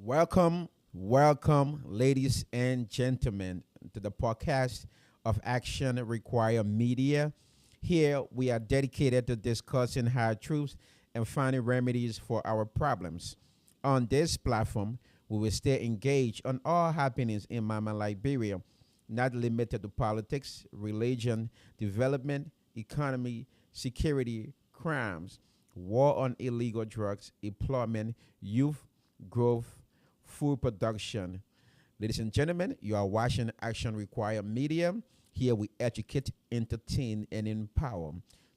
Welcome, ladies and gentlemen, to the podcast of Action Require Media. Here we are dedicated to discussing hard truths and finding remedies for our problems. On this platform, we will stay engaged on all happenings in Mama Liberia, not limited to politics, religion, development, economy, security, crimes, war on illegal drugs, employment, youth, growth, food production. Ladies and gentlemen, you are watching Action Require Media. Here we educate, entertain, and empower.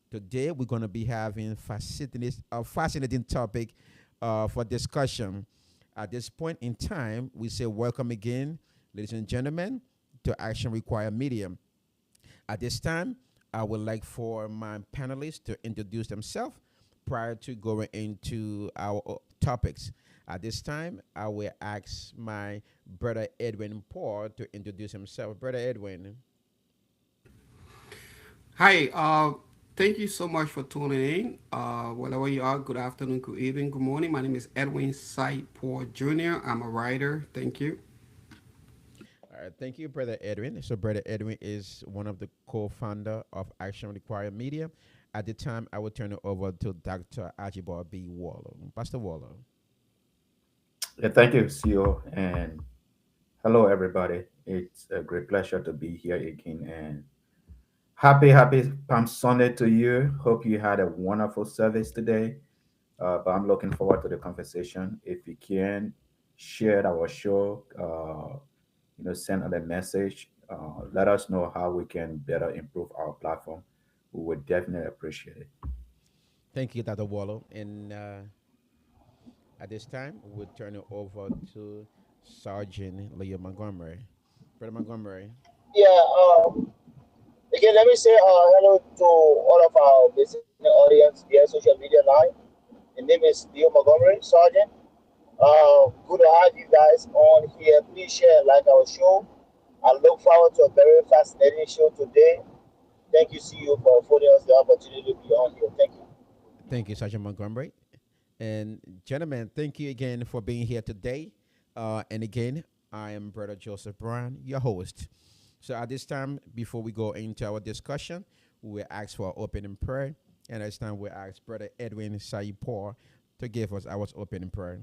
Today we're going to be having a fascinating topic for discussion. At this point in time, we say welcome again, ladies and gentlemen, to Action Require Media. At this time, I would like for my panelists to introduce themselves prior to going into our topics. At this time, I will ask my brother Edwin Paul to introduce himself. Brother Edwin. Hi, thank you so much for tuning in. Wherever you are, good afternoon, good evening, good morning. My name is Edwin Saipor Jr. I'm a writer. Thank you. All right, thank you, Brother Edwin. So, Brother Edwin is one of the co-founder of Action Require Media. At the time, I will turn it over to Dr. Ajibor B. Waller. Pastor Waller. Yeah, thank you, CEO, and hello, everybody. It's a great pleasure to be here again. And happy Palm Sunday to you. Hope you had a wonderful service today. But I'm looking forward to the conversation. If you can share our show, send a message. Let us know how we can better improve our platform. We would definitely appreciate it. Thank you, Dr. Waller. And at this time, we'll turn it over to Sergeant Leo Montgomery. Brother Montgomery. Yeah, again, let me say hello to all of our listening audience via social media line. The name is Leo Montgomery, Sergeant. Good to have you guys on here. Please share and like our show. I look forward to a very fascinating show today. Thank you, CEO, for affording us the opportunity to be on here. Thank you. Thank you, Sergeant Montgomery. And gentlemen, thank you again for being here today. And again, I am Brother Joseph Brown, your host. So at this time, before we go into our discussion, we will ask for opening prayer. And at this time, we ask Brother Edwin Saipor to give us our opening prayer.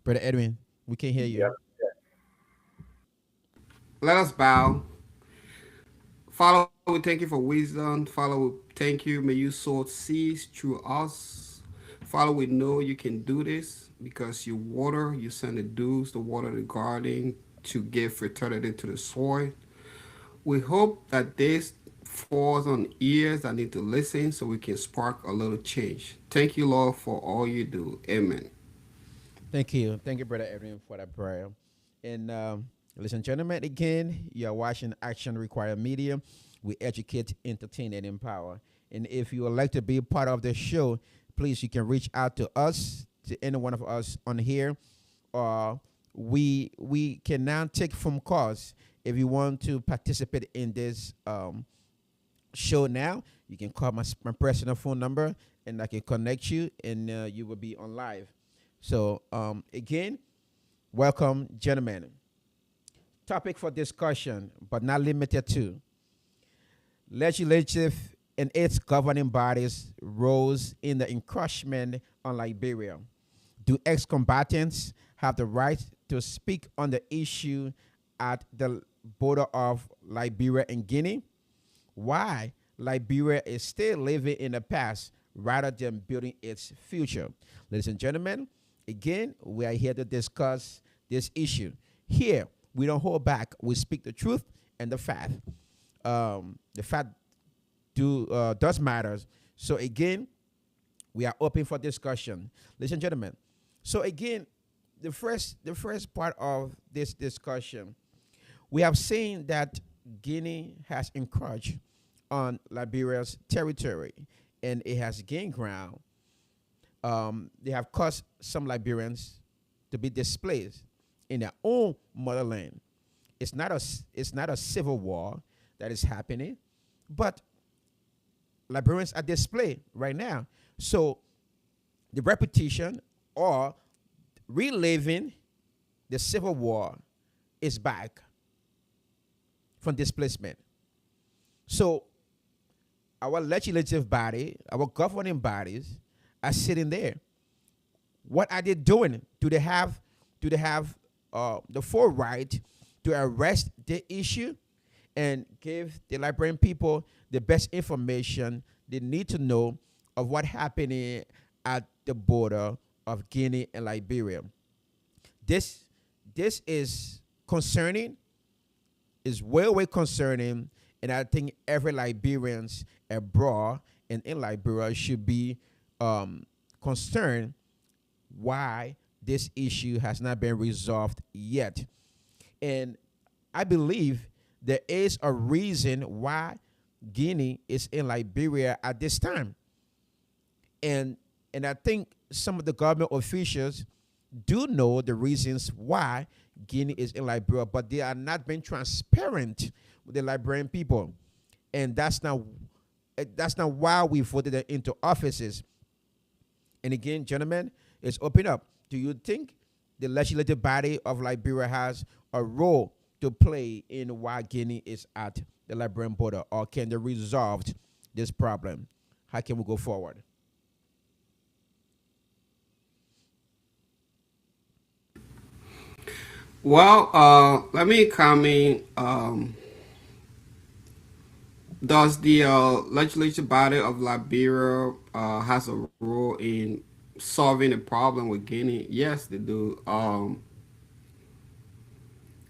Brother Edwin, we can hear Yeah. you. Let us bow. Father, we thank you for wisdom. Father, we thank you. May you sow seeds through us. Father, we know you can do this because you water, you send the dews to water the garden to give fertility to the soil. We hope that this falls on ears that need to listen so we can spark a little change. Thank you, Lord, for all you do. Amen. Thank you. Thank you, Brother Edwin, for that prayer. And ladies and gentlemen, again, you are watching Action Require Media. We educate, entertain, and empower. And if you would like to be a part of the show, please, you can reach out to us, to any one of us on here. We can now take phone calls. If you want to participate in this show now, you can call my personal phone number, and I can connect you, and you will be on live. So, again, welcome, gentlemen. Topic for discussion, but not limited to legislative and its governing bodies' roles in the encroachment on Liberia. Do ex-combatants have the right to speak on the issue at the border of Liberia and Guinea? Why Liberia is still living in the past rather than building its future? Ladies and gentlemen, again, we are here to discuss this issue. Here, we don't hold back. We speak the truth and the fact. The fact does matter. So again, we are open for discussion, ladies and gentlemen. So again, the first part of this discussion, we have seen that Guinea has encroached on Liberia's territory, and it has gained ground. They have caused some Liberians to be displaced in their own motherland. It's not a civil war that is happening, but Liberians are displayed right now. So the repetition or reliving the Civil War is back from displacement. So our legislative body, our governing bodies are sitting there. What are they doing? Do they have the full right to arrest the issue and give the Liberian people the best information they need to know of what happening at the border of Guinea and Liberia? This this is concerning, is way concerning, and I think every Liberians abroad and in Liberia should be concerned why this issue has not been resolved yet. And I believe there is a reason why Guinea is in Liberia at this time. And I think some of the government officials do know the reasons why Guinea is in Liberia, but they are not being transparent with the Liberian people. And that's not why we voted them into offices. And again, gentlemen, it's open up. Do you think the legislative body of Liberia has a role to play in why Guinea is at the Liberian border, or can they resolve this problem? How can we go forward? Well, let me comment. Does the legislative body of Liberia has a role in solving the problem with Guinea? Yes, they do.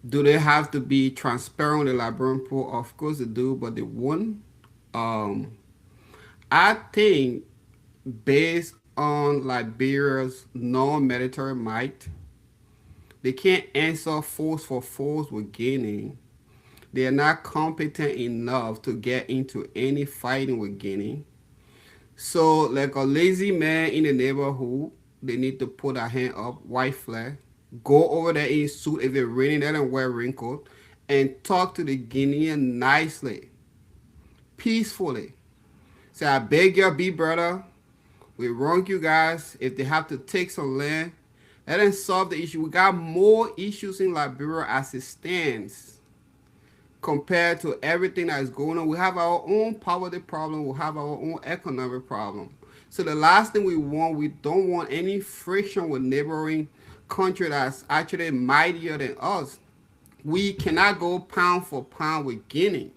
Do they have to be transparent with the Liberian people? Of course they do, but they won't. Um, I think based on Liberia's non-military might, they can't answer force for force with Guinea. They are not competent enough to get into any fighting with Guinea. So, like a lazy man in the neighborhood, they need to put a hand up, white flag, go over there in suit if it's raining, let them wear raincoat, and talk to the Guinean nicely, peacefully. Say, I beg your be brother, we wrong you guys. If they have to take some land, let them solve the issue. We got more issues in Liberia as it stands compared to everything that is going on. We have our own poverty problem. We have our own economic problem. So the last thing we want, we don't want any friction with neighboring country that's actually mightier than us. We cannot go pound for pound with Guinea.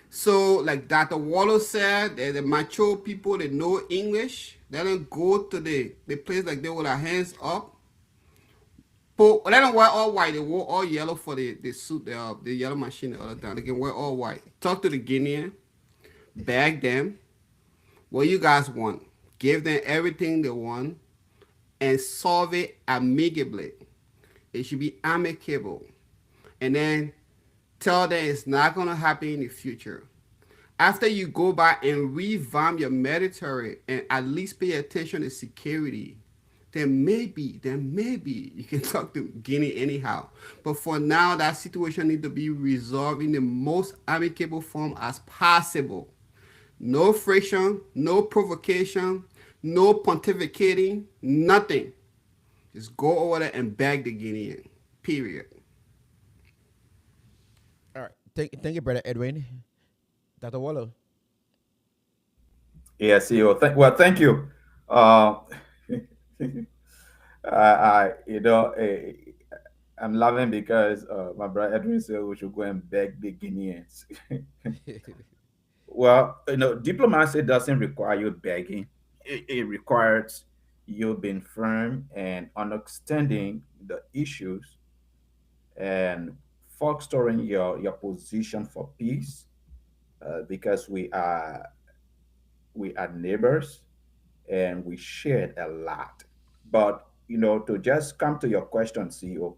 So, like Dr. Wallace said, the mature people that know English, they don't go to the place like they with their hands up. But they don't wear all white. They wore all yellow for the suit, the yellow machine the other time. They can wear all white. Talk to the Guinean, beg them what you guys want. Give them everything they want and solve it amicably. It should be amicable. And then tell them it's not going to happen in the future. After you go back and revamp your military and at least pay attention to security, then maybe you can talk to Guinea anyhow. But for now, that situation needs to be resolved in the most amicable form as possible. No friction, no provocation, no pontificating, nothing. Just go over there and beg the Guinean. Period. All right. Thank you, Brother Edwin. Dr. Waller. Yeah, CEO. Well, thank you. Uh, I'm laughing because my brother Edwin said we should go and beg the Guineans. Well, diplomacy doesn't require you begging. It requires you being firm and understanding the issues and fostering your position for peace, because we are neighbors and we shared a lot. But to just come to your question, CEO,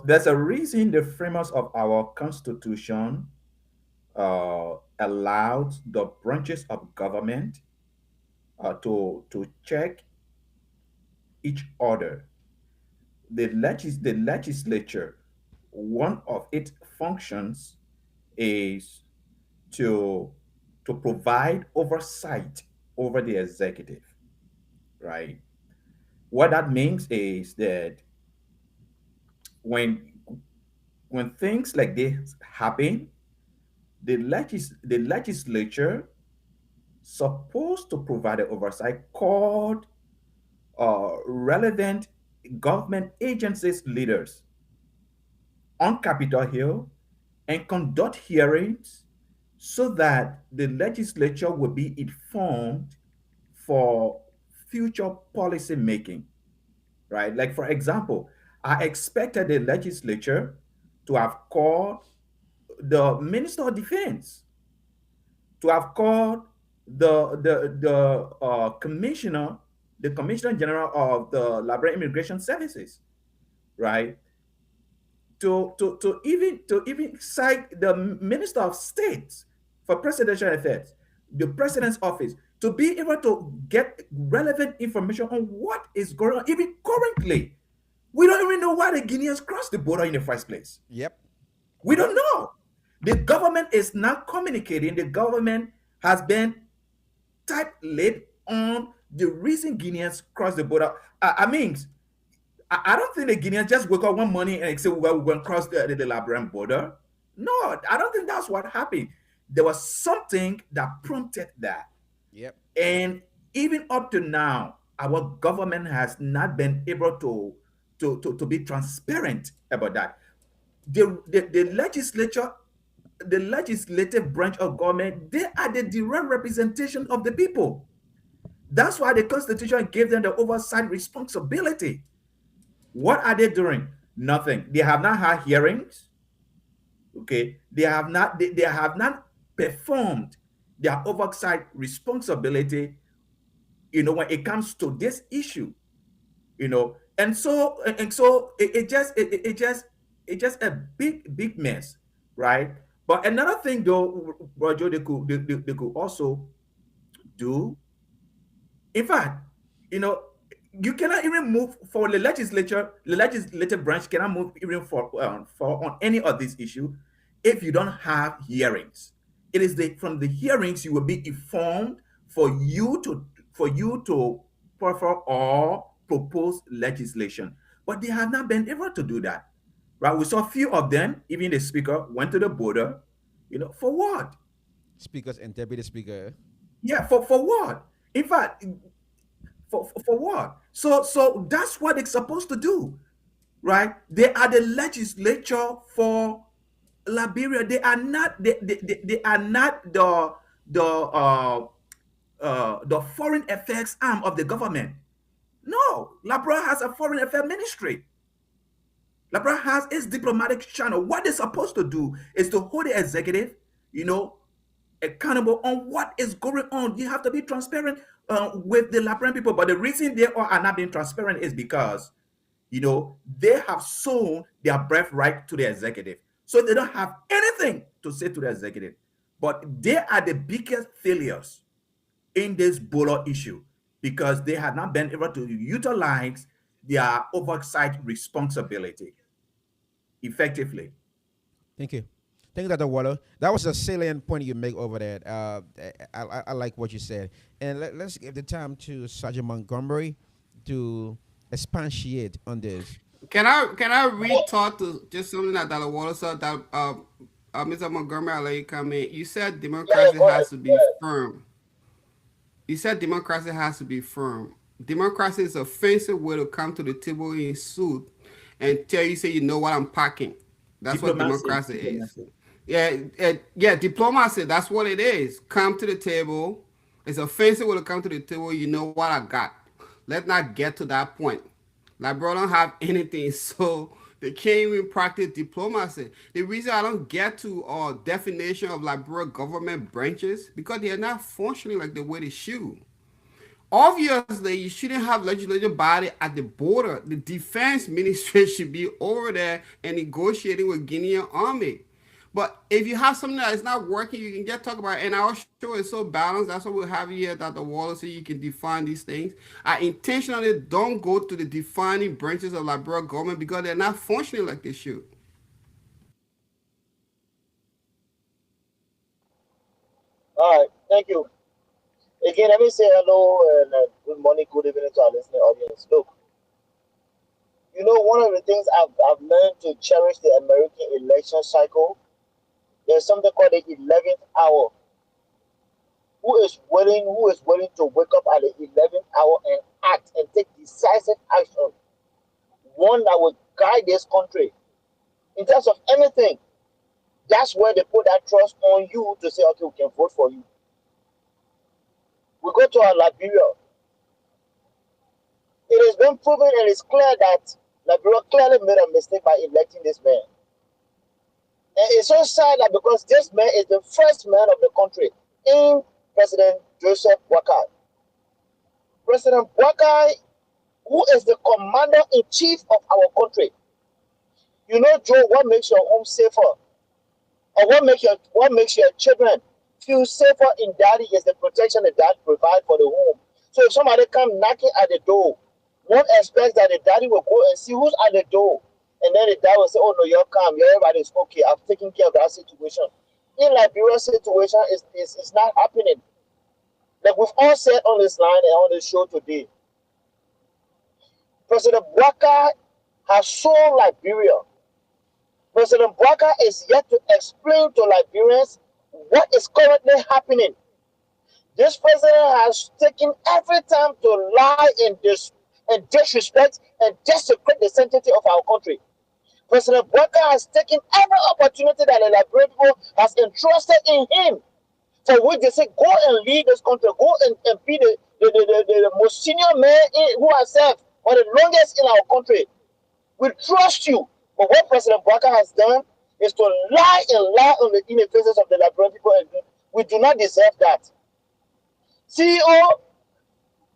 there's a reason the framers of our Constitution allowed the branches of government to check each other. The legislature, one of its functions is to to provide oversight over the executive, right? What that means is that when when things like this happen, the legislature supposed to provide an oversight called relevant government agencies leaders on Capitol Hill and conduct hearings so that the legislature will be informed for future policy making, right? Like, for example, I expected the legislature to have called the Minister of Defense, to have called the commissioner, the Commissioner General of the Liberia Immigration Services, right? To even cite the Minister of State for Presidential Affairs, the President's office, to be able to get relevant information on what is going on. Even currently, we don't even know why the Guineans crossed the border in the first place. Yep. We don't know. The government is not communicating. The government has been tight-lipped on the reason Guineans crossed the border. I mean, I don't think the Guineans just wake up one morning and say, well, we're going to cross the Liberian border. No, I don't think that's what happened. There was something that prompted that. Yep. And even up to now, our government has not been able to be transparent about that. The legislature, the legislative branch of government, they are the direct representation of the people. That's why the Constitution gave them the oversight responsibility. What are they doing? Nothing. They have not had hearings. Okay, they have not performed their oversight responsibility. When it comes to this issue, and so it just a big mess, right? But another thing, though, Roger, they could also do. In fact, you know, you cannot even move for the legislature. The legislative branch cannot move even for on any of these issues if you don't have hearings. It is from the hearings you will be informed for you to prefer or propose legislation. But they have not been able to do that, right? We saw a few of them. Even the speaker went to the border. For what? Speakers and deputy speaker. Yeah, for what? In fact, for what? So that's what it's supposed to do, right? They are the legislature for Liberia. They are not the foreign affairs arm of the government. No, Liberia has a foreign affairs ministry. Liberia has its diplomatic channel. What they're supposed to do is to hold the executive, you know, accountable on what is going on. You have to be transparent with the Liberian people. But the reason they are not being transparent is because, they have sold their birthright to the executive. So they don't have anything to say to the executive. But they are the biggest failures in this Bolo issue because they have not been able to utilize their oversight responsibility effectively. Thank you. Thank you, Dr. Waller. That was a salient point you make over there. I like what you said. And let's give the time to Sergeant Montgomery to expatiate on this. Can I retort to just something that Dr. Waller said that Mr. Montgomery, I'll let you come in. You said Yeah, democracy go ahead. has to Go be ahead. firm. You said democracy has to be firm. Democracy is a fancy way to come to the table in suit and tell you, say, you know what, I'm packing. That's what Diplomacy. democracy is. Yeah, diplomacy. That's what it is. Come to the table. It's a fancy way to come to the table. You know what I got. Let's not get to that point. Like, bro, don't have anything, so they can't even practice diplomacy. The reason I don't get to definition of Liberia government branches because they are not functioning like the way they should. Obviously, you shouldn't have legislative body at the border. The defense ministry should be over there and negotiating with Guinean army. But if you have something that is not working, you can just talk about it. And our show is so balanced. That's what we have here at the wall so you can define these things. I intentionally don't go to the defining branches of Liberia government because they're not functioning like they should. All right. Thank you. Again, let me say hello and good morning, good evening to our listening audience. Look, one of the things I've learned to cherish the American election cycle, there's something called the 11th hour. Who is willing to wake up at the 11th hour and act and take decisive action, one that will guide this country in terms of anything. That's where they put that trust on you to say, okay, we can vote for you. We go to our Liberia. It has been proven and it's clear that Liberia clearly made a mistake by electing this man. And it's so sad that because this man is the first man of the country in President Joseph Boakai. President Boakai, who is the commander in chief of our country. Joe, what makes your home safer? Or what makes your children feel safer in daddy is the protection that dad provide for the home. So if somebody come knocking at the door, one expects that the daddy will go and see who's at the door. And then the dad will say, oh no, you're calm, everybody's okay, I've taken care of that situation. In Liberia's situation, is not happening. Like we've all said on this line and on the show today, President Boakai has sold Liberia. President Boakai is yet to explain to Liberians what is currently happening. This president has taken every time to lie and disrespect and desecrate the sanctity of our country. President Boakai has taken every opportunity that the Liberian people has entrusted in him, for which they say, go and lead this country, go and be the most senior man who has served for the longest in our country. We trust you. But what President Boakai has done is to lie and lie in the faces of the Liberian people, and we do not deserve that. CEO,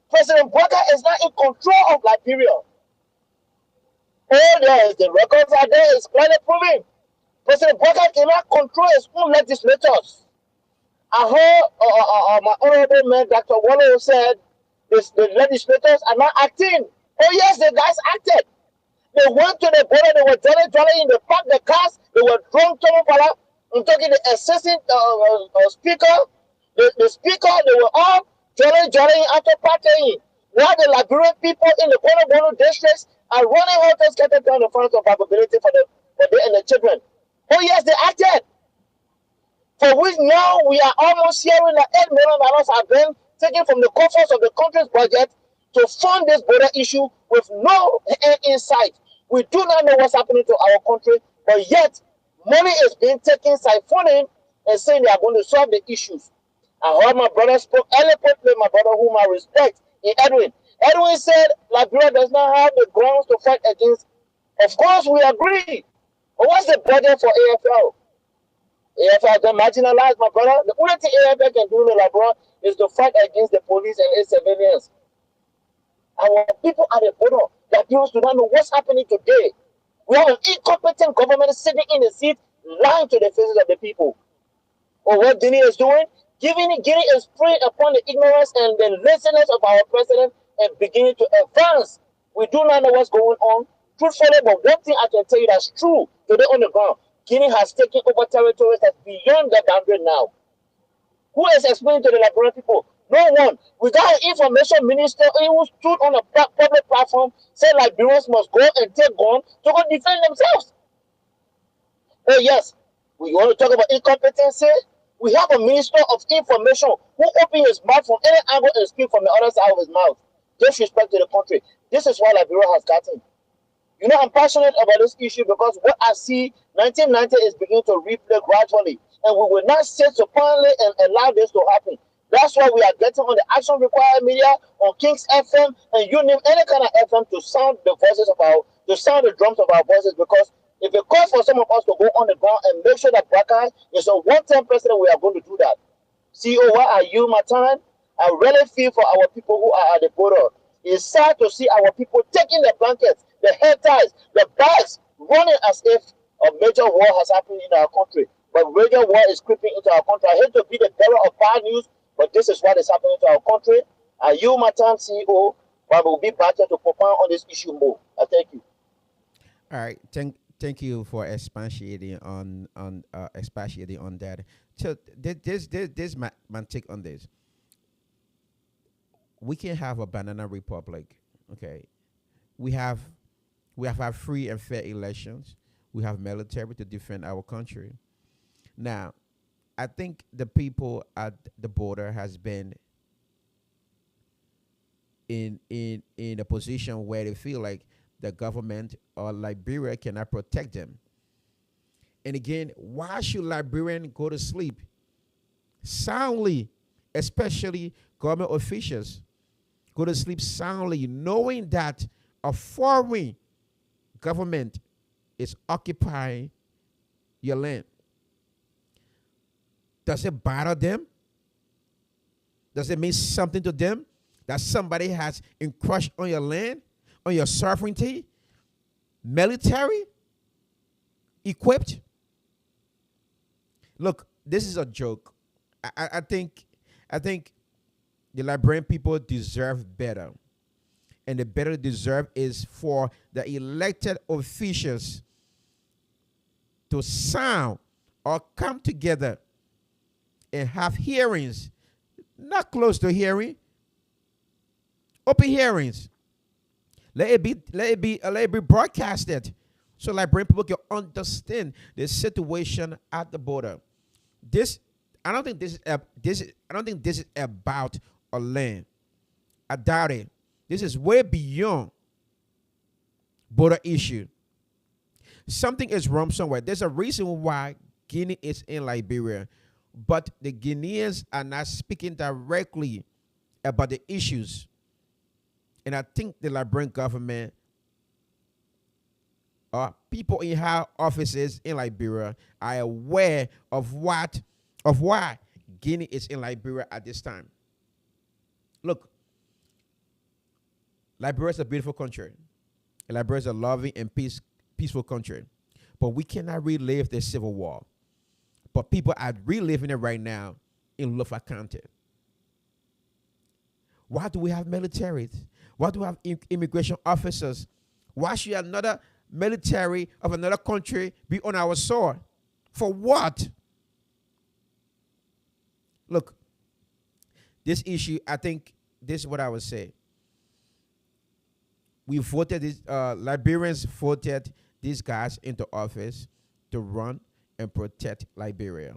President Boakai is not in control of Liberia. All there is, the records are there, it's clearly proven. President Boakai cannot control his own legislators. I heard my honorable man, Dr. Wallow, said the legislators are not acting. Oh yes, the guys acted. They went to the border, they were jolly, they parked the cars, they were drunk, I'm talking the assistant speaker, the speaker, they were all jolly after partying. While the Liberian people in the Bono districts are running out to scattered down the front of probability for them and the children. Oh yes, they acted. For which now we are almost hearing that $8 million have been taken from the coffers of the country's budget to fund this border issue with no end in sight. We do not know what's happening to our country, but yet money is being taken, siphoning, and saying they are going to solve the issues. I heard my brother spoke eloquently, my brother whom I respect, in Edwin. Edwin said Liberia does not have the grounds to fight against. Of course, we agree. But what's the budget for AFL? AFL can marginalize, my brother. The only thing AFL can do in Liberia is to fight against the police and its civilians. Our people at the border, Liberians do not know what's happening today. We have an incompetent government sitting in the seat, lying to the faces of the people. Or what Guinea is doing, Guinea is preying upon the ignorance and the laziness of our president and beginning to advance. We do not know what's going on. Truthfully, but one thing I can tell you that's true today on the ground, Guinea has taken over territories that's beyond the boundary now. Who is explaining to the Liberian people? No one. We got an information minister who stood on a public platform, said Liberians must go and take gun to go defend themselves. Oh yes, we want to talk about incompetency. We have a minister of information who opened his mouth from any angle and speak from the other side of his mouth. Disrespect to the country. This is why Liberia has gotten. I'm passionate about this issue because what I see, 1990 is beginning to replay gradually, and we will not sit supinely and allow this to happen. That's why we are getting on the Action Required Media, on King's FM, and you name any kind of FM to sound the voices to sound the drums of our voices. Because if it calls for some of us to go on the ground and make sure that Boakai is a one-term president, we are going to do that. CEO, why are you, my time? I really feel for our people who are at the border. It's sad to see our people taking the blankets, the hair ties, the bags, running as if a major war has happened in our country. But major war is creeping into our country. I hate to be the bearer of bad news, but this is what is happening to our country. Are you, my time, CEO? But we'll be back here to propound on this issue more. I thank you. All right. Thank you for expatiating on that. So this my take on this. We can have a banana republic. Okay, we have we have our free and fair elections. We have military to defend our country. Now, I think the people at the border has been in a position where they feel like the government or Liberia cannot protect them. And again, why should Liberian go to sleep soundly, especially government officials go to sleep soundly, knowing that a foreign government is occupying your land? Does it bother them? Does it mean something to them that somebody has encroached on your land, on your sovereignty, military equipped? Look, this is a joke. I think the Liberian people deserve better, and the better they deserve is for the elected officials to sound or come together and have hearings, not close to hearing, open hearings. Let it be broadcasted so Liberian people can understand the situation at the border. This I don't think I don't think this is about a land. I doubt it. This is way beyond border issue. Something is wrong somewhere. There's a reason why Guinea is in Liberia, but the Guineans are not speaking directly about the issues. And I think the Liberian government or people in high offices in Liberia are aware of why Guinea is in Liberia at this time. Look, Liberia is a beautiful country. Liberia is a loving and peaceful country. But we cannot relive the civil war. But people are reliving it right now in Lofa County. Why do we have militaries? Why do we have immigration officers? Why should another military of another country be on our soil? For what? Look, this issue, I think this is what I would say. We voted this, Liberians voted these guys into office to run and protect Liberia,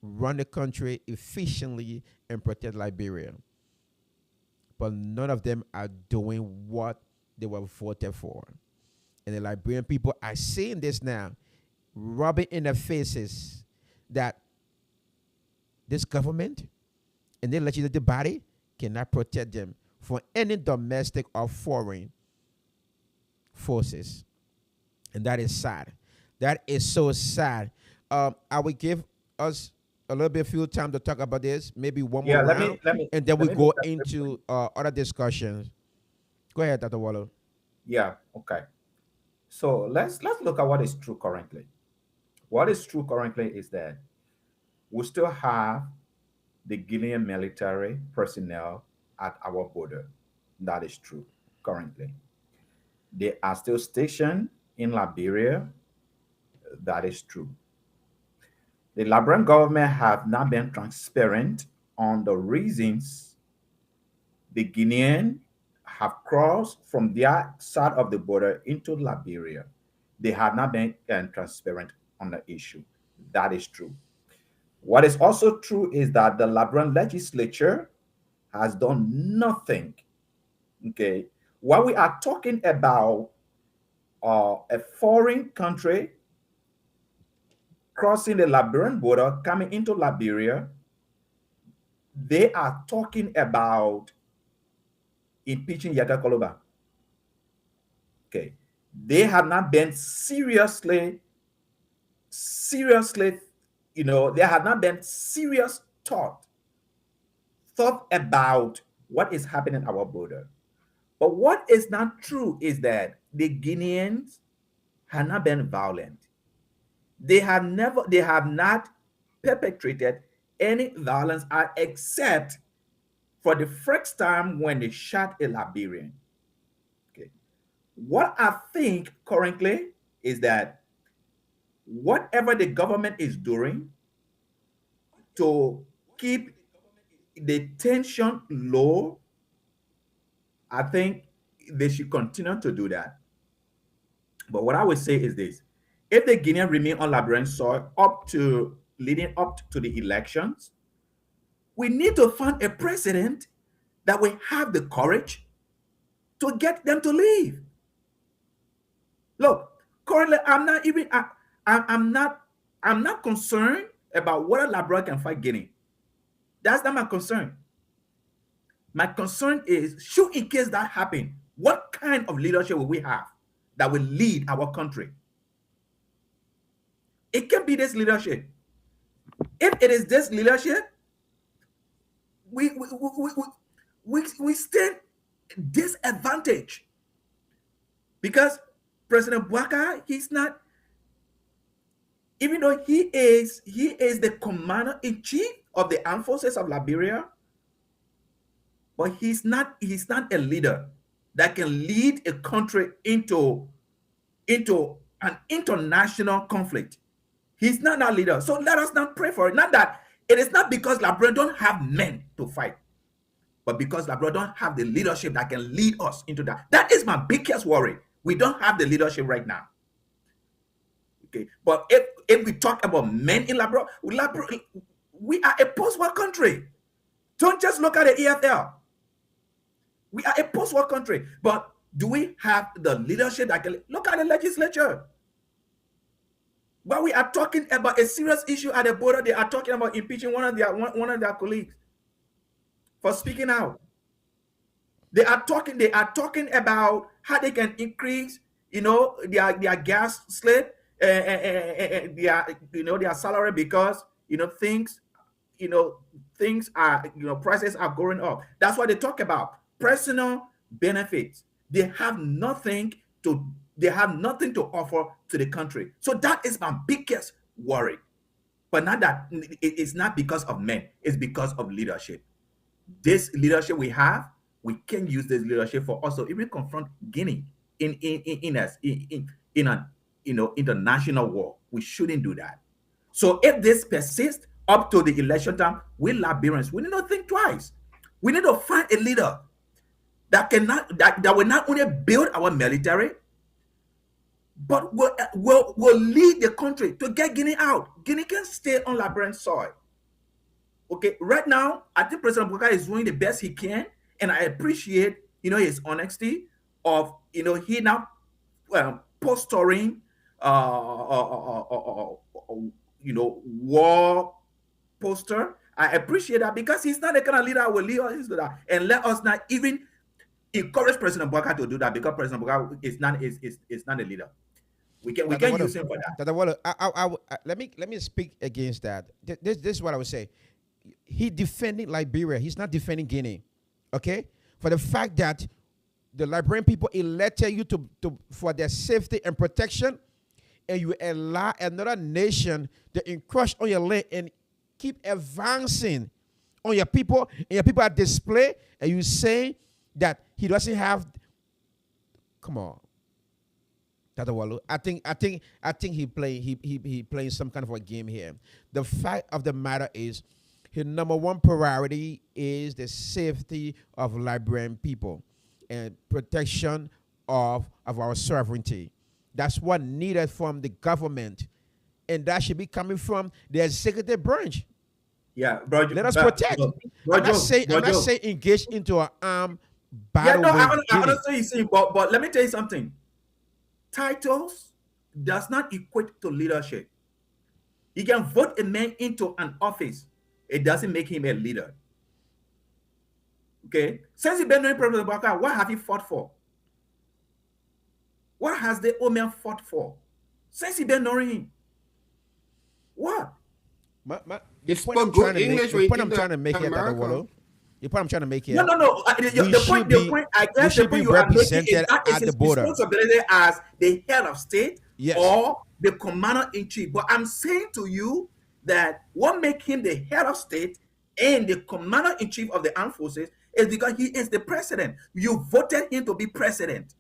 run the country efficiently and protect Liberia. But none of them are doing what they were voted for. And the Liberian people are seeing this now, rubbing in their faces that this government and the legislative body cannot protect them from any domestic or foreign forces. And that is sad. That is so sad. I will give us a little bit few time to talk about this, maybe one more Yeah, let round, me let me and then we let me go make that very quick. into other discussions. Go ahead, Dr. Wallow. Yeah, okay. So let's look at what is true currently. What is true currently is that we still have the Guinean military personnel at our border. That is true currently. They are still stationed in Liberia. That is true. The Liberian government have not been transparent on the reasons the Guinean have crossed from their side of the border into Liberia. They have not been transparent on the issue. That is true. What is also true is that the Liberian legislature has done nothing. Okay. While we are talking about a foreign country crossing the Liberian border, coming into Liberia, they are talking about impeaching Yaga Koloba. Okay. They have not been seriously, there have not been serious thought about what is happening at our border. But what is not true is that the Guineans have not been violent. They have not perpetrated any violence except for the first time when they shot a Liberian. Okay. What I think currently is that whatever the government is doing to keep the tension low, I think they should continue to do that. But what I would say is this: if the Guinean remain on Liberian soil up to leading up to the elections, we need to find a president that will have the courage to get them to leave. Look, currently, I'm not concerned about whether Liberia can fight Guinea. That's not my concern. My concern is, should in case that happen, what kind of leadership will we have that will lead our country? It can be this leadership. If it is this leadership, we stand disadvantage because President Bouaka, he's not, even though he is the commander in chief of the armed forces of Liberia, but he's not a leader that can lead a country into an international conflict. He's not that leader. So let us not pray for it. Not that it is not because Liberia don't have men to fight, but because Liberia don't have the leadership that can lead us into that. That is my biggest worry. We don't have the leadership right now. Okay, but if we talk about men in Liberia, we are a post-war country. Don't just look at the EFL. We are a post-war country, but do we have the leadership that can look at the legislature? But we are talking about a serious issue at the border. They are talking about impeaching one of their colleagues for speaking out. They are talking about how they can increase, their gas slip, their salary, because things are, prices are going up. That's what they talk about. Personal benefits. They have nothing to offer to the country. So that is my biggest worry. But not that it's not because of men, it's because of leadership. This leadership we have, we can use this leadership for us to even confront Guinea in an international war. We shouldn't do that. So if this persists up to the election time, we Liberians, we need to think twice. We need to find a leader that will not only build our military, but will lead the country to get Guinea out. Guinea can stay on Liberian soil. Okay, right now, I think President Bouaka is doing the best he can, and I appreciate, his honesty of, he now posturing, war poster. I appreciate that because he's not the kind of leader who will lead us to that. And let us not even encourage President Bouaka to do that, because President Bouaka is not a leader. We can use him for that. Let me speak against that. This is what I would say. He defending Liberia. He's not defending Guinea. Okay? For the fact that the Liberian people elected you to for their safety and protection, and you allow another nation to encroach on your land and keep advancing on your people, and your people are displayed, and you say that he doesn't have. Come on, Tata Walu. I think he playing some kind of a game here. The fact of the matter is, his number one priority is the safety of Liberian people and protection of our sovereignty. That's what needed from the government, and that should be coming from the executive branch. Yeah, bro. Let us protect. I'm not saying engage into an armed battle. Yeah, no, I understand you saying, but let me tell you something. Titles does not equate to leadership. You can vote a man into an office. It doesn't make him a leader. Okay? Since you've been doing President Bouaka, what have you fought for? What has the old man fought for? Since you've been knowing him. What? He spoke good English when he came to America. The point I'm trying to make here. No. The point I guess the point you are making is that it's his responsibility as the head of state, yes, or the commander-in-chief. But I'm saying to you that what makes him the head of state and the commander-in-chief of the armed forces is because he is the president. You voted him to be president.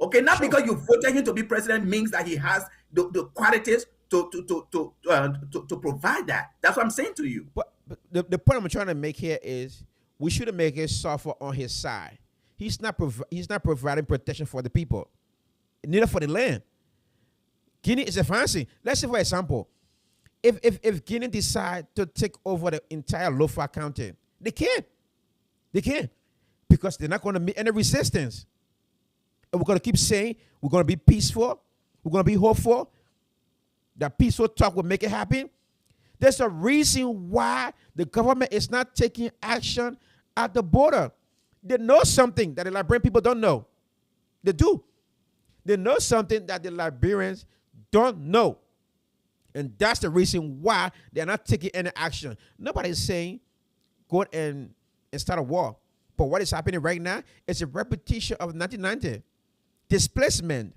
Okay, not because you voted him to be president means that he has the qualities to provide that. That's what I'm saying to you. But the point I'm trying to make here is we shouldn't make it suffer on his side. He's not providing protection for the people, neither for the land. Guinea is advancing. Let's say, for example, if Guinea decide to take over the entire Lofa County, they can't. They can't because they're not going to meet any resistance. And we're going to keep saying we're going to be peaceful. We're going to be hopeful. That peaceful talk will make it happen. There's a reason why the government is not taking action at the border. They know something that the Liberian people don't know. They do. They know something that the Liberians don't know. And that's the reason why they're not taking any action. Nobody's saying go and start a war. But what is happening right now is a repetition of 1990. Displacement.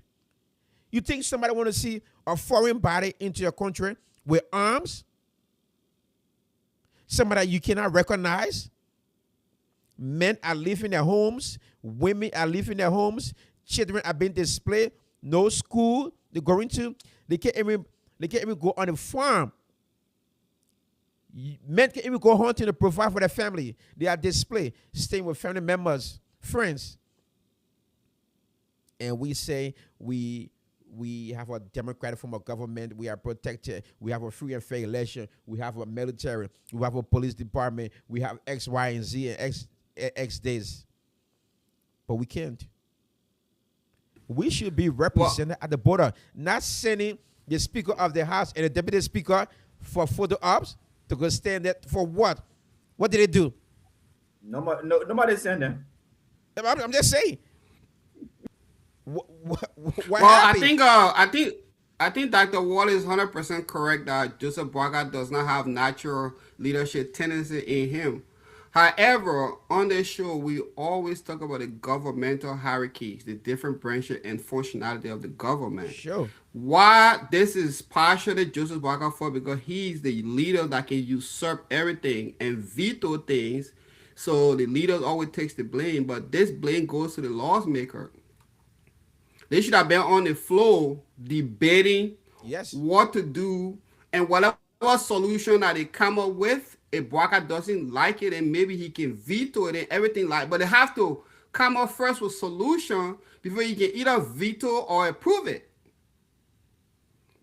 You think somebody want to see a foreign body into your country with arms? Somebody you cannot recognize? Men are leaving their homes. Women are leaving their homes. Children are being displaced. No school they're going to. They can't even go on the farm. Men can't even go hunting to provide for their family. They are displaced, staying with family members, friends. And we say we have a democratic form of government. We are protected. We have a free and fair election. We have a military. We have a police department. We have X, Y, and Z and X days. But we can't. We should be represented at the border, not sending the Speaker of the House and the Deputy Speaker for photo ops to go stand there for what? What did they do? Nobody send them. I'm just saying. What Well, happened? I think Dr. Wall is 100% correct that Joseph Boakai does not have natural leadership tendency in him. However, on this show, we always talk about the governmental hierarchies, the different branches and functionality of the government. Sure. Why this is partially Joseph Boakai for, because he's the leader that can usurp everything and veto things. So the leader always takes the blame, but this blame goes to the lawmaker. They should have been on the floor debating Yes. what to do, and whatever solution that they come up with, if Boakai doesn't like it, and maybe he can veto it and everything like. But they have to come up first with solution before you can either veto or approve it.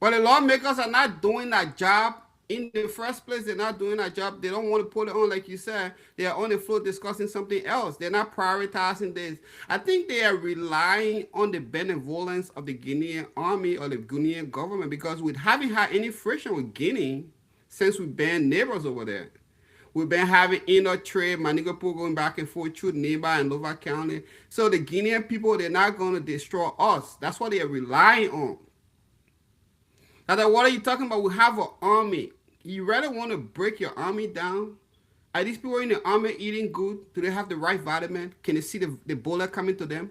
But the lawmakers are not doing that job in the first place. They're not doing that job. They don't want to put it on, like you said. They are on the floor discussing something else. They're not prioritizing this. I think they are relying on the benevolence of the Guinean army or the Guinean government, because we haven't had any friction with Guinea since we banned neighbors over there. We've been having inner trade, Manigapo going back and forth through Neighbor and Lover County. So the Guinean people, they're not going to destroy us. That's what they're relying on. Now, what are you talking about? We have an army. You rather want to break your army down? Are these people in the army eating good? Do they have the right vitamin? Can they see the bullet coming to them?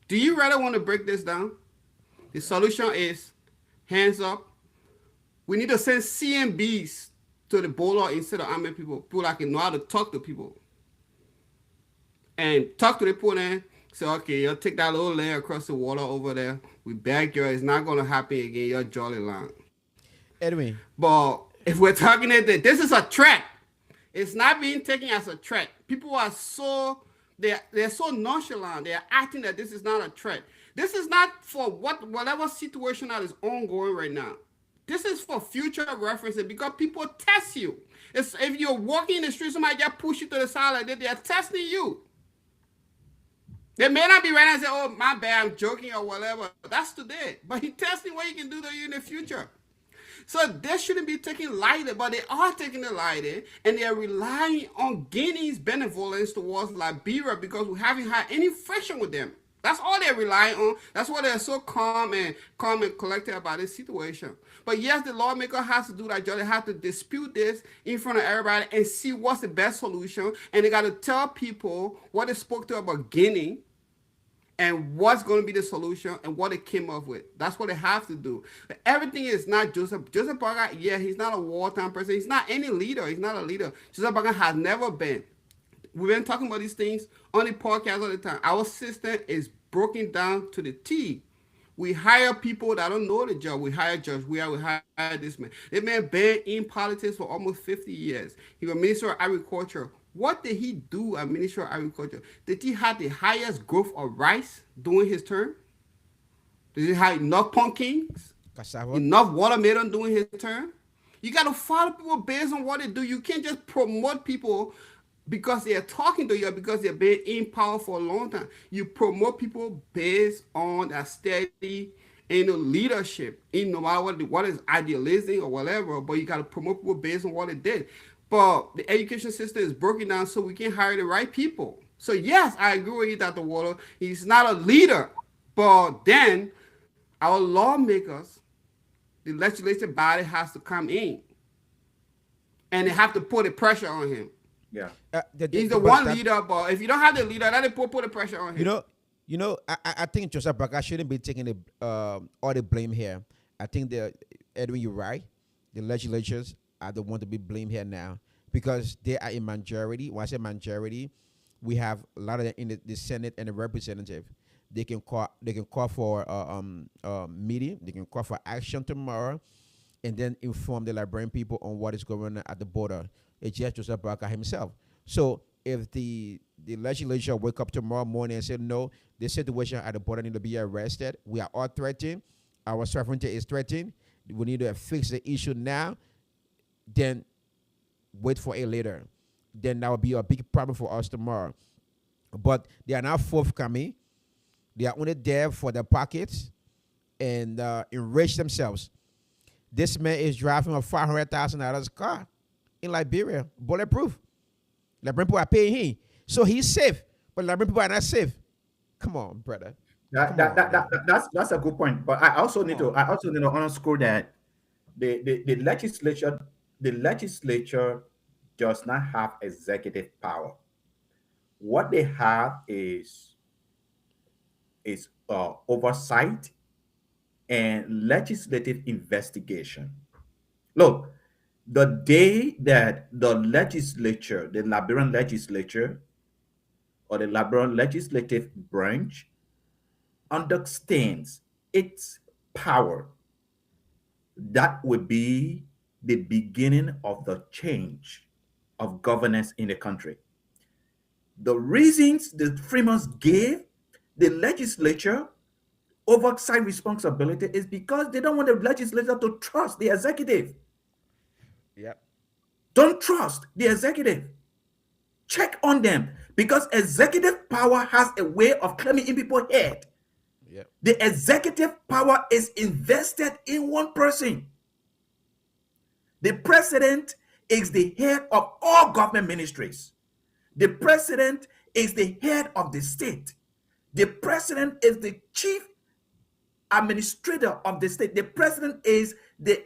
Do you rather want to break this down? The solution is hands up. We need to send CMBs to the border instead of army people. People that can know how to talk to people. And talk to the people and say, okay, you'll take that little layer across the water over there. We beg you, it's not going to happen again. You're jolly long. Edwin. But if we're talking that this is a threat, it's not being taken as a threat. People are they're so nonchalant. They're acting that this is not a threat. This is not for whatever situation that is ongoing right now. This is for future references, because people test you. If you're walking in the street, somebody just push you to the side like that, they're testing you. They may not be ready and say, oh, my bad, I'm joking or whatever. That's today. But he's testing what he can do to you in the future. So they shouldn't be taken lightly, but they are taking it lightly, and they are relying on Guinea's benevolence towards Liberia, because we haven't had any friction with them. That's all they're relying on. That's why they're so calm and collected about this situation. But yes, the lawmaker has to do that job. They have to dispute this in front of everybody and see what's the best solution. And they got to tell people what they spoke to about Guinea and what's going to be the solution and what they came up with. That's what they have to do. Everything is not Joseph. Joseph Boakai, yeah, he's not a wartime person. He's not any leader. He's not a leader. Joseph Boakai has never been. We've been talking about these things on the podcast all the time. Our system is broken down to the T. We hire people that don't know the job. We hire judge. We hire this man. This man been in politics for almost 50 years. He was Minister of Agriculture. What did he do as Minister of Agriculture? Did he have the highest growth of rice during his term? Did he have enough pumpkins? Cassava. Enough watermelon during his term? You got to follow people based on what they do. You can't just promote people because they're talking to you, because they've been in power for a long time. You promote people based on a steady leadership, in no matter what is idealistic or whatever, but you got to promote people based on what they did. But the education system is broken down so we can hire the right people. So yes, I agree with you, Dr. Water. He's not a leader, but then our lawmakers, the legislative body has to come in and they have to put the pressure on him. Yeah. He's the one leader, but if you don't have the leader, let it put the pressure on him. I think Joseph Baka shouldn't be taking all the blame here. I think Edwin, you're right. The legislatures are the one to be blamed here now because they are a majority. When I say majority, we have a lot of them in the Senate and the representative. They can call for meeting. They can call for action tomorrow, and then inform the Liberian people on what is going on at the border. It's just Joseph Baraka himself. So if the legislature wake up tomorrow morning and say, no, the situation at the border need to be arrested, we are all threatened, our sovereignty is threatened, we need to fix the issue now, then wait for it later. Then that will be a big problem for us tomorrow. But they are not forthcoming. They are only there for their pockets and enrich themselves. This man is driving a $500,000 car in Liberia, bulletproof. Liberian people are paying him. So he's safe, but Liberian people are not safe. Come on, brother. That's a good point. But I also need to underscore that the legislature does not have executive power. What they have is oversight and legislative investigation. Look, the day that the Liberian legislature or the Liberian legislative branch understands its power, that would be the beginning of the change of governance in the country. The reasons the framers gave the legislature oversight responsibility is because they don't want the legislature to trust the executive. Yep. Don't trust the executive. Check on them because executive power has a way of climbing in people's head. Yep. The executive power is invested in one person. The president is the head of all government ministries. The president is the head of the state. The president is the chief administrator of the state. The president is the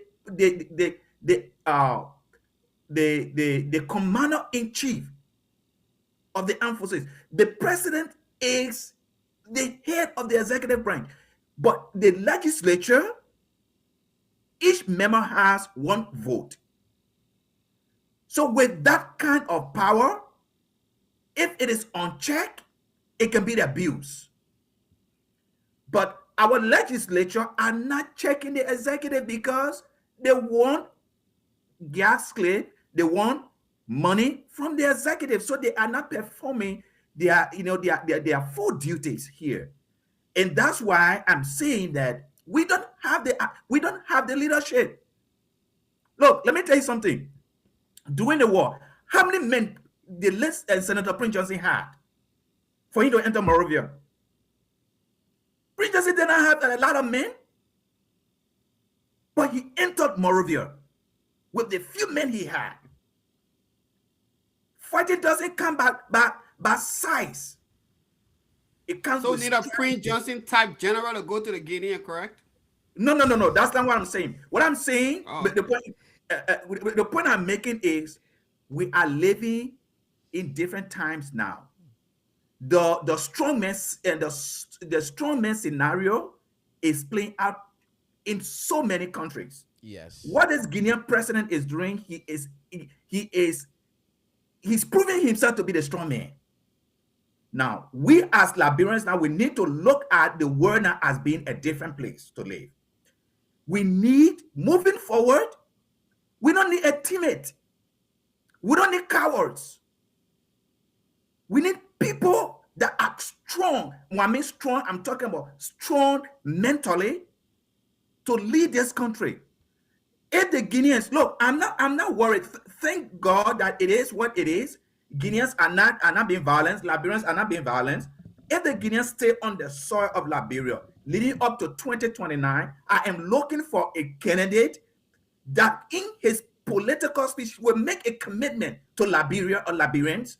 commander in chief of the armed forces. The president is the head of the executive branch. But the legislature, each member has one vote. So with that kind of power, if it is unchecked, it can be abused. But our legislature are not checking the executive because they want gas clear, they want money from the executive, so they are not performing their full duties here. And that's why I'm saying that we don't have the leadership. Look, let me tell you something. During the war, how many men the list Senator Prince Johnson had for him to enter Monrovia? Prince Johnson did not have a lot of men, but he entered Monrovia with the few men he had. Fighting doesn't come by size. It comes So with need a Prince Johnson type general to go to the Guinea, correct? No. That's not what I'm saying. What I'm saying, the point I'm making is we are living in different times now. The strongman and the strongman scenario is playing out in so many countries. Yes. What this Guinean president is doing, he's proving himself to be the strongman. Now, we as Liberians now, we need to look at the world now as being a different place to live. We need, moving forward, we don't need a timid. We don't need cowards. We need people that are strong. When I mean strong, I'm talking about strong mentally to lead this country. If the Guineans, look, I'm not worried. Thank God that it is what it is. Guineans are not being violent. Liberians are not being violent. If the Guineans stay on the soil of Liberia leading up to 2029, I am looking for a candidate that in his political speech will make a commitment to Liberia or Liberians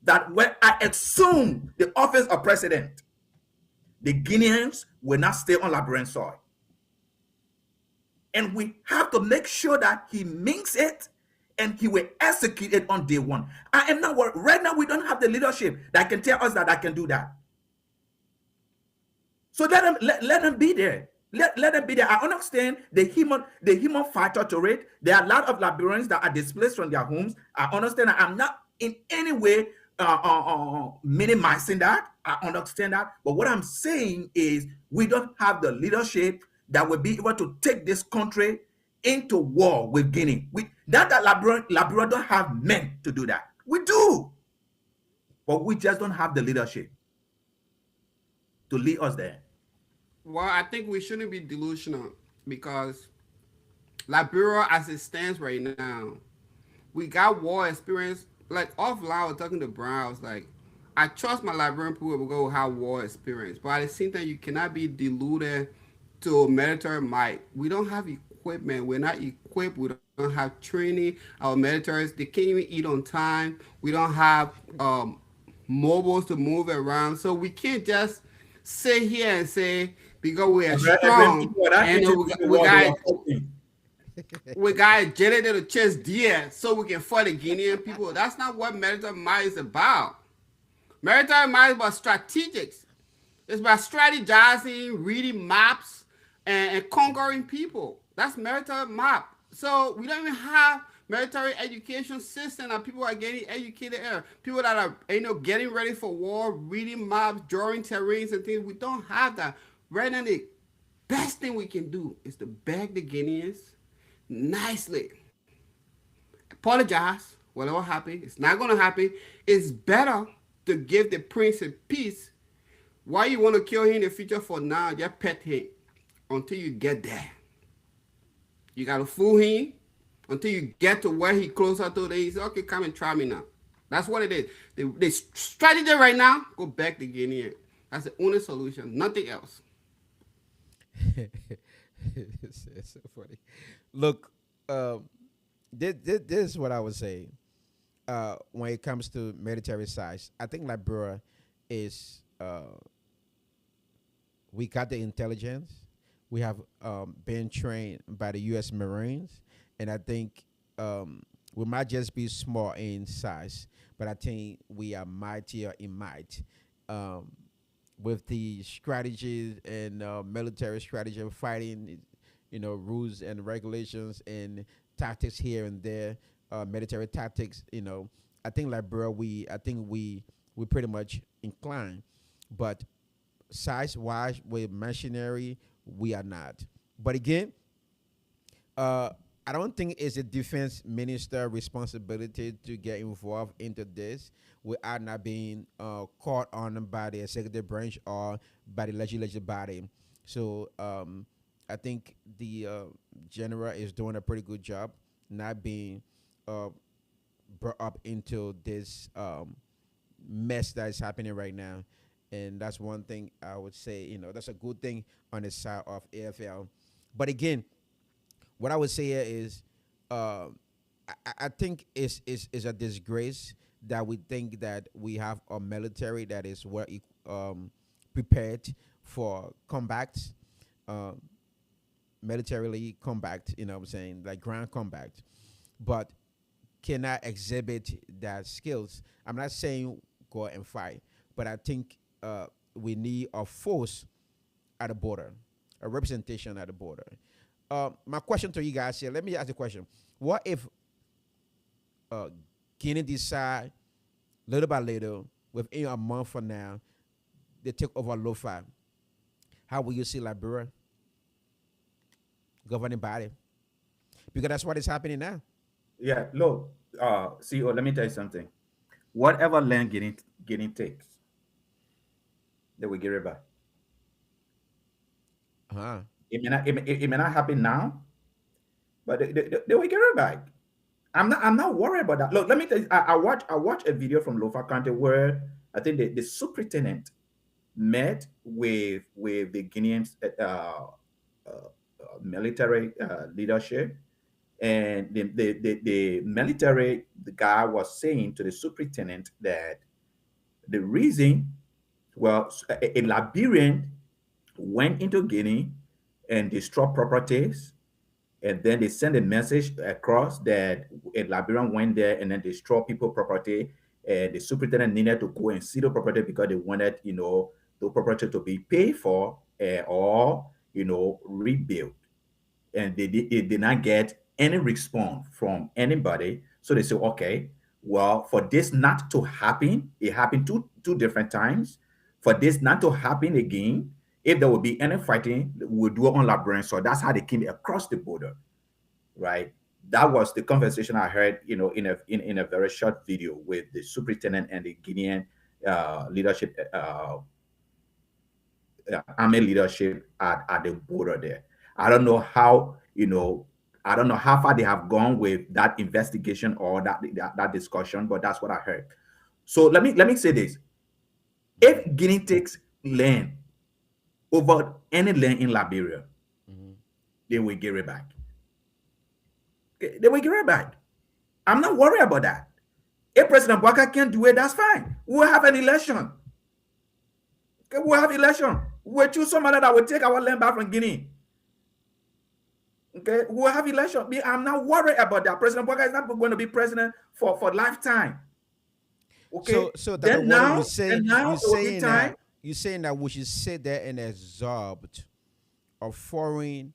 that when I assume the office of president, the Guineans will not stay on Liberian soil. And we have to make sure that he means it and he will execute it on day one. I am not worried. Right now, we don't have the leadership that can tell us that I can do that. So let them be there. Let them be there. I understand the human factor to it. There are a lot of Liberians that are displaced from their homes. I understand that. I'm not in any way minimizing that. I understand that. But what I'm saying is we don't have the leadership that will be able to take this country into war with Guinea. That Liberia don't have men to do that. We do. But we just don't have the leadership to lead us there. Well, I think we shouldn't be delusional because Liberia, as it stands right now, we got war experience. Like offline, I was talking to Brian. I was like, I trust my Liberian people will go have war experience, but at the same time, you cannot be deluded to military might. We don't have equipment. We're not equipped. We don't have training. Our militaries, they can't even eat on time. We don't have mobiles to move around. So we can't just sit here and say, because we are strong, and we got a generator to chase deer so we can fight the Guinean people. That's not what military might is about. Military might is about strategics. It's about strategizing, reading maps, and conquering people. That's military map. So we don't even have military education system that people are getting educated in. People that are getting ready for war, reading maps, drawing terrains and things. We don't have that. Right now, the best thing we can do is to beg the Guineans nicely. Apologize. Whatever happened, it's not going to happen. It's better to give the prince a peace. Why you want to kill him in the future for now? Just pet him until you get there. You got to fool him until you get to where he closer to. He says, okay, come and try me now. That's what it is. The strategy right now, go back to Guinea. That's the only solution. Nothing else. It's so funny. Look, this is what I would say. When it comes to military size, I think Liberia is we got the intelligence. We have been trained by the U.S. Marines, and I think we might just be small in size, but I think we are mightier in might. With the strategies and military strategy of fighting, rules and regulations and tactics here and there, military tactics. I think Liberia, we pretty much inclined, but size-wise, with machinery, we are not. But again, I don't think it's a defense minister responsibility to get involved into this. We are not being caught on by the executive branch or by the legislative body. So I think the general is doing a pretty good job not being brought up into this mess that is happening right now. And that's one thing I would say, that's a good thing on the side of AFL. But again, what I would say here is I think it's a disgrace that we think that we have a military that is well prepared for combat, militarily combat, what I'm saying, like ground combat, but cannot exhibit that skills. I'm not saying go and fight, but I think we need a force at the border, a representation at the border. My question to you guys here, let me ask a question. What if Guinea decide little by little within a month from now, they take over Lofa. How will you see Liberia governing body? Because that's what is happening now. Yeah, look, CEO, let me tell you something. Whatever land getting takes, they will give it back. Huh. It may not happen now, but they will give it back. I'm not worried about that. Look, let me tell you, I watched a video from Lofa County where I think the superintendent met with the Guinean military leadership, and the military the guy was saying to the superintendent that the reason, well, a Liberian went into Guinea and destroyed properties, and then they send a message across that a Liberian went there and then destroyed people property, and the superintendent needed to go and see the property because they wanted, the property to be paid for, or rebuilt, and they did not get any response from anybody. So they say, okay, well, for this not to happen, it happened two different times. For this not to happen again, if there will be any fighting, we'll do it on Labrador. So that's how they came across the border, right? That was the conversation I heard, in a very short video with the superintendent and the Guinean leadership, army leadership at the border there. I don't know how, I don't know how far they have gone with that investigation or that discussion, but that's what I heard. So let me say this: if Guinea takes land over any land in Liberia, Mm-hmm. they will give it back. Okay, they will give it back. I'm not worried about that. If President Baka can't do it, that's fine. We'll have an election. Okay, we'll have election. We'll choose somebody that will take our land back from Guinea. Okay, we'll have election. I'm not worried about that. President Baka is not going to be president for lifetime. Okay. So Dr. Then Water, now, and now it will be time. you're saying that we should sit there and absorb of foreign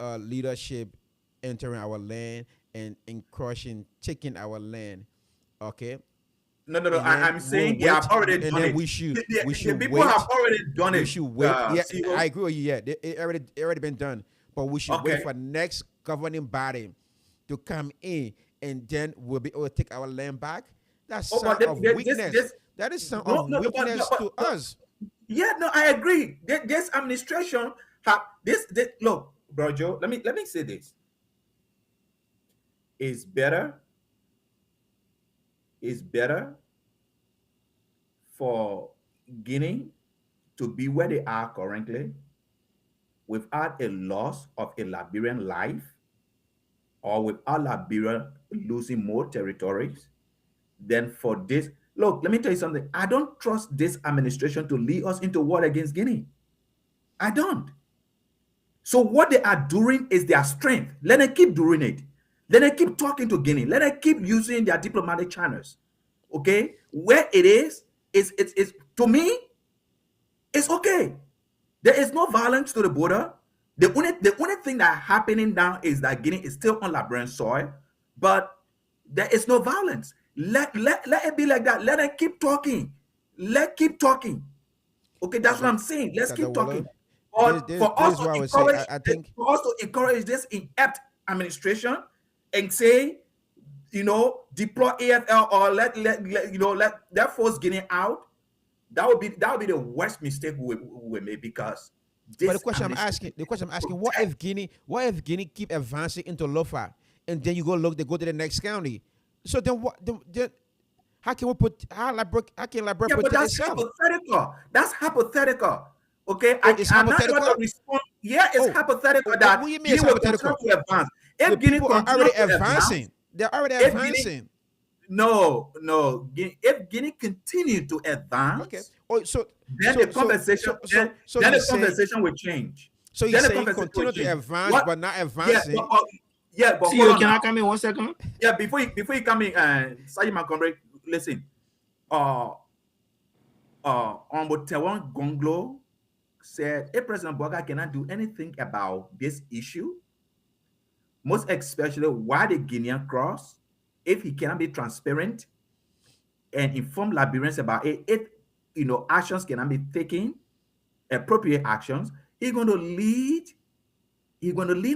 leadership entering our land and encroaching, taking our land. Okay, No. and then I'm we'll saying they wait, have already and done then it. we The should people wait. have already done We it. should wait. Yeah, CEO. I agree with you. Yeah, it already been done, but we should wait Okay. for next governing body to come in, and then we'll be able to take our land back. That's Oh, sign but of weakness. this That is sign no of no no, weakness to us. yeah, no, I agree. This administration have this look, bro Joe. Let me say this. It's better. It's better for Guinea to be where they are currently without a loss of a Liberian life, or without Liberia losing more territories than for this. Look, let me tell you something. I don't trust this administration to lead us into war against Guinea. I don't. So what they are doing is their strength. Let them keep doing it. Let them keep talking to Guinea. Let them keep using their diplomatic channels. Okay, where it is it's to me, it's okay. There is no violence to the border. The only thing that happening now is that Guinea is still on Liberian soil, but there is no violence. Let it be like that. Let them keep talking. Let keep talking. Okay, that's what Dr. I'm saying. Let's Dr. keep Waller, talking. But for this us is to what I would say. encourage, I think this inept administration and say, deploy AFL or let that force Guinea out, that would be the worst mistake we make, because But the this question I'm administration asking, the question I'm asking, protect. What if Guinea keep advancing into Lofa, and then you go look, they go to the next county. So then what? Then how can we put how can Liberia Yeah, but protect that's itself? hypothetical. That's hypothetical. Okay, Oh, it's I'm not able to hypothetical. respond. Yeah, it's Oh, hypothetical what that do you mean Guinea it's will continue hypothetical? to advance. The If Guinea people are continues already to advance, advancing. They're already if Guinea advancing. no, if Guinea continue to Okay. advance, Oh, then the conversation then you're the saying conversation will change. so you're Then the saying conversation will continue to change. advance What? but not Yeah, advancing. but hold CEO, on can now. I come in 1 second? Yeah, before you come in, Sayi Montgomery, listen. Uh, Ombotewan Gonglo said, if President Boga cannot do anything about this issue, most especially why the Guinean cross, if he cannot be transparent, and inform Liberians about it, if actions cannot be taken, appropriate actions, he's going to lead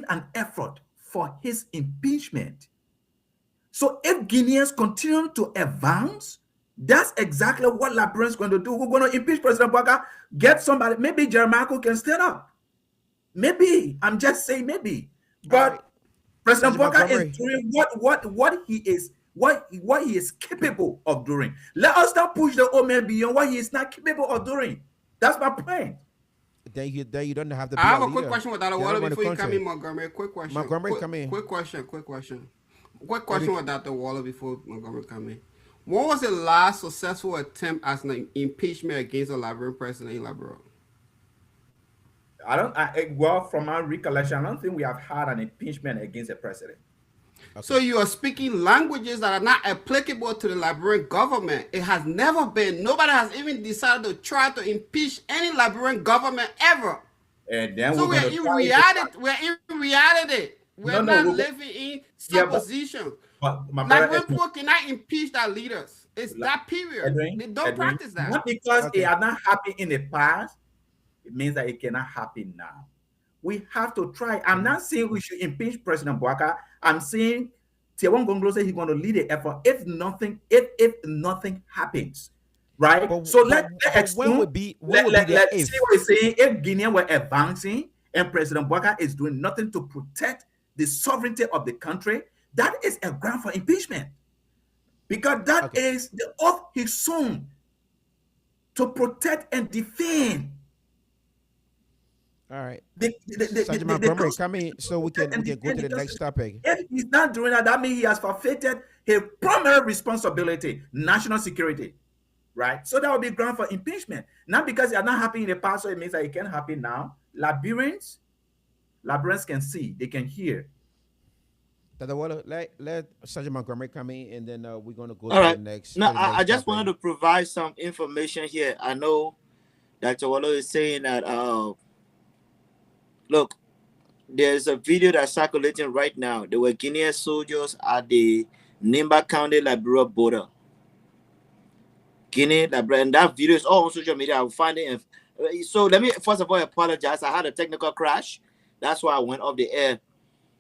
an effort for his impeachment. So if Guineans continue to advance, that's exactly what Liberians going to do. We're going to impeach President Bouakai, get somebody, maybe Jeremiah can stand up. Maybe, I'm just saying maybe. But right. President Sergeant Bouakai is Montgomery. doing what he is capable of doing. Let us not push the old man beyond what he is not capable of doing. That's my point. Then you don't have to I be a have a quick leader. question with Dr. They Waller don't run the before you come country. in, Montgomery. Quick question. Montgomery, come in. Quick question. Quick Or question with Dr. Waller before Montgomery come in. What was the last successful attempt as an impeachment against a Liberian president in Liberia? Well, from my recollection, I don't think we have had an impeachment against a president. Okay. So you are speaking languages that are not applicable to the Liberian government. It has never been. Nobody has even decided to try to impeach any Liberian government ever. And then So we're going to try it. We're in reality. We're not living in supposition. But my brother, Liberian people cannot impeach their leaders. It's that period. They don't practice that. Not because it has not happened in the past, it means that it cannot happen now. We have to try. I'm not saying we should impeach President Bouakai. I'm saying Tiawan Gonglo said he's going to lead the effort if nothing happens. Right? But, so but, let's but when would be the if? see what he's saying. If Guinea were advancing and President Bouakai is doing nothing to protect the sovereignty of the country, that is a ground for impeachment. Because that is the oath he sworn to protect and defend. All right. Sergeant Montgomery, come in so we can go to the next topic. If he's not doing that, that means he has forfeited his primary responsibility, national security. Right? So that will be ground for impeachment. Not because it has not happened in the past, so it means that it can happen now. Liberians can see, they can hear. Let Sergeant Montgomery come in, and then we're going to go to the next. Now, I just wanted to provide some information here. I know Dr. Wallo is saying that, look, there's a video that's circulating right now. There were Guinean soldiers at the Nimba County Liberia border. Guinea, Liberia, and that video is all on social media. I will find it. So let me first of all apologize. I had a technical crash. That's why I went off the air.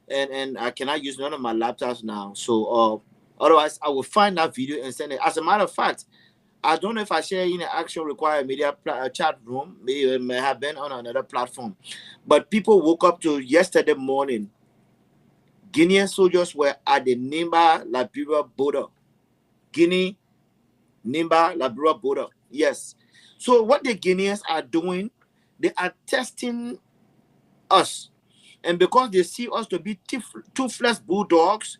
And I cannot use none of my laptops now. So otherwise, I will find that video and send it. As a matter of fact, I don't know if I share in the Action Required Media chat room. Maybe it may have been on another platform. But people woke up to yesterday morning. Guinean soldiers were at the Nimba Liberia border. Guinea, Nimba Liberia border. Yes. So what the Guineans are doing, they are testing us. And because they see us to be toothless bulldogs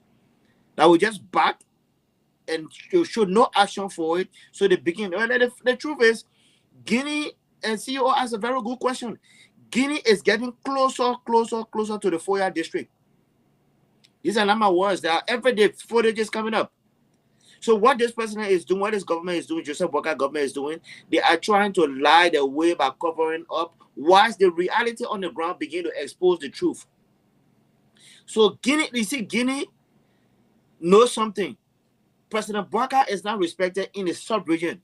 that will just bark and show no action for it, so they begin. Well, the truth is, Guinea and CEO asked a very good question. Guinea is getting closer to the Foya district. These are not my words. There are everyday footages coming up. So what this president is doing, what this government is doing, Joseph Bouakai government is doing, they are trying to lie their way by covering up, whilst the reality on the ground begin to expose the truth. So Guinea, you see, Guinea knows something. President Bouakai is not respected in the sub-region.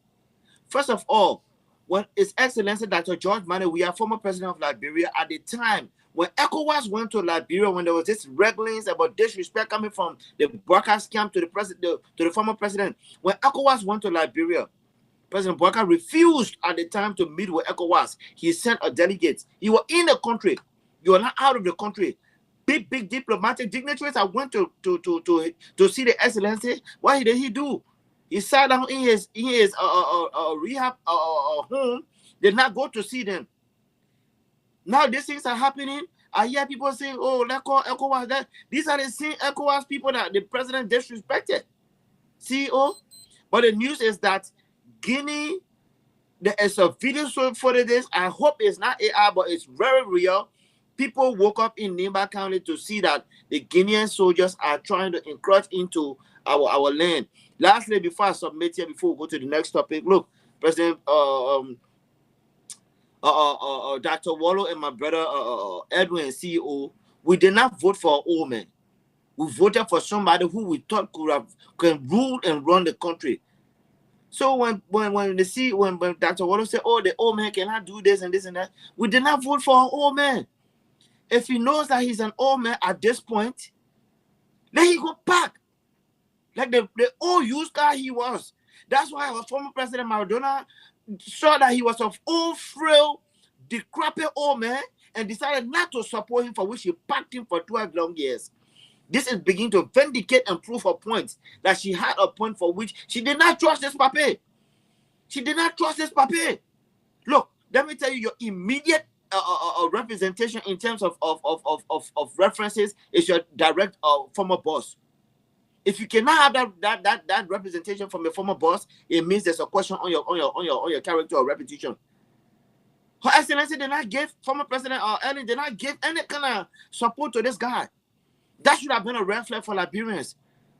First of all, when His Excellency Dr. George Manneh, we are former president of Liberia, at the time when ECOWAS went to Liberia, when there was this rumblings about disrespect coming from the Bouakai scam to the president, to the former president, when ECOWAS went to Liberia, President Bouakai refused at the time to meet with ECOWAS. He sent a delegate. You were in the country. You are not out of the country. Big diplomatic dignitaries that went to see the Excellency. What did he do? He sat down in his rehab home. Did not go to see them. Now these things are happening. I hear people saying, "Oh, let's call ECOWAS." That these are the same ECOWAS people that the president disrespected. CEO, but the news is that Guinea, there is a video for this. I hope it's not AI, but it's very real. People woke up in Nimba County to see that the Guinean soldiers are trying to encroach into our land. Lastly, before I submit here, before we go to the next topic, look, President Dr. Wallo and my brother Edwin, CEO, we did not vote for an old man. We voted for somebody who we thought can rule and run the country. So when they see when Dr. Wallace say, oh, the old man cannot do this and this and that, we did not vote for an old man. If he knows that he's an old man at this point, then he go back. Like the old used car he was. That's why our former President Maradona saw that he was of old, frail, decrepit old man and decided not to support him, for which he packed him for 12 long years. This is beginning to vindicate and prove her point that she had a point for which she did not trust this papi. She did not trust this papi. Look, let me tell you, your immediate representation in terms of references is your direct former boss. If you cannot have that representation from your former boss, it means there's a question on your character or reputation. Her Excellency did not give former President Ellen did not give any kind of support to this guy. That should have been a red flag for Liberians.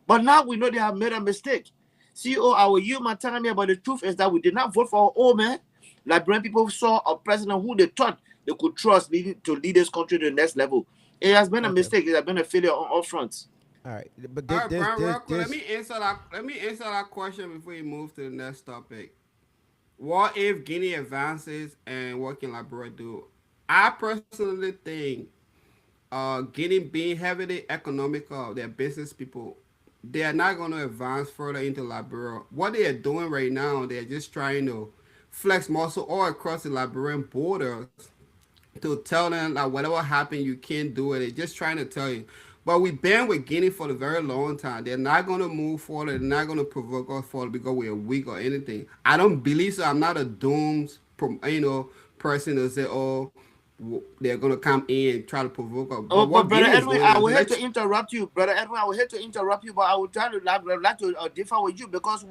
But now we know they have made a mistake. CEO, I will yield my time here, but the truth is that we did not vote for our old man. Liberian people saw a president who they thought they could trust to lead this country to the next level. It has been a mistake. It has been a failure on all fronts. All right, but All right, Brian, real quick, let me answer that. Let me answer that question before we move to the next topic. What if Guinea advances and what can Liberia do? I personally think Guinea being heavily economical, their business people, they are not going to advance further into Liberia. What they are doing right now, they're just trying to flex muscle all across the Liberian borders to tell them that whatever happened, you can't do it. They're just trying to tell you. But we've been with Guinea for a very long time. They're not going to move forward. They're not going to provoke us forward because we're weak or anything. I don't believe so. I'm not a dooms, person to say, oh, they're going to come in and try to provoke us. Oh, but Brother Edwin, I will hate to interrupt you. Brother Edwin, I will hate to interrupt you, but I will try to like to differ with you because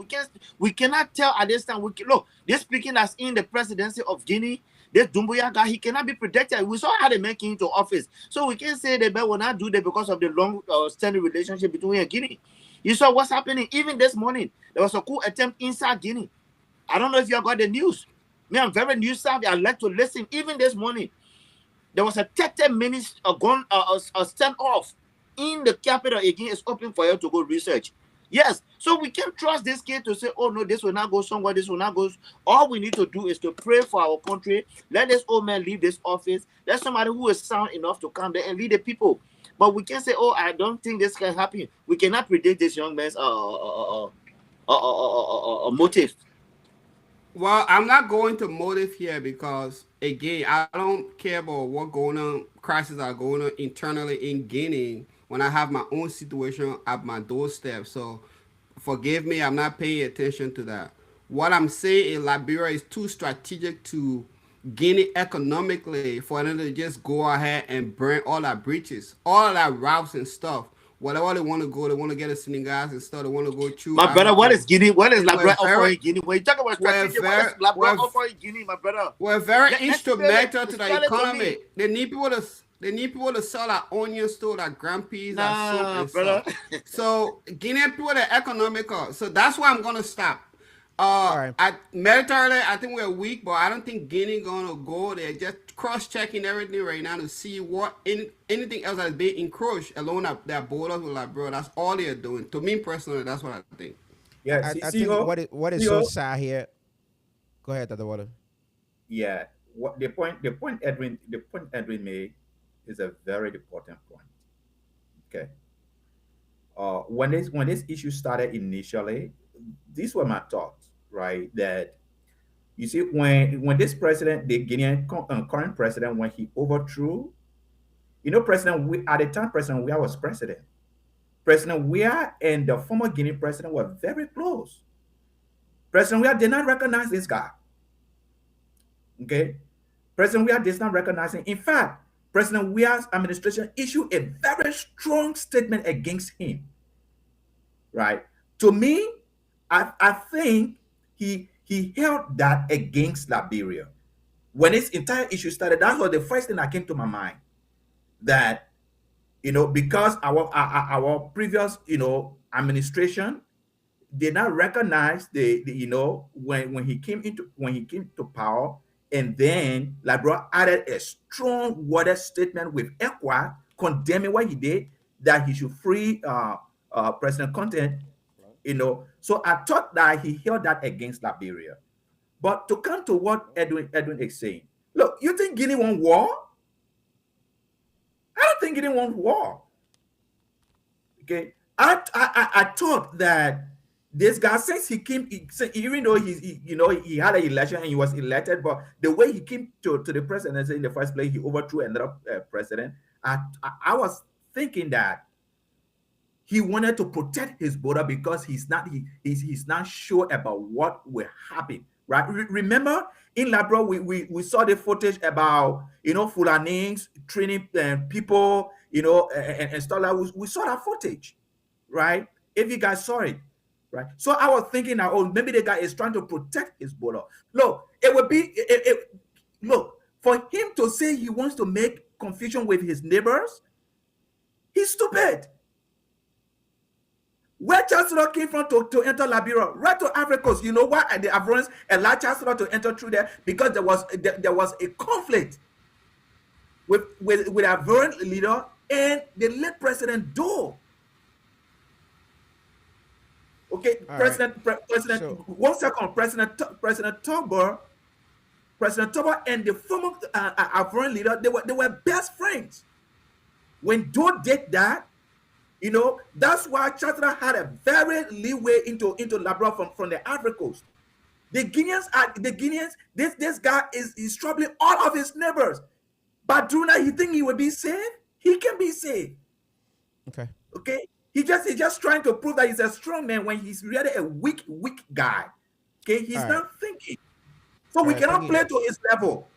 we cannot tell at this time. Look, this speaking as in the presidency of Guinea, this Dumbuya guy, he cannot be predicted. We saw how they make him into office. So we can't say they will not do that because of the long standing relationship between and Guinea. You saw what's happening even this morning. There was a coup attempt inside Guinea. I don't know if you have got the news. Me, I'm very news savvy. I like to listen. Even this morning, there was a 30 minutes stand off in the capital again. It's open for you to go research. Yes, so we can't trust this kid to say, oh no, this will not go somewhere, this will not go. All we need to do is to pray for our country. Let this old man leave this office. Let somebody who is sound enough to come there and lead the people. But we can't say, oh, I don't think this can happen. We cannot predict this young man's motive. Well, I'm not going to motive here because, again, I don't care about what going on, crises are going on internally in Guinea when I have my own situation at my doorstep. So, forgive me, I'm not paying attention to that. What I'm saying is Liberia is too strategic to Guinea economically for them to just go ahead and burn all our bridges, all that routes and stuff. Whatever they want to go, they want to get a Senegals and stuff. They want to go through. My brother, what is Guinea? What is Liberia offering Guinea? When you talk about strategy, what is Liberia offering Guinea, my brother? We're very instrumental to the economy. They need people to sell our onions to our grand peas, our soap and brother. Stuff. So Guinea people are economical. So that's why I'm gonna stop. Right. Militarily, I think we're weak, but I don't think Guinea gonna go there. Just cross-checking everything right now to see what anything else that's being encroached along their borders with Liberia. That's all they're doing. To me personally, that's what I think. Yeah, I think what is so sad here. Go ahead, Dr. Water. Yeah, what the point Edwin made is a very important point. Okay. When this issue started initially, these were my thoughts, right? That you see, when this president, the Guinean current president, when he overthrew, at the time President Weah was president. President Weah and the former Guinean president were very close. President Weah did not recognize this guy. Okay, President Weah does not recognize him. In fact, President Weah's administration issued a very strong statement against him. Right? To me, I think he held that against Liberia. When this entire issue started, that was the first thing that came to my mind. That, because our previous, administration did not recognize the when he came to power, and then Liberia added a strong worded statement with ECWA condemning what he did, that he should free President Content, So I thought that he held that against Liberia. But to come to what Edwin is saying, look, you think Guinea won war? I don't think Guinea won war. Okay, I thought that this guy, since he came, even though he had an election and he was elected, but the way he came to the presidency in the first place, he overthrew another president. I was thinking that he wanted to protect his border because he's not sure about what will happen. Right? Remember in Labrador, we saw the footage about Fulanings training people, and stuff like we saw that footage, right? If you guys saw it, right? So I was thinking that, oh, maybe the guy is trying to protect his border. Look, it would be look, for him to say he wants to make confusion with his neighbors, he's stupid. Where Chancellor came from to enter Liberia, right to Africa. You know why the Ivorians allowed Chancellor to enter through there? Because there was a conflict with Ivorian leader and the late President Doe. Okay, President. So, 1 second, President Tugboat, and the former Ivorian leader, they were best friends. When Doe did that, that's why Chancellor had a very leeway into Labrador from the Ivory Coast. The Guineans. This guy is troubling all of his neighbors. But Druna, you think he will be safe? He can be safe. Okay. He's just trying to prove that he's a strong man when he's really a weak guy. Okay, he's not thinking. So we cannot play to his level.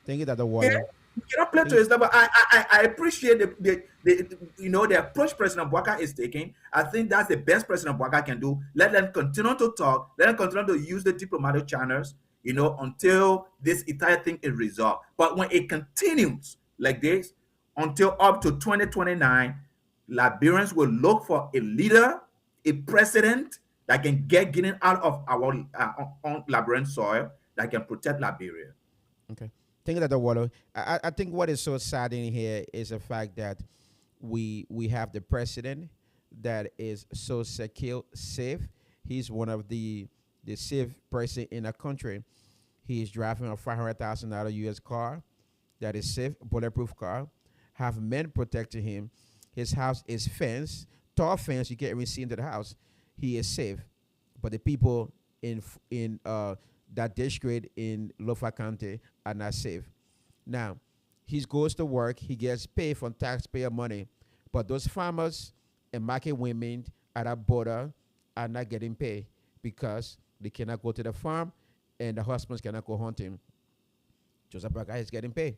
Thank you, Dr. Waller. We cannot play to his level. I appreciate the approach President Bouaka is taking. I think that's the best President Bouaka can do. Let them continue to talk. Let them continue to use the diplomatic channels, until this entire thing is resolved. But when it continues like this until up to 2029, Liberians will look for a leader, a president that can get Guinea out of our on Liberian soil, that can protect Liberia. Okay. Thank you, Dr. Waller. I think what is so sad in here is the fact that we have the president that is so secure, safe. He's one of the safe person in the country. He is driving a $500,000 U.S. car that is safe, bulletproof car. Have men protecting him. His house is fenced, tall fence. You can't even see into the house. He is safe, but the people in that district in Lofa County are not safe. Now, he goes to work. He gets paid from taxpayer money, but those farmers and market women at that border are not getting paid because they cannot go to the farm and the husbands cannot go hunting. Joseph Baga is getting paid.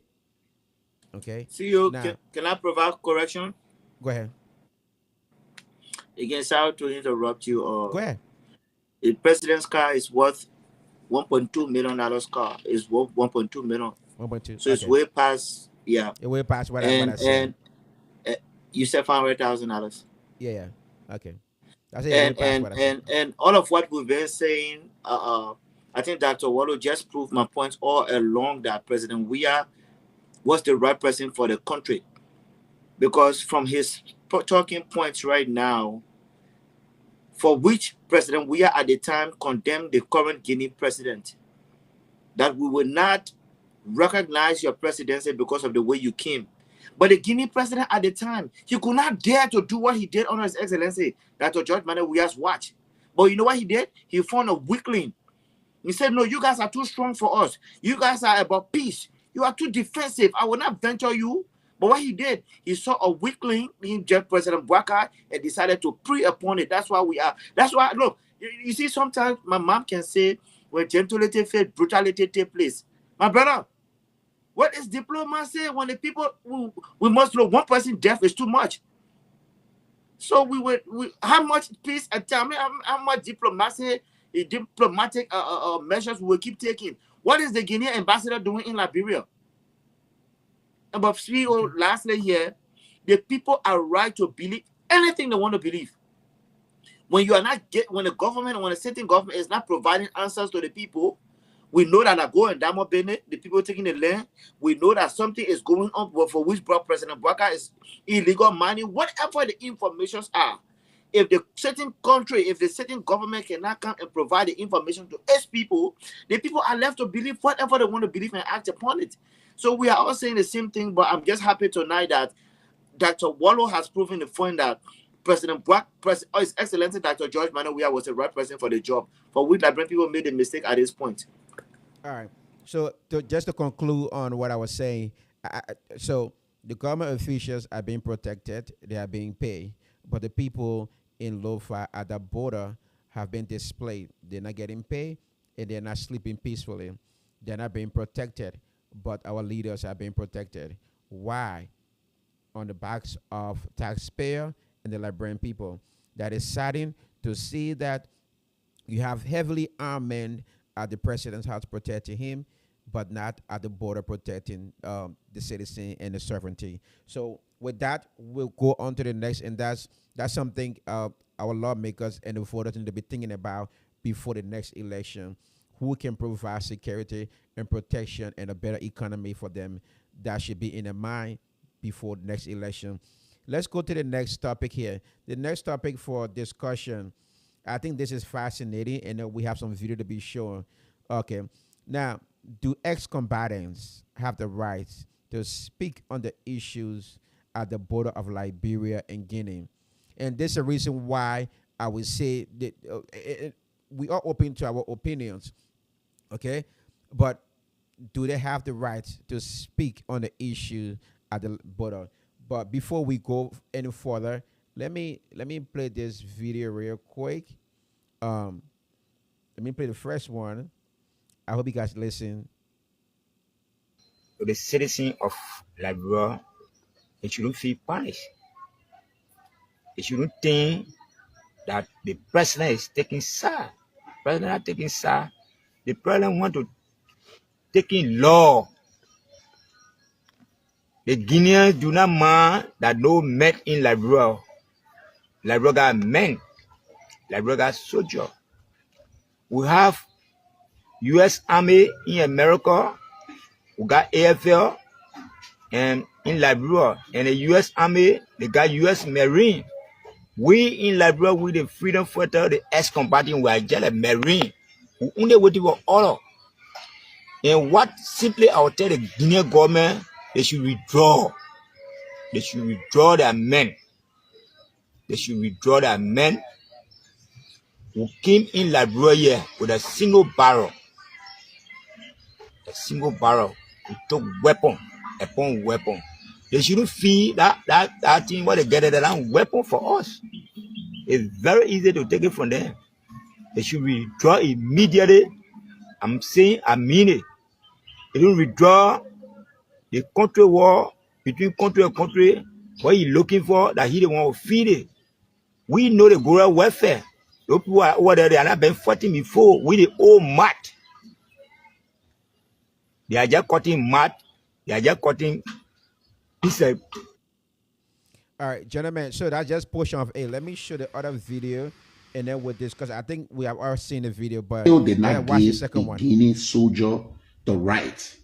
Okay. CEO, can I provide correction? Go ahead. Again, sorry to interrupt you. Go ahead. The president's car is worth $1.2 million. Car is worth 1.2 million. 1.2. So it's way past. Yeah. It's way past what I said. And you said $500,000. Yeah. Okay. That's it. And all of what we've been saying, I think Dr. Wallo just proved my points all along that President Weah was the right person for the country. Because from his talking points right now, for which President Weah at the time condemned the current Guinea president, that we will not recognize your presidency because of the way you came. But the Guinea president at the time, he could not dare to do what he did under His Excellency, Dr. George Manuel Weah's watch. But you know what he did? He found a weakling. He said, no, you guys are too strong for us. You guys are about peace. You are too defensive. I will not venture you. But what he did, he saw a weakling in President Bouaka and decided to prey upon it. That's why we are. That's why, look, you see, sometimes my mom can say, when gentility fails, brutality takes place. My brother, what is diplomacy when the people, we must know one person death is too much. So how much peace and time, how much diplomatic measures we will keep taking. What is the Guinean ambassador doing in Liberia? But CEO, lastly here, the people are right to believe anything they want to believe. When you are not when the government, when the sitting government is not providing answers to the people, we know that Ago and Damo Bennett, the people taking the land, we know that something is going on for which President Bouaka is illegal money, whatever the informations are. If the certain country, if the certain government cannot come and provide the information to its people, the people are left to believe whatever they want to believe and act upon it. So we are all saying the same thing, but I'm just happy tonight that Dr. Wallow has proven the point that President Black, His Excellency Dr. George Manawia was the right person for the job, for which Liberian people made a mistake at this point. All right. So just to conclude on what I was saying, so the government officials are being protected, they are being paid, but the people in Lofa at the border have been displaced. They're not getting paid, and they're not sleeping peacefully. They're not being protected, but our leaders are being protected. Why? On the backs of taxpayer and the Liberian people. That is saddening to see that you have heavily armed men at the president's house protecting him, but not at the border protecting the citizen and the sovereignty. So with that, we'll go on to the next, and that's something our lawmakers and the voters need to be thinking about before the next election. Who can provide security and protection and a better economy for them? That should be in their mind before the next election. Let's go to the next topic here. The next topic for discussion, I think this is fascinating, and we have some video to be shown. Okay. Now, do ex-combatants have the rights to speak on the issues at the border of Liberia and Guinea? And this is a reason why I would say that we are open to our opinions, okay? But do they have the rights to speak on the issue at the border? But before we go any further, let me play this video real quick. Let me play the first one. I hope you guys listen. To the citizen of Liberia, they shouldn't feel punished. They shouldn't think that the president is taking side. The president not taking side. The president want to take in law. The Guineans do not mind that no men in Liberia. Liberia got men. Liberia got soldiers. We have U.S. Army in America. We got AFL and in Liberia. And the U.S. Army, they got U.S. Marine. We in Liberia, with the freedom fighter, the ex-combatants, we are just a Marine. We only waiting for order. And what simply I will tell the Guinean government, they should withdraw. They should withdraw their men. They should withdraw their men who came in Liberia here with a single barrel. A single barrel. Who took weapon upon weapon. They shouldn't feel that thing what they get at that weapon for us. It's very easy to take it from them. They should withdraw immediately. I'm saying I mean it. They don't withdraw the country war between country and country. What he looking for that he don't want to feed it. We know the guerrilla warfare. Those people are over there, they are not been fighting before. We the old mat. They are just cutting mat. They are just cutting pieces. All right, gentlemen. So that's just portion of A. Let me show the other video, and then we'll discuss. I think we have all seen the video, but Still did not watch the give second a one. Guinea soldier the right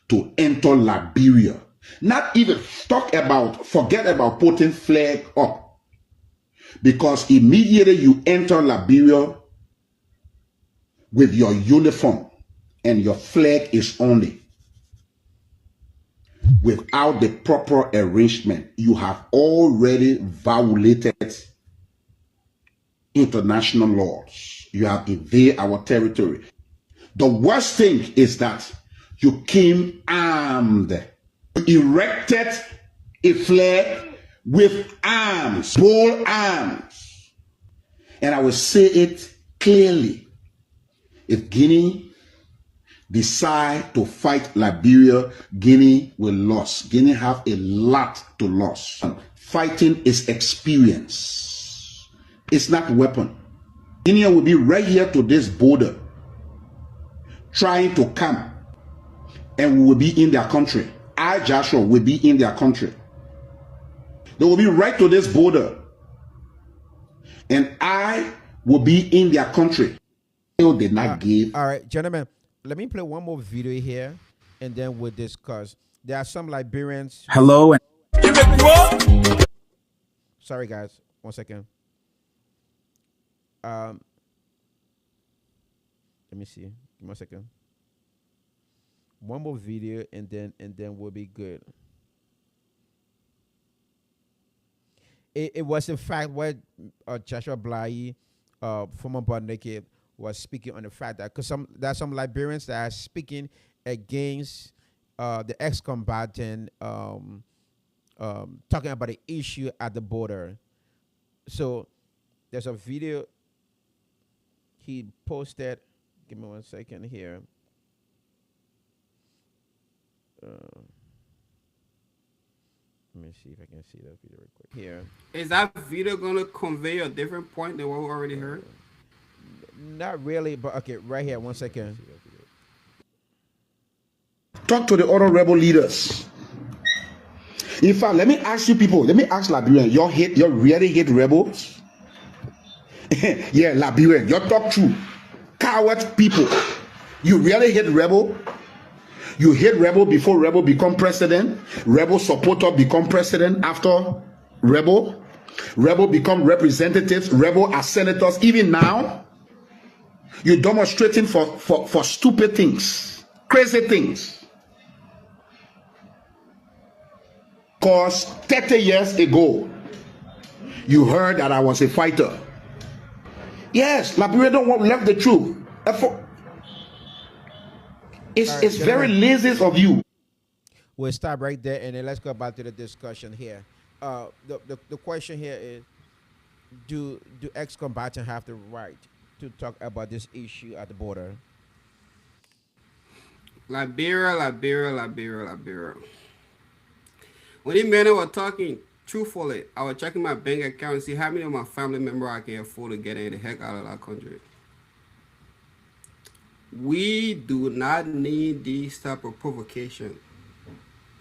to enter Liberia. Not even forget about putting flag up. Because immediately you enter Liberia with your uniform and your flag is only. Without the proper arrangement, you have already violated international laws. You have invaded our territory. The worst thing is that you came armed. You erected a flag with arms, bold arms. And I will say it clearly. If Guinea decide to fight Liberia, Guinea will lose. Guinea have a lot to lose. Fighting is experience. It's not weapon. Guinea will be right here to this border, trying to come, and we will be in their country. I, Joshua, will be in their country. They will be right to this border, and I will be in their country. Still did not give. All right, gentlemen, let me play one more video here, and then we'll discuss. There are some Liberians. Hello. Sorry, guys. 1 second. Um, let me see. Give me a second. One more video, and then we'll be good. It was in fact what Joshua Bly, former Bodnake, was speaking on the fact that because there's some Liberians that are speaking against the ex-combatant, talking about the issue at the border. So there's a video he posted. Give me 1 second here. Uh, Let me see if I can see that video real quick here. Is that video gonna convey a different point than what we already heard? Not really, but okay, right here. 1 second. Talk to the other rebel leaders. In fact, let me ask you people, let me ask Liberian, you really hate rebels? Yeah, Liberian, you talk true. Coward people. You really hate rebel? You hate rebel before rebel become president. Rebel supporter become president after rebel. Rebel become representatives. Rebel are senators. Even now, you're demonstrating for stupid things, crazy things. Because 30 years ago, you heard that I was a fighter. Yes, Liberia don't want left the truth. It's very lazy of you. We'll stop right there, and then let's go back to the discussion here. The question here is: Do ex-combatants have the right to talk about this issue at the border? Liberia. When these men were talking truthfully, I was checking my bank account and see how many of my family members I can afford to get the heck out of that country. We do not need these type of provocation.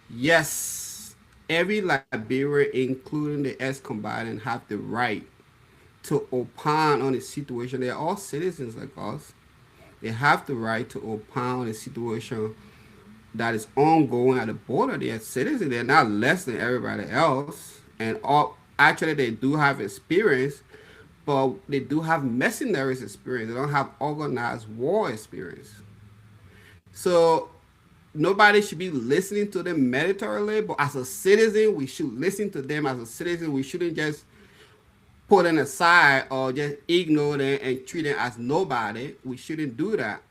Yes, every Liberian, including the ex-combatant, have the right to opine on the situation. They're all citizens like us. They have the right to opine on the situation that is ongoing at the border. They are citizens. They're not less than everybody else. And actually, they do have experience, but they do have mercenaries experience. They don't have organized war experience. So nobody should be listening to them militarily, but as a citizen, we should listen to them as a citizen. We shouldn't just put them aside or just ignore them and treat them as nobody. We shouldn't do that.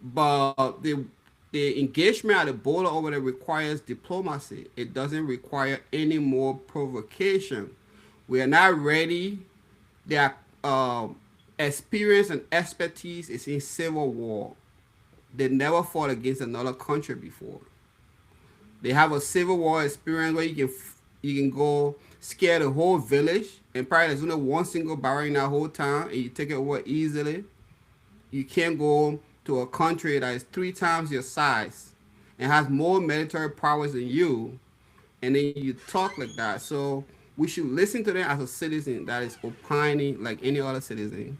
But the engagement at the border over there requires diplomacy. It doesn't require any more provocation. We are not ready. Their experience and expertise is in civil war. They never fought against another country before. They have a civil war experience where you can go scare the whole village, and probably there's only one single barrel in that whole town, and you take it over easily. You can't go to a country that is 3 times your size and has more military powers than you, and then you talk like that. So we should listen to them as a citizen that is opining like any other citizen,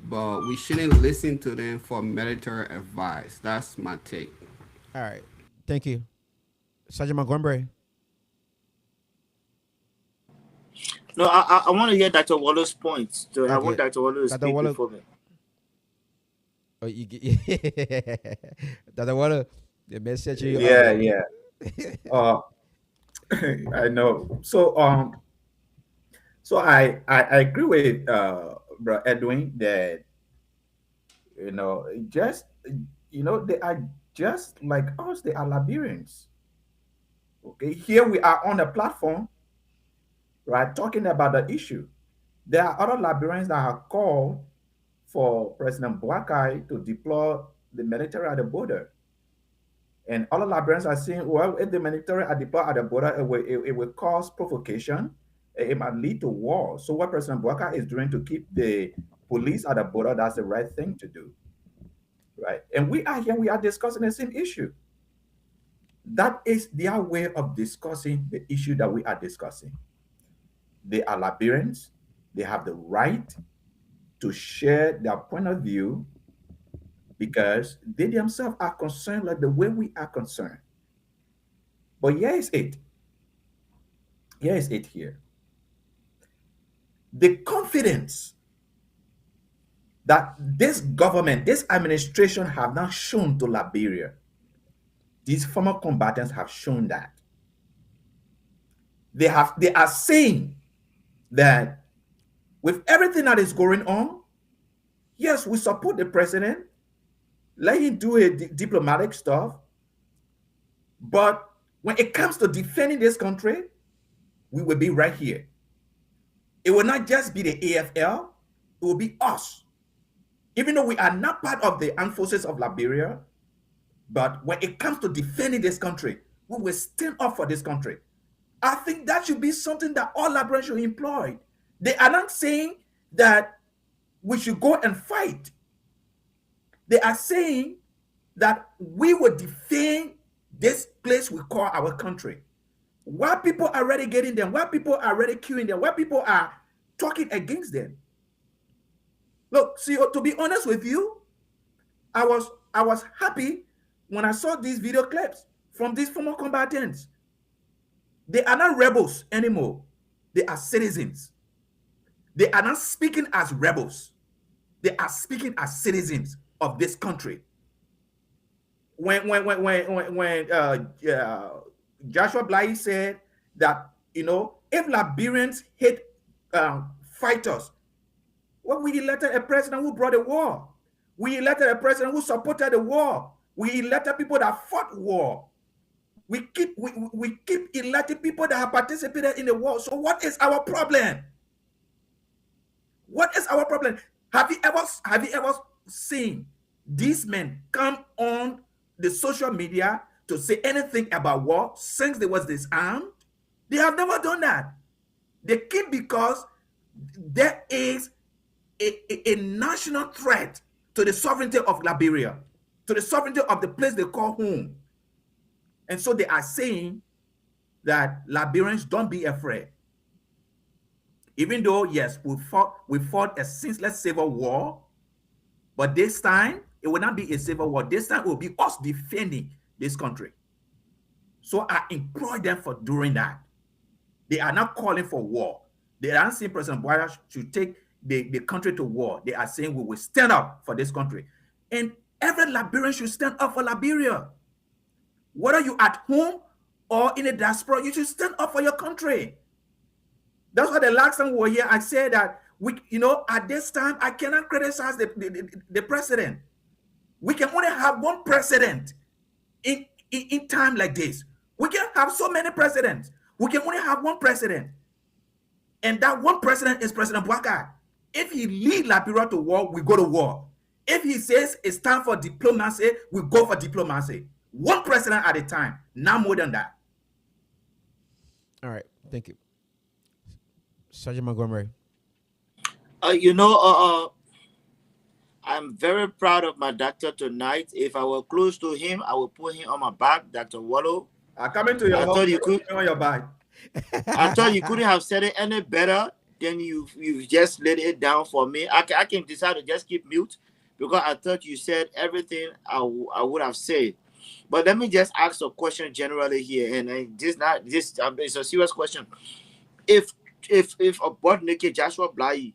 but we shouldn't listen to them for military advice. That's my take. All right, thank you, Sergeant Montgomery. No, I want to hear Dr. Waller's points. So I want Okay, Dr. Waller to Dr. speak Waller. before me. Oh, you get Dr. Waller, the message you. Yeah. Uh, I know. So I agree with Bro Edwin that just they are just like us. They are Liberians. Okay, here we are on a platform, right, talking about the issue. There are other Liberians that have called for President Boakai to deploy the military at the border. And other Liberians are saying, well, if the military are deployed at the border, it will cause provocation. It might lead to war. So what President Boakai is doing to keep the police at the border, that's the right thing to do. Right? And we are here, we are discussing the same issue. That is their way of discussing the issue that we are discussing. They are Liberians. They have the right to share their point of view because they themselves are concerned like the way we are concerned. But here is it. Here is it here. The confidence that this government, this administration have not shown to Liberia. These former combatants have shown that. They are saying that with everything that is going on, yes, we support the president, let him do a diplomatic stuff, but when it comes to defending this country, we will be right here. It will not just be the AFL, it will be us. Even though we are not part of the armed forces of Liberia, but when it comes to defending this country, we will stand up for this country. I think that should be something that all Liberians should employ. They are not saying that we should go and fight. They are saying that we will defend this place we call our country. Why people are already getting them? Why people are already killing them? Why people are talking against them? Look, see, to be honest with you, I was happy when I saw these video clips from these former combatants. They are not rebels anymore. They are citizens. They are not speaking as rebels. They are speaking as citizens of this country. When Joshua Bly said that, if Liberians hate fighters, well, we elected a president who brought a war. We elected a president who supported the war. We elected people that fought war. We keep electing people that have participated in the war. So what is our problem? What is our problem? Have you ever seen these men come on the social media to say anything about war since they was disarmed? They have never done that. They keep because there is a national threat to the sovereignty of Liberia, to the sovereignty of the place they call home. And so they are saying that Liberians, don't be afraid. Even though, yes, we fought a senseless civil war, but this time it will not be a civil war. This time it will be us defending this country. So I implore them for doing that. They are not calling for war. They are not saying President Buhari should take the country to war. They are saying we will stand up for this country. And every Liberian should stand up for Liberia. Whether you're at home or in the diaspora, you should stand up for your country. That's why the last time we were here, I said that at this time, I cannot criticize the president. We can only have one president in time like this. We can have so many presidents. We can only have one president. And that one president is President Buhari. If he lead Liberia to war, we go to war. If he says it's time for diplomacy, we go for diplomacy. One president at a time, not more than that. All right, thank you. Sergeant Montgomery. I'm very proud of my doctor tonight. If I were close to him, I would put him on my back, Dr. Wallow. I come into your home, you could on your back. I thought you couldn't have said it any better than you just laid it down for me. I can decide to just keep mute because I thought you said everything I would have said. But let me just ask a question generally here, and it's a serious question. If a butt naked Joshua Bly,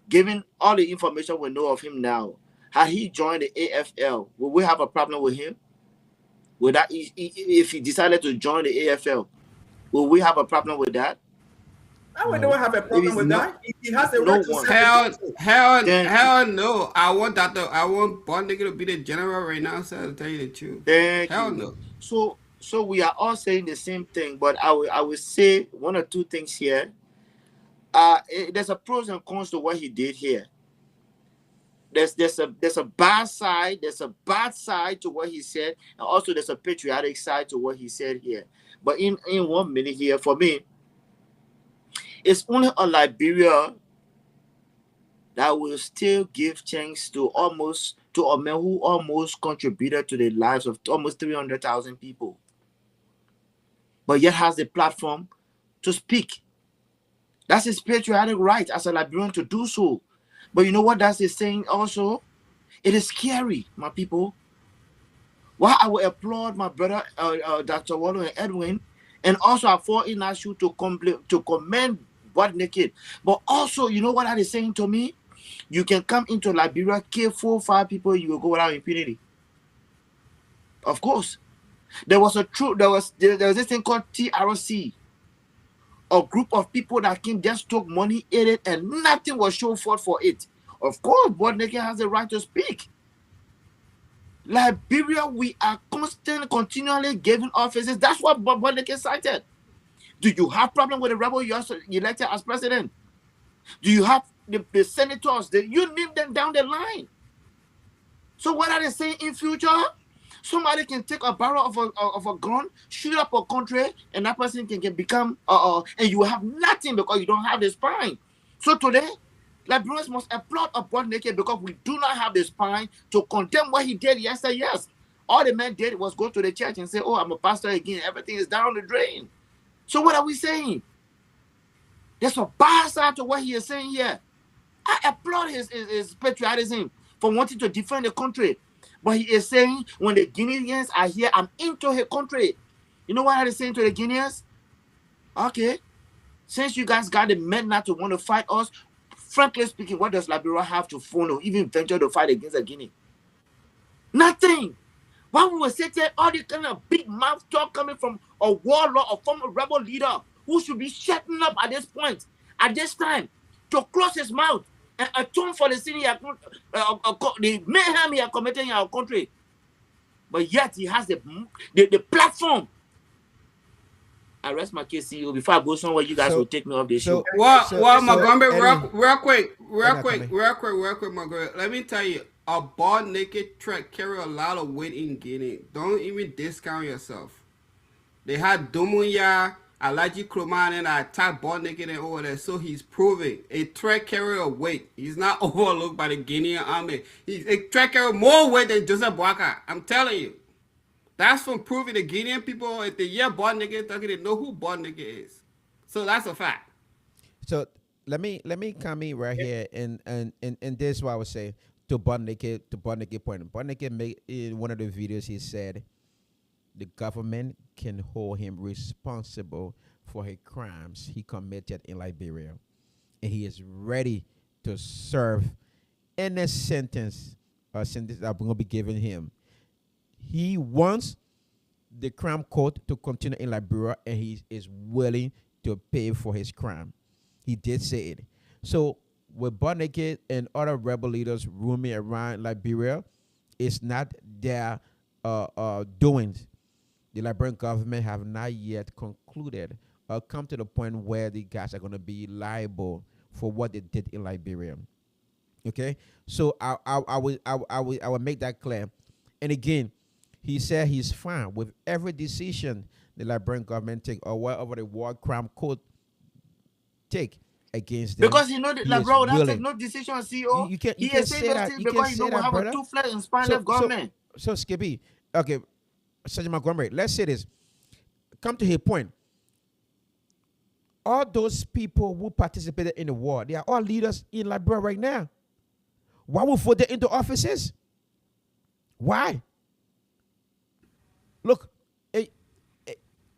given all the information we know of him now, had he joined the AFL, would we have a problem with him? Would that if he decided to join the AFL, will we have a problem with that? I would never have a problem with that. He has the right to hell no. I want Bond to be the general right now, so to tell you the truth. Hell no. So we are all saying the same thing, but I will say one or two things here. There's a pros and cons to what he did here. There's a bad side, there's a bad side to what he said, and also there's a patriotic side to what he said here. But in 1 minute here, for me, it's only a Liberia that will still give thanks to a man who almost contributed to the lives of almost 300,000 people, but yet has the platform to speak. That's his patriotic right as a Liberian to do so. But you know what that's saying also? It is scary, my people. While I will applaud my brother, Dr. Wallo and Edwin, and also I fall in that shoe to commend Butt Naked. But also, you know what that is saying to me? You can come into Liberia, kill 4 or 5 people, you will go without impunity. Of course. There was this thing called TRC. A group of people that came, just took money, ate it, and nothing was shown forth for it. Of course, Bodneke has the right to speak. Liberia, we are continually giving offices. That's what Bodneke cited. Do you have problem with the rebel you also elected as president? Do you have the senators? You name them down the line. So what are they saying in future? Somebody can take a barrel of a gun, shoot up a country, and that person can become and you have nothing because you don't have the spine. So today, Liberians must applaud Bodneke because we do not have the spine to condemn what he did yesterday. Yes, all the man did was go to the church and say, "Oh, I'm a pastor again. Everything is down the drain." So what are we saying? There's a bad side to what he is saying here. I applaud his patriotism for wanting to defend the country. But he is saying, when the Guineans are here, I'm into her country. You know what I was saying to the Guineans? Okay, since you guys got the men not to want to fight us, frankly speaking, what does Liberia have to phone or even venture to fight against the Guinea? Nothing. Why we will sit there, all this kind of big mouth talk coming from a warlord or former rebel leader who should be shutting up at this point, at this time, to close his mouth and atone for the sin the mayhem he has committed in our country. But yet he has the platform. I rest my case, CEO. Before I go somewhere, you guys will take me off the show. Montgomery, real quick, Montgomery. Let me tell you, a Bodneke track carry a lot of weight in Guinea. Don't even discount yourself. They had Dumuya, Alaji Kroman, and I attacked Bodneke and over there. So he's proving a track carry a weight. He's not overlooked by the Guinean army. He's a track carry more weight than Joseph Boaka. I'm telling you. That's from proving the Guinean people, if they hear Bodneke talking, they know who Bodneke is. So that's a fact. So let me come in right here and this is what I would say to Bodneke point. Bodneke made in one of the videos he said the government can hold him responsible for his crimes he committed in Liberia. And he is ready to serve any sentence that I'm going to be giving him. He wants the crime court to continue in Liberia, and he is willing to pay for his crime. He did say it. So with Bodneke and other rebel leaders roaming around Liberia, it's not their doings. The Liberian government have not yet concluded or come to the point where the guys are going to be liable for what they did in Liberia. Okay, so I will make that clear. And again, he said he's fine with every decision the Liberian government take or whatever the war crime court take against them. Because you know that Liberia would have to take no decision, CEO. You can't say that. You because can't you know we have brother. a two-fledged and spineless government. So Skippy, okay, Sergeant Montgomery, let's say this. Come to his point. All those people who participated in the war, they are all leaders in Liberia right now. Why would vote them into offices? Why? Look,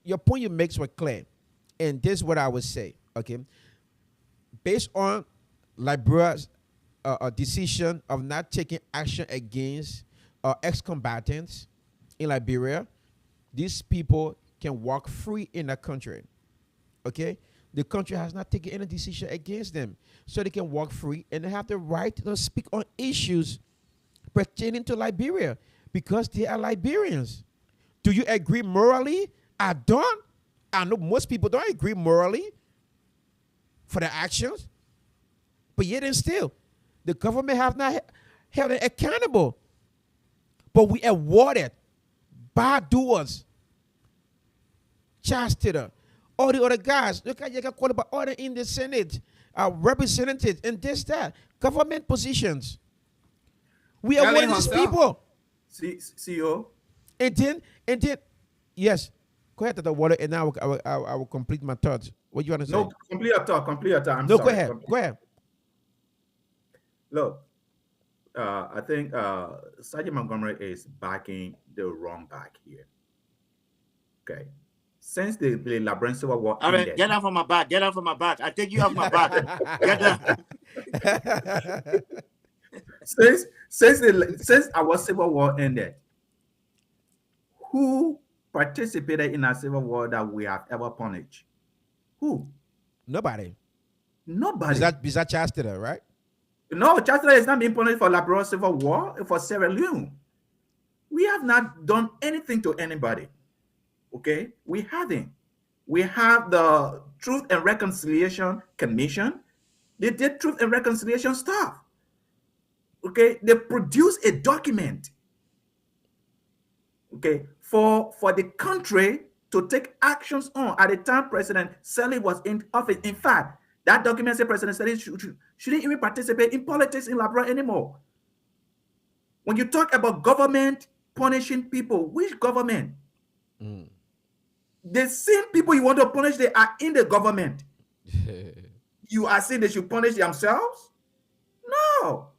your point you make was clear, and this is what I would say. Okay, based on Liberia's decision of not taking action against ex-combatants in Liberia, these people can walk free in the country. Okay, the country has not taken any decision against them, so they can walk free and they have the right to speak on issues pertaining to Liberia because they are Liberians. Do you agree morally? I don't. I know most people don't agree morally for their actions, but yet and still, the government have not held it accountable. But we awarded bad doers, Chastiter, all the other guys. Look at you got called about order in the Senate, representatives, and this, that, government positions. We awarded these people. CEO. And then, yes. Go ahead to the water, and now I will complete my thoughts. What do you want to say? No, complete your thought. I'm sorry. Go ahead. Look, I think Sergeant Montgomery is backing the wrong back here. Okay. Since the Liberian Civil War ended, get out from my back. I take you off my back. Get down. Since our civil war ended, who participated in a civil war that we have ever punished? Who? Nobody. Nobody. Besides Chastity, right? No, Chastity is not being punished for Liberia civil war, for Sierra Leone. We have not done anything to anybody. Okay? We haven't. We have the Truth and Reconciliation Commission. They did Truth and Reconciliation stuff. Okay? They produced a document, okay, for the country to take actions on. At the time President Selig was in office. In fact, that document said President Selig shouldn't even participate in politics in Liberia anymore. When you talk about government punishing people, which government? The same people you want to punish, they are in the government. You are saying they should punish themselves? No.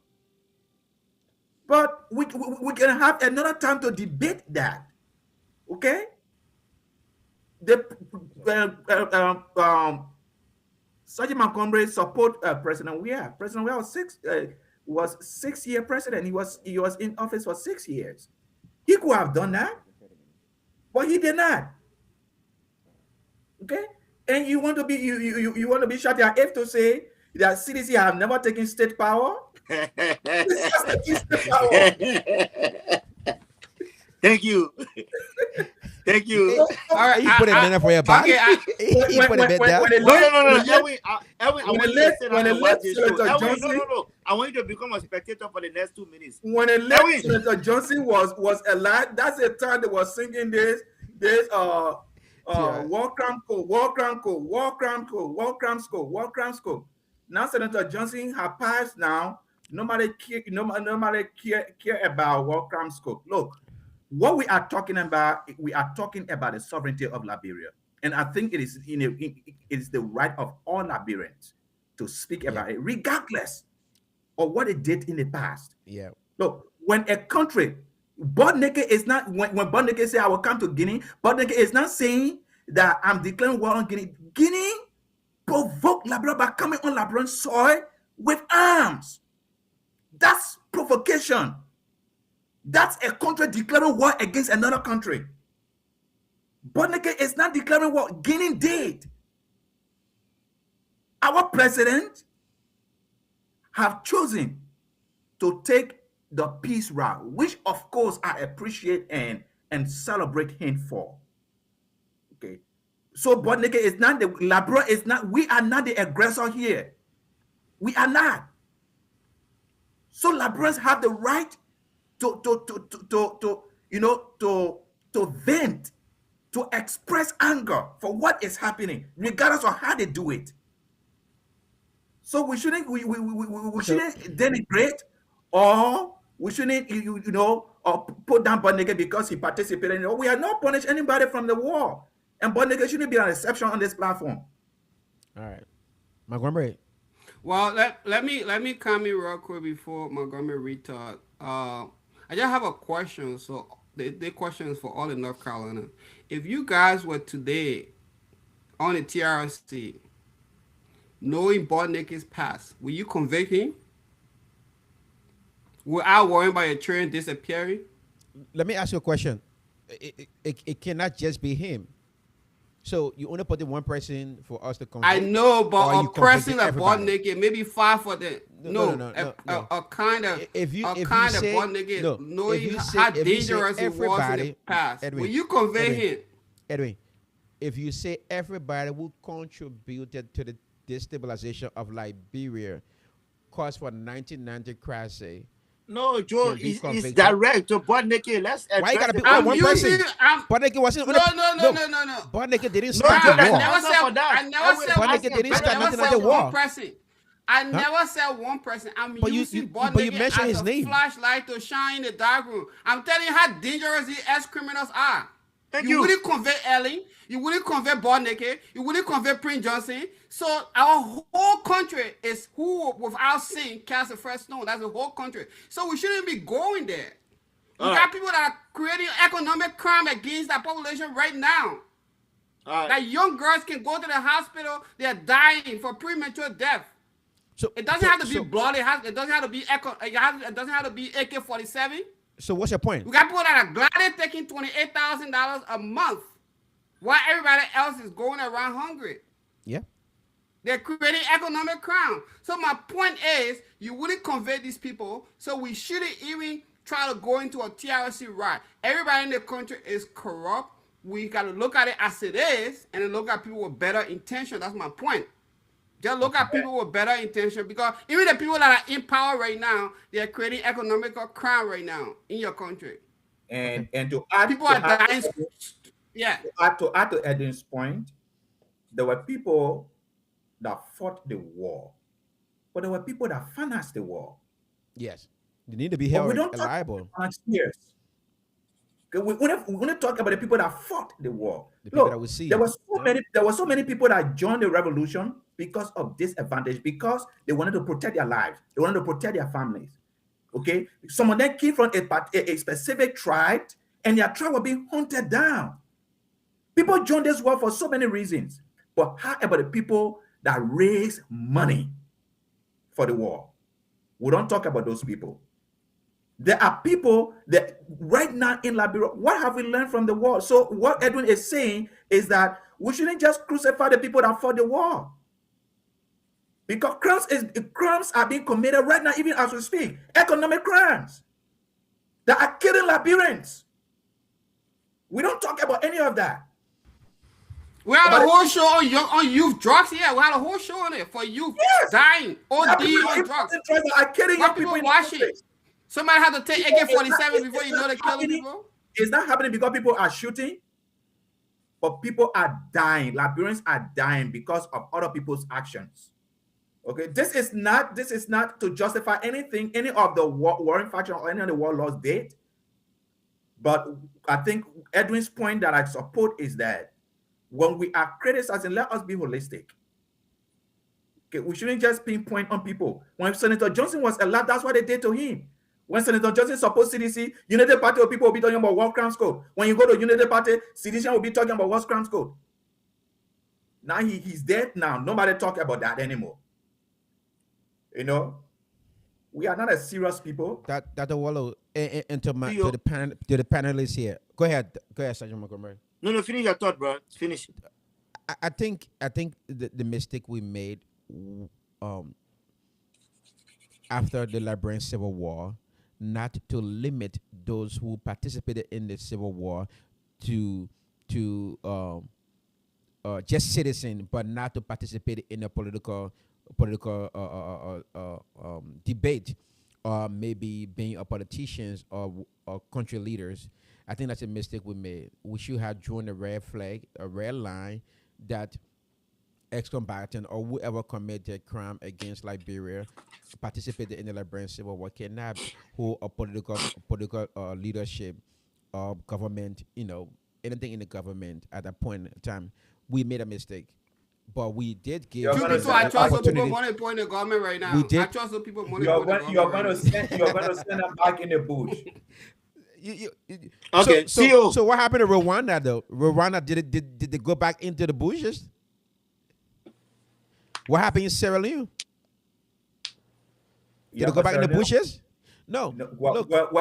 But we can have another time to debate that. Okay? Sergeant Montgomery support President Weah. President Weah was 6-year president. He was in office for 6 years. He could have done that, but he did not. Okay? And you want to be you want to be shot your F to say that CDC have never taken state power? State power. Thank you. Thank you. All right, he put it in there for your body. He put it there. No. Edwin, I want you to sit down when and watch this show. Senator Edwin, Johnson, no. I want you to become a spectator for the next 2 minutes. when Senator Johnson was alive, that's the time they were singing this war crime code, war crime code, war crime code, war crime code, war crime code. Now Senator Johnson has passed now. Nobody care about war crime code. Look, what we are talking about the sovereignty of Liberia. And I think it is the right of all Liberians to speak about it, regardless of what it did in the past. Yeah. Look, when a country, Bodneke is not, when Bodneke say I will come to Guinea, Bodneke is not saying that I'm declaring war on Guinea. Guinea provoked Liberia by coming on Liberian soil with arms. That's provocation. That's a country declaring war against another country. Bodneke is not declaring war. Guinea did. Our president have chosen to take the peace route, which of course I appreciate and celebrate him for. Okay. So Bodneke is not the Liberia is not, we are not the aggressor here. We are not. So Liberians have the right to vent, to express anger for what is happening, regardless of how they do it. So we shouldn't denigrate, or we shouldn't or put down Bodneke because he participated. We have not punished anybody from the war, and Bodneke shouldn't be an exception on this platform. All right, Montgomery. Well, let me come in real quick before Montgomery retard. I just have a question. So the question is for all in North Carolina. If you guys were today on the TRC, knowing Bodneke's past, will you convict him without worrying about your train disappearing? Let me ask you a question. It cannot just be him. So you only put in one person for us to convict. I know, but a person like Bodneke, maybe 5 for the no. A kind of if you say, Bodneke, knowing how dangerous it was in the past. Edwin, will you convict him? Edwin, if you say everybody who contributed to the destabilization of Liberia caused for 1990 crisis. No, Joe, it's direct to Bodneke. Let's why you gotta be I'm one person? Bodneke wasn't. No. Bodneke didn't start the war. I never said Bodneke didn't start nothing like the war. I never said one person. I'm using Bodneke as a flashlight to shine in the dark room. I'm telling you how dangerous these ex-criminals are. You wouldn't convict Ellen. You wouldn't convict Bodneke. You wouldn't convict Prince Johnson. So our whole country is who without sin cast the first stone. That's the whole country. So we shouldn't be going there. We got people that are creating economic crime against that population right now. That young girls can go to the hospital. They're dying for premature death. It doesn't have to be blood. It doesn't have to be it doesn't have to be AK-47. So what's your point? We got people that are gliding taking $28,000 a month, while everybody else is going around hungry. Yeah. They're creating economic crime. So my point is, you wouldn't convert these people, so we shouldn't even try to go into a TRC ride. Everybody in the country is corrupt. We got to look at it as it is, and then look at people with better intention. That's my point. Just look at people with better intention, because even the people that are in power right now, they are creating economical crime right now in your country. And to add, people are dying. Yeah. To add to Edwin's point, there were people that fought the war, but there were people that financed the war. Yes, they need to be held liable. Years. We want to talk about the people that fought the war. The people that we see. There were so many people that joined the revolution because of disadvantage, because they wanted to protect their lives, they wanted to protect their families. Okay, some of them came from a specific tribe, and their tribe was being hunted down. People joined this war for so many reasons. But how about the people that raise money for the war? We don't talk about those people. There are people that right now in Liberia, what have we learned from the war? So what Edwin is saying is that we shouldn't just crucify the people that fought the war. Because crimes are being committed right now, even as we speak. Economic crimes that are killing Liberians. We don't talk about any of that. We had a whole show on youth drugs. Yeah, we had a whole show on it for youth dying. OD on drugs. Are killing young people watching. Somebody had to take AK-47 before you know they're killing people. It's not happening because people are shooting, but people are dying. Liberians are dying because of other people's actions. Okay, this is not to justify anything, any of the warring faction or any of the warlords did. But I think Edwin's point that I support is that when we are criticizing, let us be holistic. Okay, we shouldn't just pinpoint on people. When Senator Johnson was elected, that's what they did to him. When Senator Johnson supposed CDC, United Party of people will be talking about war crimes code. When you go to United Party, CDC will be talking about war crimes code. Now he's dead now. Nobody talk about that anymore. You know, we are not a serious people. Dr. Wallow, to the panelists here. Go ahead, Sergeant Montgomery. No, finish your thought, bro. Finish it. I think the mistake we made after the Liberian Civil War, not to limit those who participated in the Civil War to just citizens, but not to participate in a political debate, or maybe being a politicians or country leaders. I think that's a mistake we made. We should have drawn a red flag, a red line, that ex-combatant or whoever committed crime against Liberia, participated in the Liberian Civil War, cannot hold a political leadership or government, anything in the government at that point in time. We made a mistake. But we did give. I trust some people money point the government right now. I trust some people money. You're going to send them back in the bush. Okay. So what happened to Rwanda though? Rwanda did they go back into the bushes? What happened in Sierra Leone? Did they go back in the bushes? No.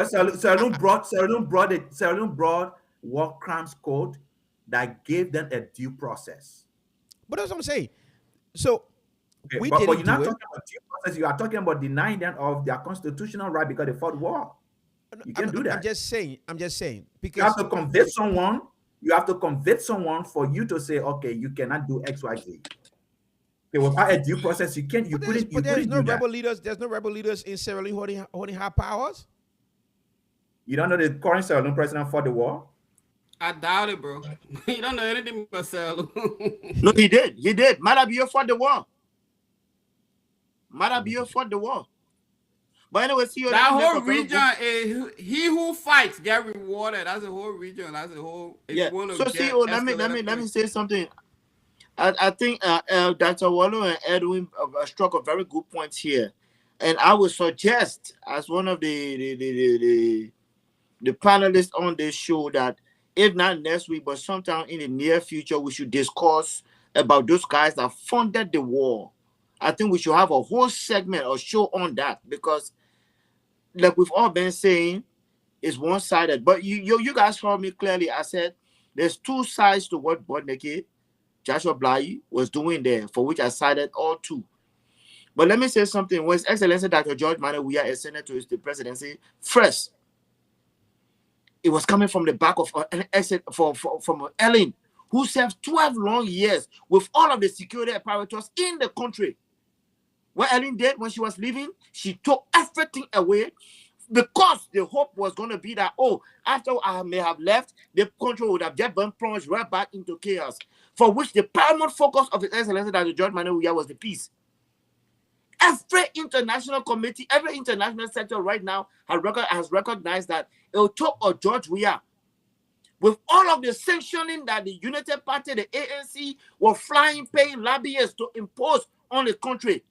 Sierra Leone brought war crimes code that gave them a due process. But that's what I'm saying. So but you're not talking about due process. You are talking about denying them of their constitutional right because they fought war. You can't do that. I'm just saying. Because you have to convict someone. You have to convict someone for you to say, okay, you cannot do X, Y, Z. Okay, without a due process, you can't. There's no rebel leaders in Sierra Leone holding high powers. You don't know the current Sierra Leone president fought the war? I doubt it, bro. You don't know anything about Sierra Leone. No, he did. Madabio fought the war. But anyway, that whole region, he who fights get rewarded. That's the whole region. That's the whole. Yeah. So let me say something. I think Dr. Wallow and Edwin struck a very good point here, and I would suggest as one of the panelists on this show that if not next week, but sometime in the near future, we should discuss about those guys that funded the war I think we should have a whole segment or show on that, because like we've all been saying, it's one-sided. But you guys heard me clearly. I said there's two sides to what Bodneke, Joshua Blai was doing there, for which I cited all two. But let me say something. When His Excellency Dr. George Manneh Weah ascended to the presidency, first, it was coming from the back of an exit from Ellen, who served 12 long years with all of the security apparatus in the country. What Ellen did when she was leaving, she took everything away, because the hope was going to be that, oh, after I may have left, the country would have just been plunged right back into chaos, for which the paramount focus of His Excellency Dr. George Manneh Weah was the peace. Every international committee, every international sector right now has recognized that it took a George Weah, with all of the sanctioning that the United Party, the ANC, were flying, paying lobbyists to impose on the country.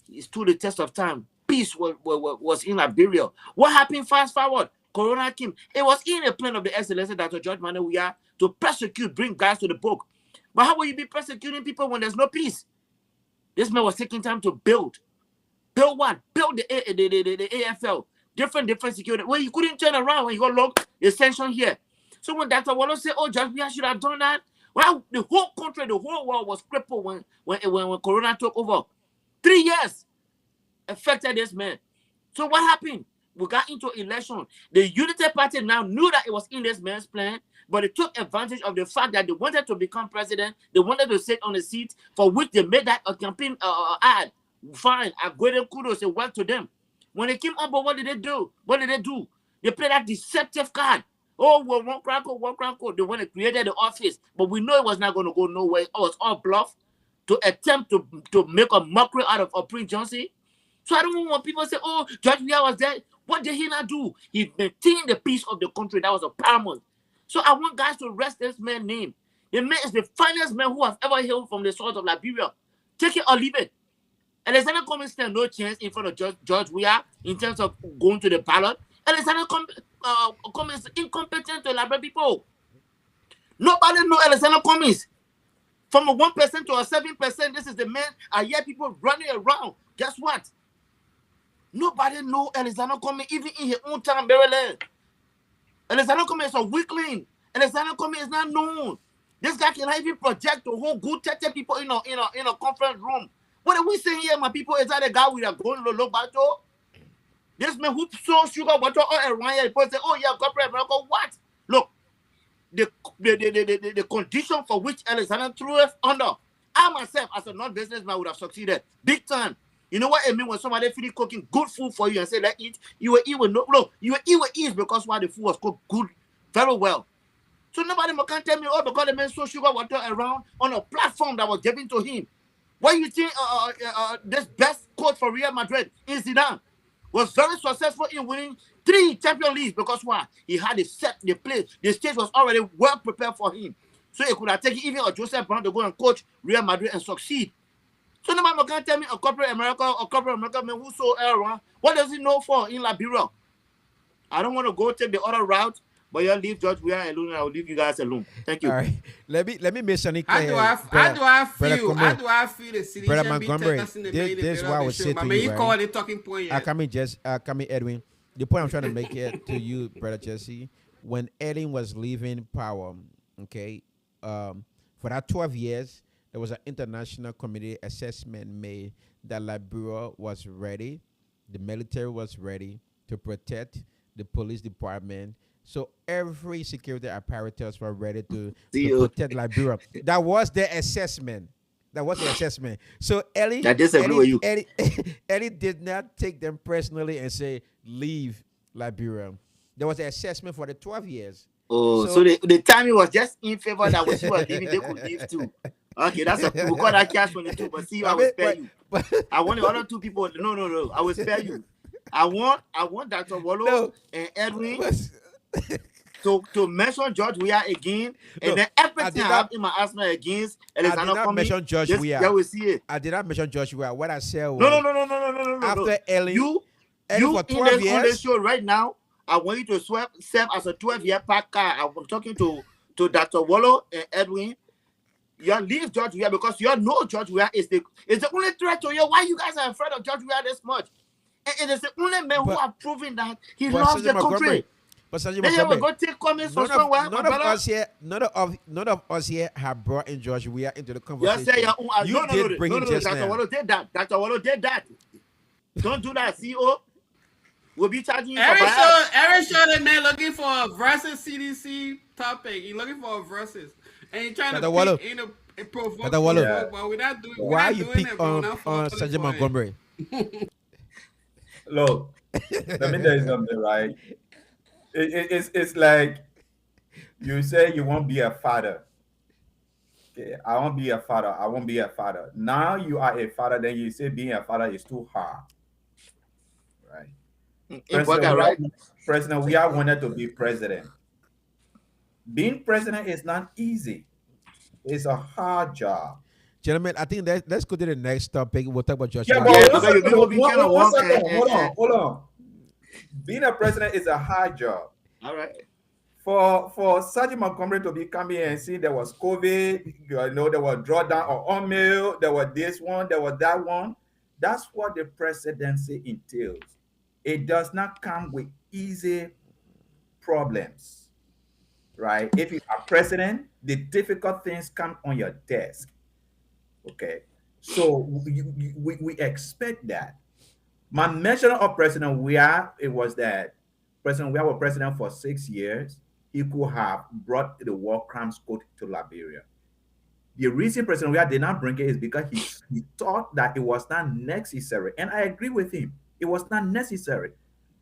It stood the test of time. Peace was in Liberia. What happened fast forward? Corona came. It was in the plan of the Excellency Dr. George Manneh Weah to persecute, bring guys to the book. But how will you be persecuting people when there's no peace? This man was taking time to build. Build what? Build the AFL. Different security. Well, you couldn't turn around when you got locked. The sanction here. So when Dr. Wallo said, oh, George Weah should have done that, well, the whole country, the whole world was crippled when Corona took over. 3 years affected this man. So what happened? We got into election. The Unity Party now knew that it was in this man's plan, but they took advantage of the fact that they wanted to become president. They wanted to sit on the seat, for which they made that a campaign ad. Fine, I give them kudos and work to them. When they came up, but what did they do? They played that deceptive card. Oh, well, one crown code. They want to create the office, but we know it was not going to go nowhere. It was all bluff to attempt to make a mockery out of Prince Johnson. So I don't want people to say, oh, George Weah was there. What did he not do? He maintained the peace of the country. That was a paramount. So I want guys to rest this man's name. The man is the finest man who has ever hailed from the soil of Liberia. Take it or leave it. Alexander Cummings stand no chance in front of George Weah in terms of going to the ballot. Alexander Cummings is incompetent to Liberia people. Nobody know Alexander Cummings. From a 1% to a 7%, this is the man. I hear people running around. Guess what? Nobody know Alexander Cummings, even in his own town, Maryland. Alexander Cummings is a weakling. Alexander Cummings is not known. This guy cannot even project the whole good 30 people in a conference room. What are we saying here, my people? Is that the guy we are going to look back to? This man who sold sugar water all around here, people say, oh yeah, corporate America, what? Look, the condition for which Alexander threw us under, I myself, as a non-businessman, would have succeeded big time. You know what I mean? When somebody finish cooking good food for you and say, let's eat, you will eat with no, look, you will eat with ease because why the food was cooked good, very well. So nobody can tell me, oh, because the man sold sugar water around on a platform that was given to him. What do you think this best coach for Real Madrid in Zidane was very successful in winning 3 Champions Leagues because why? He had the place. The stage was already well prepared for him. So he could have taken even a Joseph Brown to go and coach Real Madrid and succeed. So nobody can tell me a corporate America man who sold around. What does he know for in Liberia? I don't want to go take the other route. But you leave George Weah alone, and I will leave you guys alone. Thank you. All right. Let me make something How clear. do I feel the city Brother should be Montgomery, us in the this is what I would say to you. you, You call it talking point I yet. come in, Edwin. The point I'm trying to make it to you, Brother Jesse, when Edwin was leaving power, okay, for that 12 years, there was an international committee assessment made that Liberia was ready, the military was ready to protect the police department. So every security apparatus were ready to protect Liberia. That was the assessment. So Ellie did not take them personally and say, leave Liberia. There was an assessment for the 12 years. Oh, so the timing was just in favor that when she was leaving, they could leave too. Okay, that's we call that catch 22. But see, I will spare you. I want the other 2 people. No. I will spare you. I want Dr. Wallo and Edwin to mention George Weah again, and then everything I have in my arsenal against Alexander I did not mention George Weah. Yeah, we see it. I did not mention George Weah. What I said was No. after Ellie, You for 12 years on the show right now. I want you to serve as a 12-year pack car. I'm talking to Dr. Wallo and Edwin. You leave George Weah because you know George Weah is the only threat to you. Why you guys are afraid of George Weah this much? And it is the only man who But have proven that he but loves Sergeant the Montgomery, country. but Sergeant Then you will Montgomery, go take comments from none of somewhere, my none of brother. us here, none of us here have brought in George Weah into the You say conversation. You did bring him just Dr. now. Wallo did that. Dr. Wallo did that. Don't do that, CEO. We'll be charging you for bias. Eric showed that man looking for a versus CDC topic. He looking for a versus, and he trying Dr. to Wallo. pick in a provoke. Dr. Wallo. Yeah. But we're not doing. Why you doing pick it, bro. We're not falling Sergeant for it. Montgomery? Look, let me tell you something, right? It's like you say you won't be a father. Okay, I won't be a father. I won't be a father. Now you are a father, then you say being a father is too hard, right? Right? President, we are wanted to be president. Being president is not easy. It's a hard job. Gentlemen, I think let's go to the next topic. We'll talk about George Yeah, Weah. but Yeah, one because you second, people be kind of one wonk second. and- Hold on. Being a president is a hard job. All right. For Sergeant Montgomery to be coming and see there was COVID, there was drawdown on mail, there was this one, there was that one. That's what the presidency entails. It does not come with easy problems, right? If you are president, the difficult things come on your desk. Okay, so we expect that. My mention of President Weah, it was that President Weah was president for 6 years. He could have brought the war crimes code to Liberia. The reason President Weah did not bring it is because he thought that it was not necessary. And I agree with him. It was not necessary.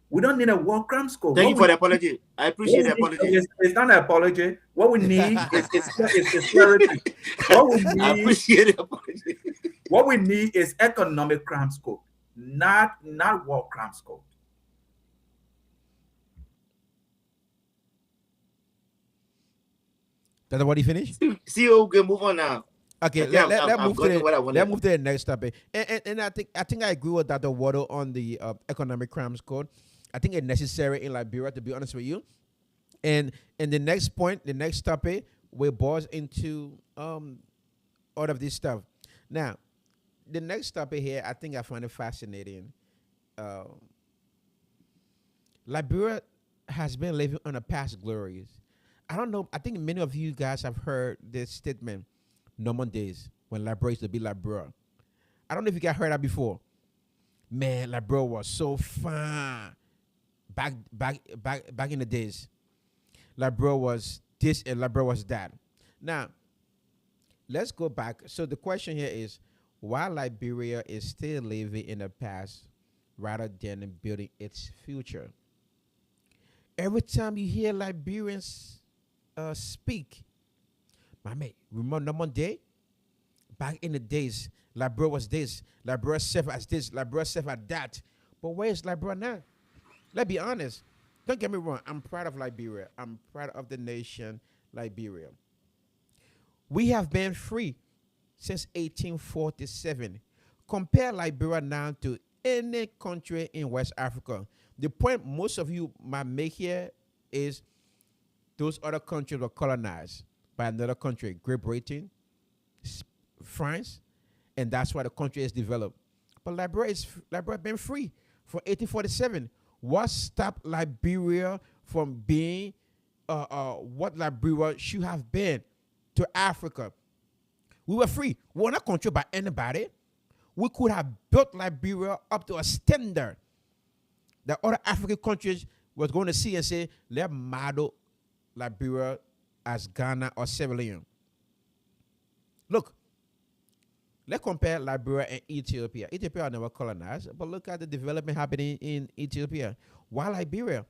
We don't need a war crimes code. Thank you for the apology. I appreciate the apology. It's not an apology. What we need is clarity. What we I need, appreciate the apology. what we need is economic crimes code, not war crimes code. That's what he finished. CEO, we can move on now. Okay, Yeah, let's I'm move going to to what I wanted. let's move to the next topic. And I think I agree with Dr. Waddle on the economic crimes code. I think it's necessary in Liberia, to be honest with you. And the next point, the next topic, we boils into all of this stuff. Now, the next topic here, I think I find it fascinating. Liberia has been living on a past glories. I don't know. I think many of you guys have heard this statement, normal days, when Liberia used to be Liberia. I don't know if you guys heard that before. Man, Liberia was so fun. Back in the days. Liberia was this and Liberia was that. Now, let's go back. So the question here is, why Liberia is still living in the past rather than building its future? Every time you hear Liberians speak, my mate, remember one day? Back in the days, Liberia was this, Liberia served as this, Liberia served as that. But where is Liberia now? Let's be honest. Don't get me wrong. I'm proud of Liberia. I'm proud of the nation, Liberia. We have been free since 1847. Compare Liberia now to any country in West Africa. The point most of you might make here is those other countries were colonized by another country, Great Britain, France, and that's why the country is developed. But Liberia been free from 1847. What stopped Liberia from being what Liberia should have been to Africa? We were free. We were not controlled by anybody. We could have built Liberia up to a standard that other African countries was going to see and say, let's model Liberia as Ghana or Sierra Leone. Look, let's compare Liberia and Ethiopia. Ethiopia never colonized, but look at the development happening in Ethiopia. Why Liberia?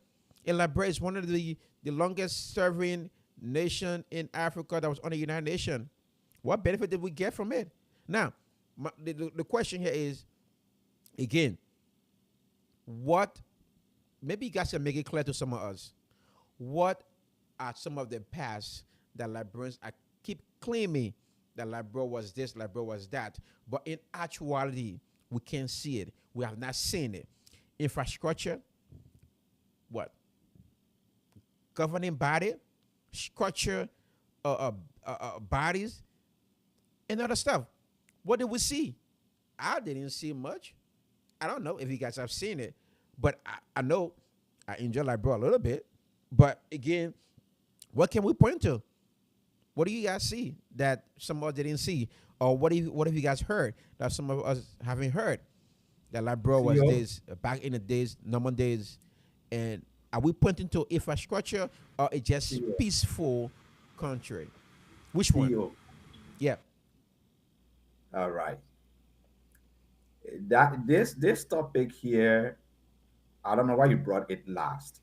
And Liberia is one of the longest serving nation in Africa that was on the United Nations. What benefit did we get from it? Now, the question here is, again, what, maybe you guys can make it clear to some of us, what are some of the past that Liberians keep claiming that Liberia was this, Liberia was that, but in actuality, we can't see it. We have not seen it. Infrastructure, what? Governing body, structure, bodies, and other stuff. What did we see? I didn't see much. I don't know if you guys have seen it, but I know I enjoy Liberia a little bit. But again, what can we point to? What do you guys see that some of us didn't see, or what have you guys heard that some of us haven't heard? That Liberia was CEO, this back in the days, normal days, and are we pointing to infrastructure or a just CEO, peaceful country? Which one? CEO. Yeah. All right. That this topic here, I don't know why you brought it last.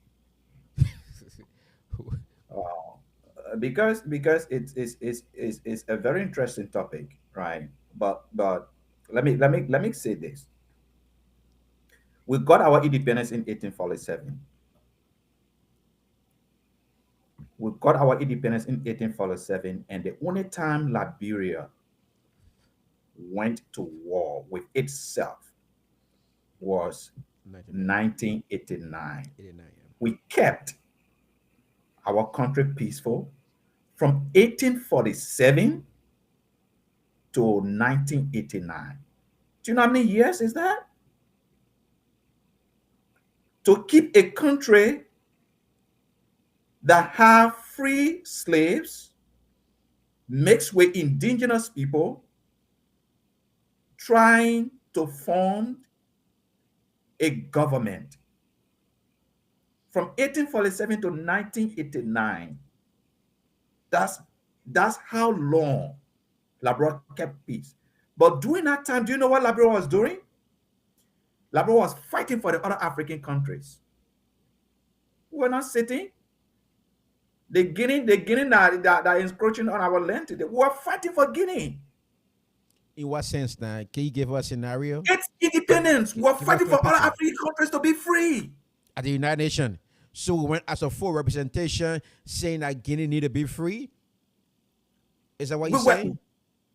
Because it's a very interesting topic, right? But let me say this: we got our independence in 1847. We got our independence in 1847, and the only time Liberia went to war with itself was 1989. 1989. We kept our country peaceful from 1847 to 1989. Do you know how many years is that? To keep a country that have free slaves mixed with indigenous people trying to form a government from 1847 to 1989. That's how long Liberia kept peace. But during that time, do you know what Liberia was doing? Liberia was fighting for the other African countries. We were not sitting. The Guinea that is encroaching on our land today. We were fighting for Guinea. In what sense now? Can you give us a scenario? It's independence. We were Give us fighting clear for other picture. African countries to be free. At the United Nations. So we went as a full representation saying that Guinea need to be free. Is that what We you're were, saying?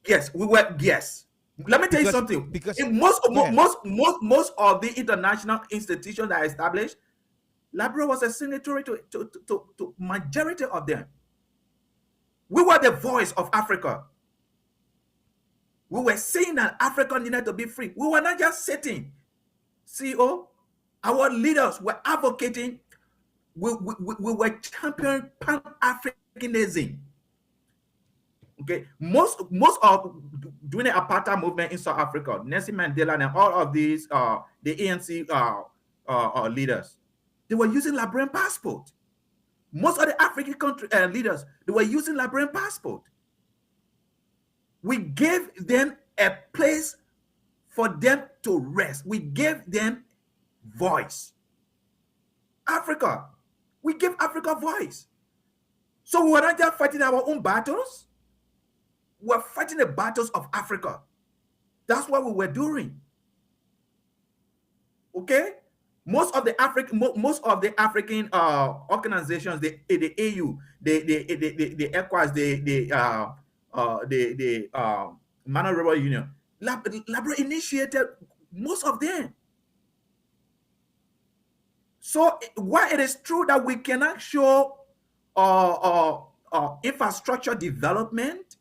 yes, we were, yes. Let me tell you Because something. because In most yeah, most of the international institutions that are established, Liberia was a signatory to majority of them. We were the voice of Africa. We were saying that Africa needed to be free. We were not just sitting. CEO, our leaders were advocating. We were championing Pan-Africanism. Okay, most of during the apartheid movement in South Africa, Nelson Mandela and all of these the ANC leaders, they were using Liberian passport. Most of the African country leaders, they were using Liberian passport. We gave them a place for them to rest. We gave them voice. Africa, we gave Africa voice. So we were not just fighting our own battles. We're fighting the battles of Africa. That's what we were doing. Okay, most of the African organizations, the AU, the ECOWAS, the Manuel Union, Liberia initiated most of them. So while it is true that we cannot show infrastructure development,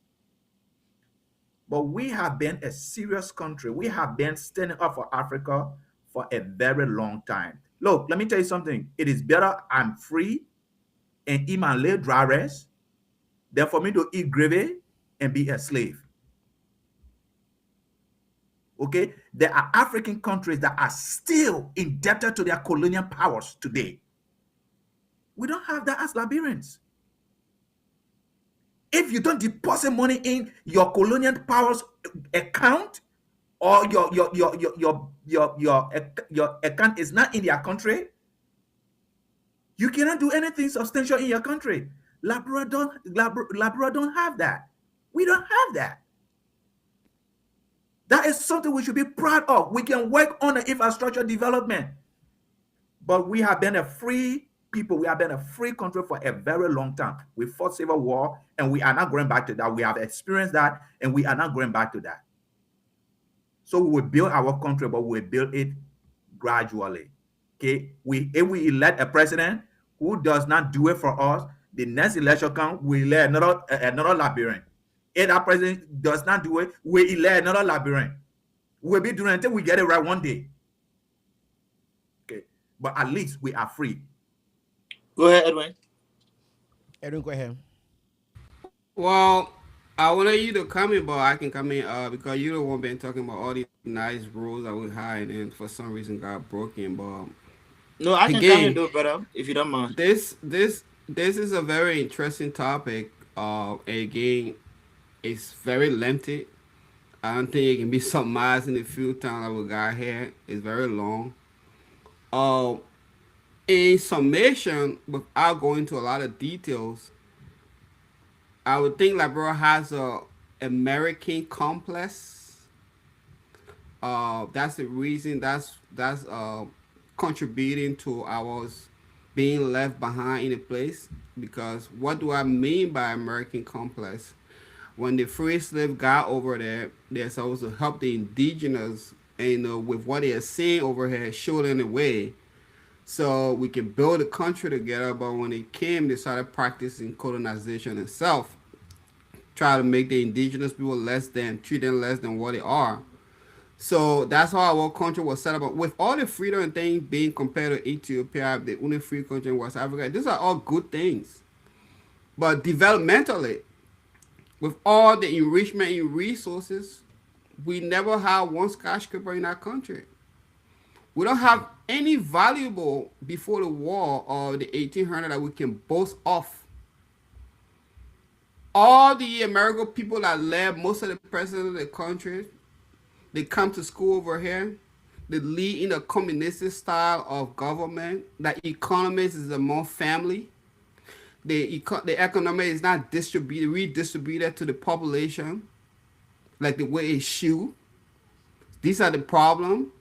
but we have been a serious country. We have been standing up for Africa for a very long time. Look, let me tell you something. It is better I'm free and eat my little dry rest than for me to eat gravy and be a slave. Okay? There are African countries that are still indebted to their colonial powers today. We don't have that as Liberians. If you don't deposit money in your colonial powers account, or your account is not in their country, you cannot do anything substantial in your country. Liberia don't have that. We don't have that. That is something we should be proud of. We can work on the infrastructure development, but we have been a free people. We have been a free country for a very long time. We fought civil war, and we are not going back to that. We have experienced that, and we are not going back to that. So we will build our country, but we will build it gradually. Okay, if we elect a president who does not do it for us, the next election comes, we elect another Liberian. If that president does not do it, we'll elect another Liberian. We'll be doing it until we get it right one day. Okay. But at least we are free. Go ahead, Edwin. Edwin, go ahead. Well, I wanted you to come in, but I can come in because you don't want been talking about all these nice rules that we had and for some reason got broken. But No, I can come again, and do it better if you don't mind. this is a very interesting topic. Again, it's very lengthy. I don't think it can be summarized in the few time that we got here. It's very long. Uh, in summation, without going into a lot of details, I would think Liberia has a American complex. That's the reason. That's contributing to our being left behind in a place. Because what do I mean by American complex? When the free slave got over there, they're supposed to help the indigenous, and with what they are seeing over here, show them the way, so we can build a country together. But when they came, they started practicing colonization itself, try to make the indigenous people treat them less than what they are. So that's how our country was set up. With all the freedom and things being compared to Ethiopia, the only free country in West Africa, these are all good things. But developmentally, with all the enrichment in resources, we never had one skyscraper in our country. We don't have any valuable before the war or the 1800 that we can boast of. All the American people that led most of the presidents of the country, they come to school over here. They lead in a communistic style of government. That economics is among family. The economy is not redistributed to the population like the way it should. These are the problem.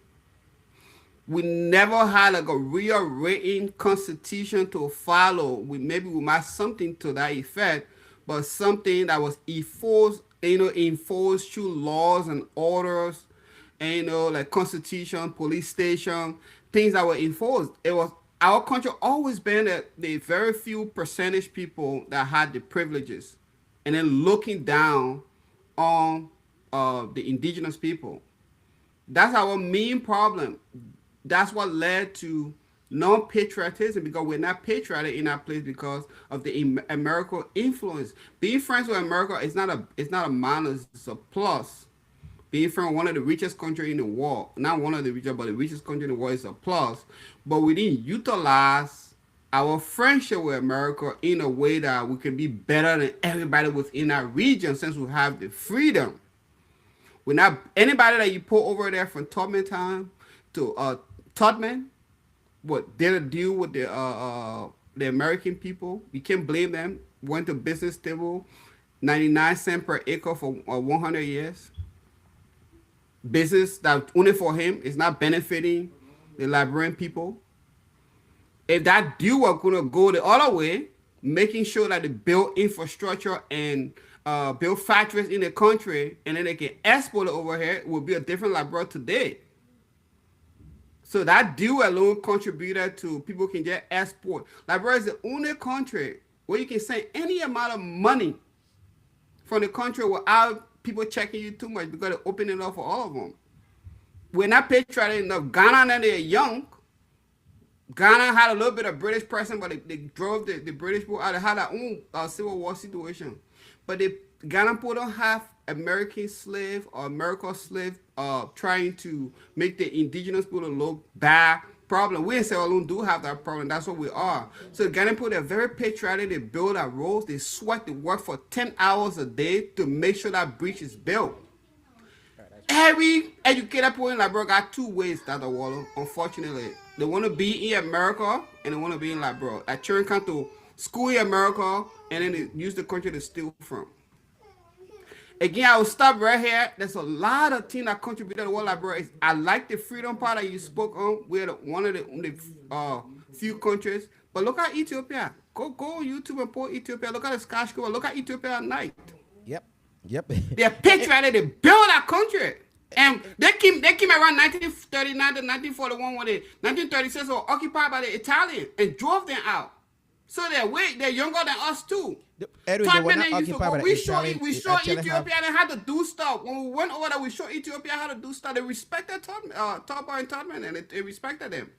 We never had like a real written constitution to follow. We might something to that effect, but something that was enforced through laws and orders, and like constitution, police station, things that were enforced. It was our country always been the very few percentage people that had the privileges, and then looking down on the indigenous people. That's our main problem. That's what led to non-patriotism, because we're not patriotic in our place because of the American influence. Being friends with America is not a minus, it's a plus. Being from one of the richest countries in the world, not one of the richest, but the richest country in the world is a plus. But we didn't utilize our friendship with America in a way that we can be better than everybody within our region, since we have the freedom. We're not anybody that you put over there from Tubman time to Tubman, what did a deal with the American people. You can't blame them. Went to business table, 99 cents per acre for 100 years. Business that only for him is not benefiting the Liberian people. If that deal were going to go the other way, making sure that they build infrastructure and build factories in the country, and then they can export it over here, it would be a different Liberia today. So that deal alone contributed to people can just export. Liberia is the only country where you can send any amount of money from the country without people checking you too much, because they're opening up for all of them. We're not patriotic enough. Ghana, and they're young. Ghana had a little bit of British presence, but they drove the British people out. They had their own civil war situation. But the Ghana people don't have American slave or American slave trying to make the indigenous people look bad. Problem. We in Sierra Leone do have that problem. That's what we are. So the Ghana people, they're very patriotic. They build our roads. They sweat. They work for 10 hours a day to make sure that bridge is built. Every educated people in Liberia got two ways that the world, unfortunately. They want to be in America and they want to be in Liberia. Like children come to school in America and then they use the country to steal from. Again, I will stop right here. There's a lot of things that contributed to what Liberia is. I like the freedom part that you spoke on. We're one of the few countries. But look at Ethiopia. Go on YouTube and pull Ethiopia. Look at the skyscraper. Look at Ethiopia at night. Yep. They're patriotic. They build our country. And they came around 1939 to 1941 when they 1936 were occupied by the Italians and drove them out. So they're younger than us too. Anyway, they were not occupied by the Italian. We show actually have- Ethiopia and how to do stuff. When we went over there, we showed Ethiopia how to do stuff. They respected Tubman and Tubman, and they respected them.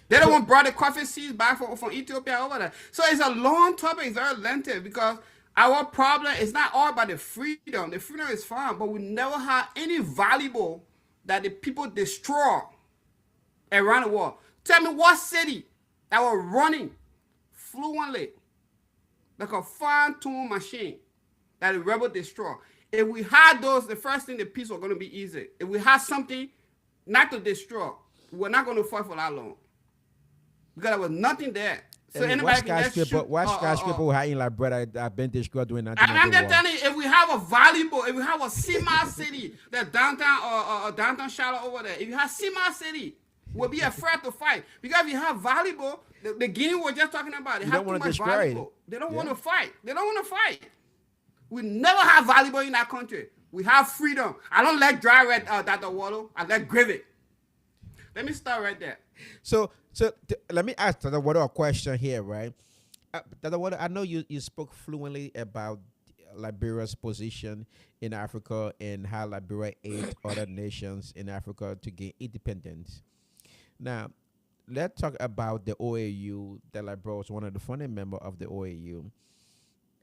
They don't want brought the coffee seeds back from Ethiopia over there. So it's a long topic, it's very lengthy because our problem is not all about the freedom. The freedom is fine, but we never had any valuable that the people destroy around the world. Tell me what city that was running fluently like a fine-tuned machine that the rebel destroy. If we had those, the first thing, the peace was going to be easy. If we had something not to destroy, we're not going to fight for that long. Because there was nothing there. So anybody can just shoot. What skyscraper we had in Liberia that have been destroyed during And I'm just telling you, if we have a valuable, if we have a Sima city, that downtown Charlotte over there, if you have Sima city, we'll be afraid to fight. Because if you have valuable, the Guinea we're just talking about, they have too much valuable. They don't want to fight. They don't want to fight. We never have valuable in that country. We have freedom. I don't like dry red Dr. Wallow. I like gravy. Let me start right there. So let me ask Dr. Water a question here, right? Dr. Water, I know you spoke fluently about Liberia's position in Africa and how Liberia aided other nations in Africa to gain independence. Now, let's talk about the OAU. That Liberia was one of the founding members of the OAU.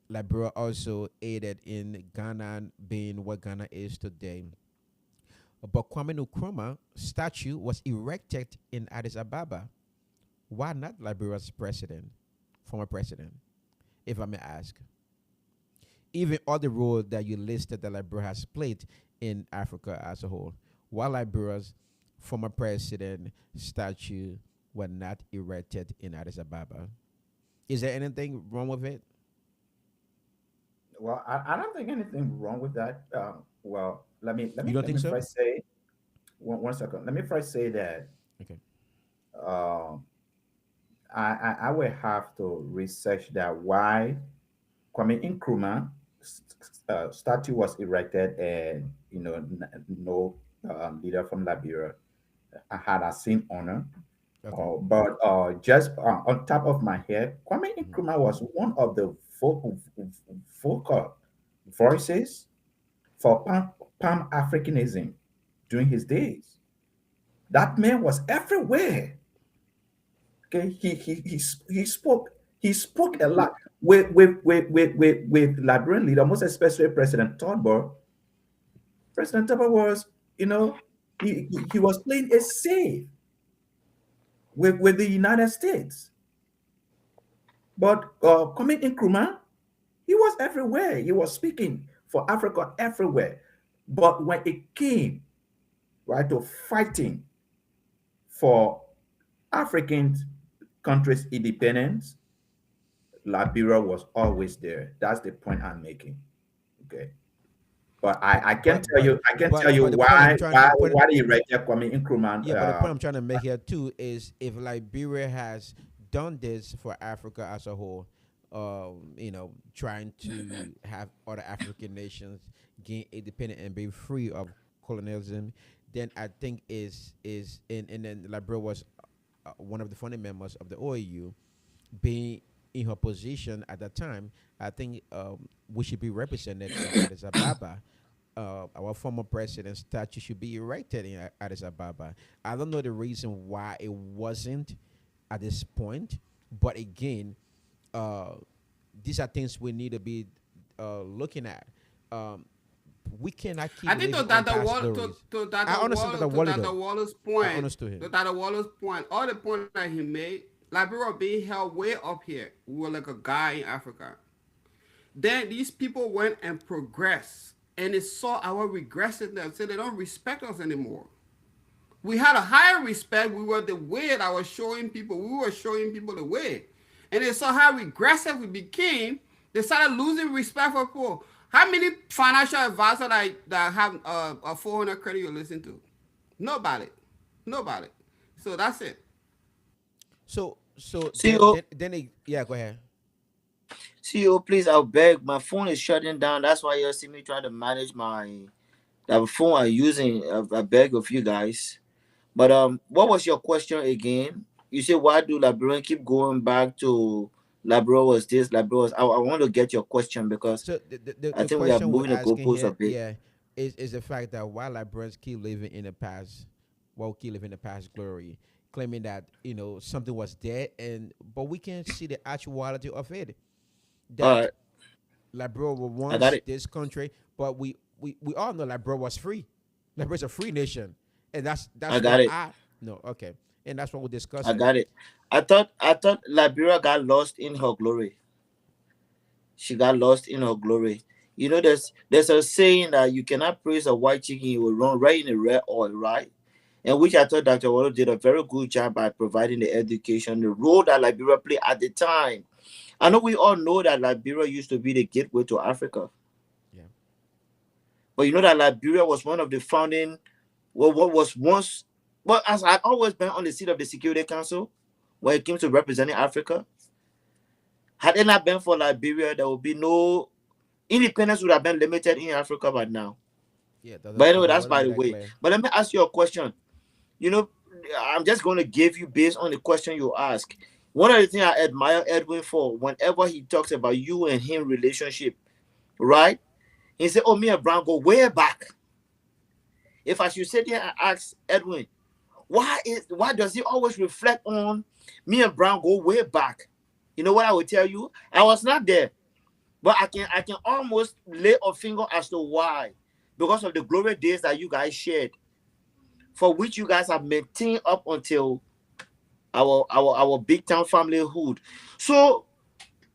Liberia also aided in Ghana being what Ghana is today. But Kwame Nkrumah statue was erected in Addis Ababa. Why not Liberia's president, former president, if I may ask? Even all the roles that you listed that Liberia has played in Africa as a whole, why Liberia's former president statue were not erected in Addis Ababa? Is there anything wrong with it? Well, I don't think anything wrong with that. Well, let me You don't think so? first say one second. Let me first say that Okay. I will have to research that why Kwame Nkrumah statue was erected and no leader from Liberia had a same honor. Okay. But just on top of my head, Kwame Nkrumah was one of the vocal voices for Pan Africanism during his days. That man was everywhere. Okay, he spoke a lot with Liberian leader, most especially President Todbor. President Todbor was, he was playing it safe with the United States. But Kwame Nkrumah, he was everywhere. He was speaking for Africa everywhere. But when it came, right, to fighting for African countries' independence, Liberia was always there. That's the point I'm making. Okay. But I can tell you why he erected Kwame Nkrumah. Yeah, but the point I'm trying to make here too is if Liberia has done this for Africa as a whole, trying to have other African nations gain independent and be free of colonialism, then I think and then Liberia was one of the founding members of the OAU, being in her position at that time. I think we should be represented in Addis Ababa. Our former president's statue should be erected in Addis Ababa. I don't know the reason why it wasn't at this point, but again, these are things we need to be looking at. We cannot keep. I think to Dr. Waller's point, I understood him. To Dr. Waller's point, all the point that he made, Liberia being held way up here. We were like a guy in Africa. Then these people went and progressed, and they saw our regressiveness, so they don't respect us anymore. We had a higher respect. We were the way that I was showing people. We were showing people the way. And they saw how regressive we became. They started losing respect for people. How many financial advisors that have a 400 credit you listen to? Nobody. So that's it. So CEO, yeah, go ahead. CEO, please, I'll beg. My phone is shutting down. That's why you see me trying to manage the phone I'm using. I beg of you guys. But what was your question again? You say, why do Liberian keep going back to Liberia was this, Liberia was? I want to get your question because So I the think we are question we're moving the asking goalposts a here, bit. yeah, is the fact that while Librarians keep living in the past, well, keep living in the past glory, claiming that something was dead, and but we can't see the actuality of it. All That right, Liberia was I got once it. this country, but we all know Liberia was free. Liberia's a free nation, and I that's got what it. I no okay, and that's what we're I discussing. got it. I thought Liberia got lost in her glory. She got lost in her glory. There's a saying that you cannot praise a white chicken, you will run right in the red oil, right? And which I thought Dr. Wallo did a very good job by providing the education, the role that Liberia played at the time. I know we all know that Liberia used to be the gateway to Africa, Yeah. but you know that Liberia was one of the founding, well, what was once, well, as I've always been on the seat of the Security Council when it came to representing Africa. Had it not been for Liberia, there would be no independence would have been limited in Africa by now. Yeah, But the anyway, that's word by made the that way. clear. But let me ask you a question. You know, I'm just going to give you based on the question you ask. One of the things I admire Edwin for, whenever he talks about you and him relationship, right? He said, "Oh, me and Brown go way back." If I should sit here and ask Edwin, why does he always reflect on me and Brown go way back? You know what I would tell you? I was not there, but I can almost lay a finger as to why. Because of the glory days that you guys shared, for which you guys have maintained up until our big town familyhood. So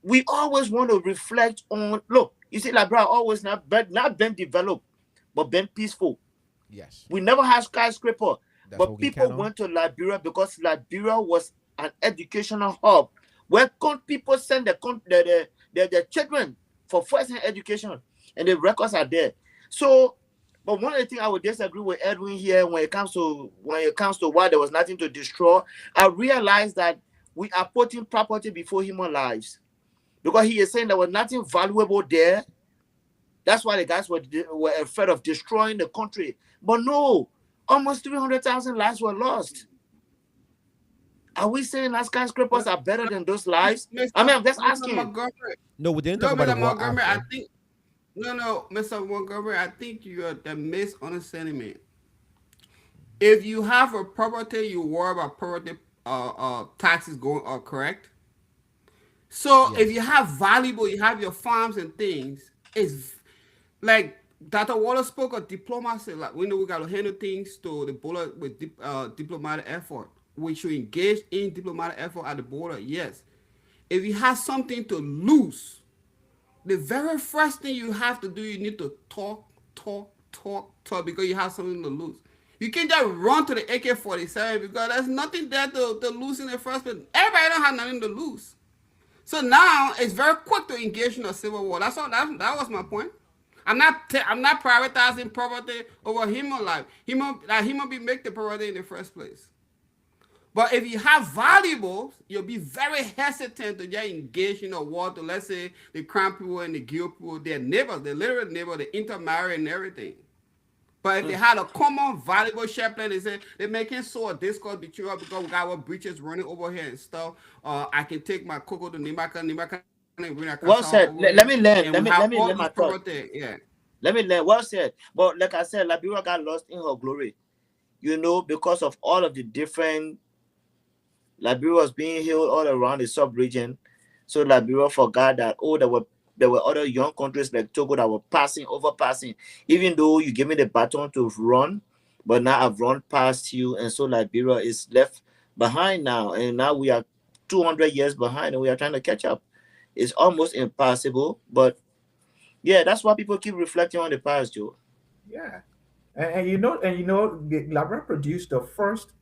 we always want to reflect on, look, you see, like bro, always not been developed, but been peaceful. Yes, We never had skyscraper, that's what but we can count people on. went to Liberia because Liberia was an educational hub where people send their children for first-hand education, and the records are there. So, but one of the things I would disagree with Edwin here when it comes to why there was nothing to destroy, I realized that we are putting property before human lives because he is saying there was nothing valuable there. That's why the guys were afraid of destroying the country. But no, almost 300,000 lives were lost. Are we saying that skyscrapers are better than those lives? I mean, I'm just Mr. asking. Montgomery. No, we didn't talk No, about the Mr. war Montgomery, I after. think no, Mr. Montgomery, I think you're the misunderstanding me. If you have a property, you worry about property taxes going up, correct? So if you Yes. have valuable, you have your farms and things, it's like Dr. Waller spoke of diplomacy. Like we know we gotta handle things to the border with diplomatic effort. We should engage in diplomatic effort at the border, yes. If you have something to lose, the very first thing you have to do, you need to talk because you have something to lose. You can't just run to the AK-47 because there's nothing there to lose in the first place. Everybody don't have nothing to lose. So now it's very quick to engage in a civil war. That's all. That was my point. I'm not prioritizing property over human life. Human be make the property in the first place. But if you have valuables, you'll be very hesitant to get engaged in a war to, let's say, the crime people and the guild people, their neighbors, their literal neighbors, they intermarry and everything. But if they had a common valuable share plan, they say they making so a discord between us because we got our breaches running over here and stuff. I can take my cocoa to Nimaka and bring a Well casa said. over Let here, me learn. and Let we me have let me all let this my thought. property. Yeah. Let me learn. Well said. But like I said, Liberia got lost in her glory. Because of all of the different Liberia was being held all around the sub-region. So Liberia forgot that, oh, there were other young countries like Togo that were overpassing. Even though you give me the baton to run, but now I've run past you, and so Liberia is left behind now. And now we are 200 years behind and we are trying to catch up. It's almost impossible. But yeah, that's why people keep reflecting on the past, Joe. Yeah, Labra produced the first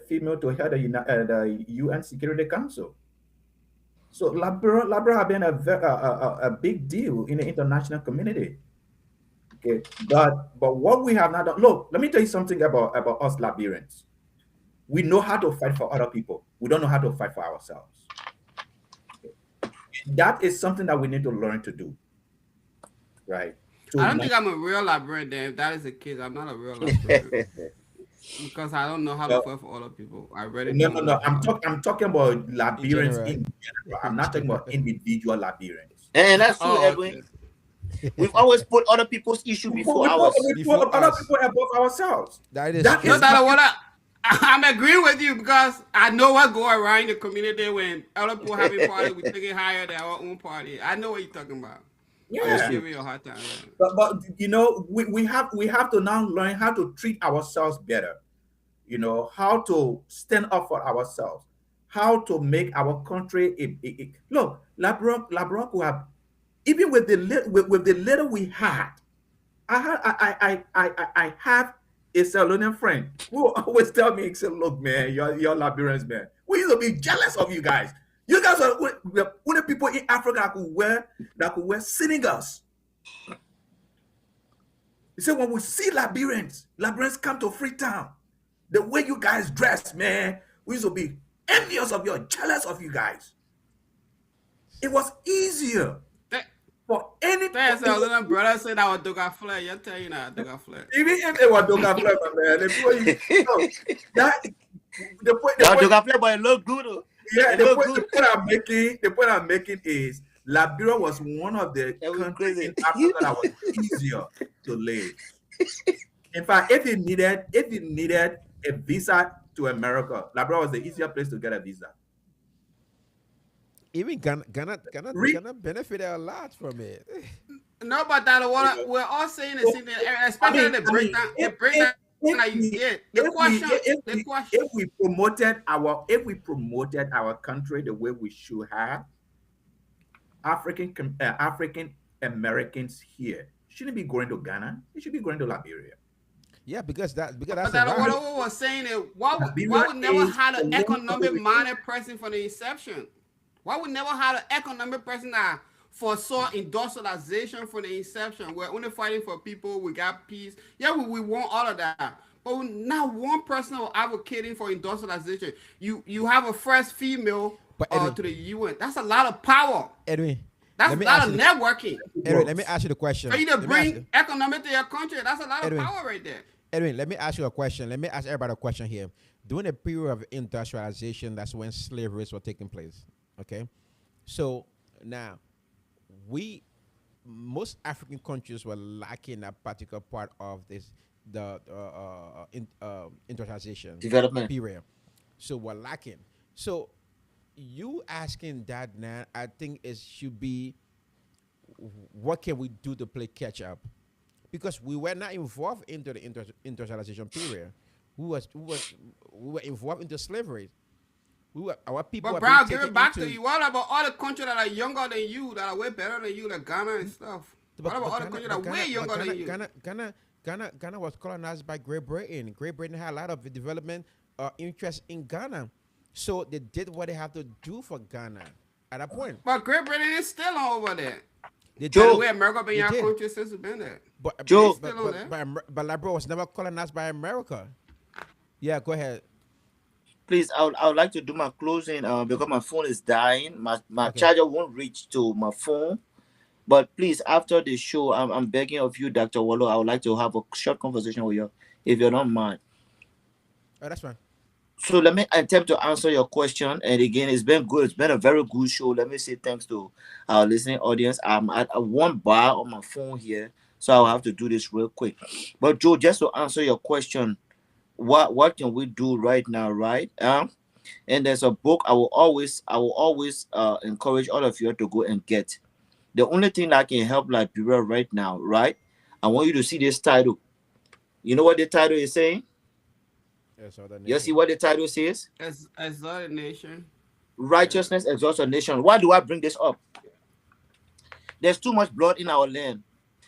female to head the UN Security Council. So Labra have been a big deal in the international community. Okay, but what we have not done. Look, let me tell you something about us Liberians. We know how to fight for other people. We don't know how to fight for ourselves. That is something that we need to learn to do, right? To I don't not, think I'm a real librarian. Then, if that is the case, I'm not a real librarian. Because I don't know how to Well, fight for other people. I really no, don't no, know no. how to fight. I'm talking about In Liberians general. in general. I'm In not talking general. about individual Liberians. And that's true, Oh, okay. Edwin. We've always put other people's issue before ours. We Before put other us. people above ourselves. That is That No, is true. my that what I'm agreeing with you because I know what go around in the community when other people having party, we take it higher than our own party. I know what you're talking about. I'm That's just yeah. true. giving you a hard time. Yeah. But you know, we have to now learn how to treat ourselves better. You know, how to stand up for ourselves, how to make our country look, Labrock who have even with with the little we had. I have a Salonian friend who always tell me, he said, look, man, you're Liberians, man. We used to be jealous of you guys. You guys are the only people in Africa that could wear sneakers. He said, when we see Liberians come to Freetown, the way you guys dress, man, we used to be envious of you, jealous of you guys. It was easier That, for any. that's a little brother said I would do a flare. You tell you now, do a flare. Even if they were Doga Flava, man, the people no, that the point, Now you can play, but it look good. Oh. yeah, It the look point, good. the point I'm making is Liberia was one of the It was countries crazy. in Africa that was easier to live. In fact, if you needed a visa to America, Liberia was the easier place to get a visa. Even Re- Ghana benefited a lot from it. No, but that what we're all saying the same thing, especially the breakdown. The breakdown that you get. The question. If we promoted our country the way we should have, African Americans here shouldn't be going to Ghana. They should be going to Liberia. Yeah, because that's But a that right. what I was saying is why Liberia would never is had the an one economic of the- minded person from the inception? Why would never had an economic person that foresaw industrialization from the inception? We're only fighting for people. We got peace. Yeah, we want all of that. But not one person was advocating for industrialization. You have a first female But Edwin, to the UN. That's a lot of power. Edwin, That's let a me lot ask of you. networking. Edwin, let me ask you the question. For you to Let me ask bring you- economic to your country, that's a lot of Edwin. power right there. Edwin, let me ask you a question. Let me ask everybody a question here. During the period of industrialization, that's when slaveries were taking place. Okay, so now most African countries were lacking a particular part of the industrialization Development. period. So we're lacking. So you asking that now, I think it should be what can we do to play catch up? Because we were not involved into the industrialization period. We were involved into slavery. Our people. But were bro, being give taken it back into- to you. What about all the countries that are younger than you, that are way better than you, like Ghana and stuff? What about all the countries that are way younger than you? Ghana was colonized by Great Britain. Great Britain had a lot of development interest in Ghana, so they did what they have to do for Ghana at that point. But Great Britain is still over there. They Joe, The way America been They your did. country since it's been there. But Joe. but Still on there. but Liberia was never colonized by America. Yeah, go ahead. please, I would like to do my closing because my phone is dying. My Okay. charger won't reach to my phone. But please, after the show, I'm begging of you, Dr. Wallo, I would like to have a short conversation with you, if you don't mind. Oh, that's fine. So let me attempt to answer your question. And again, it's been good. It's been a very good show. Let me say thanks to our listening audience. I'm at a 1 bar on my phone here, so I'll have to do this real quick. But Joe, just to answer your question, what can we do right now, right? And there's a book I will always encourage all of you to go and get. The only thing that can help Liberia right now, right? I want you to see this title. You know what the title is saying? Yes, other You see nation. what the title says? As a nation. Righteousness exalts a nation. Why do I bring this up? There's too much blood in our land.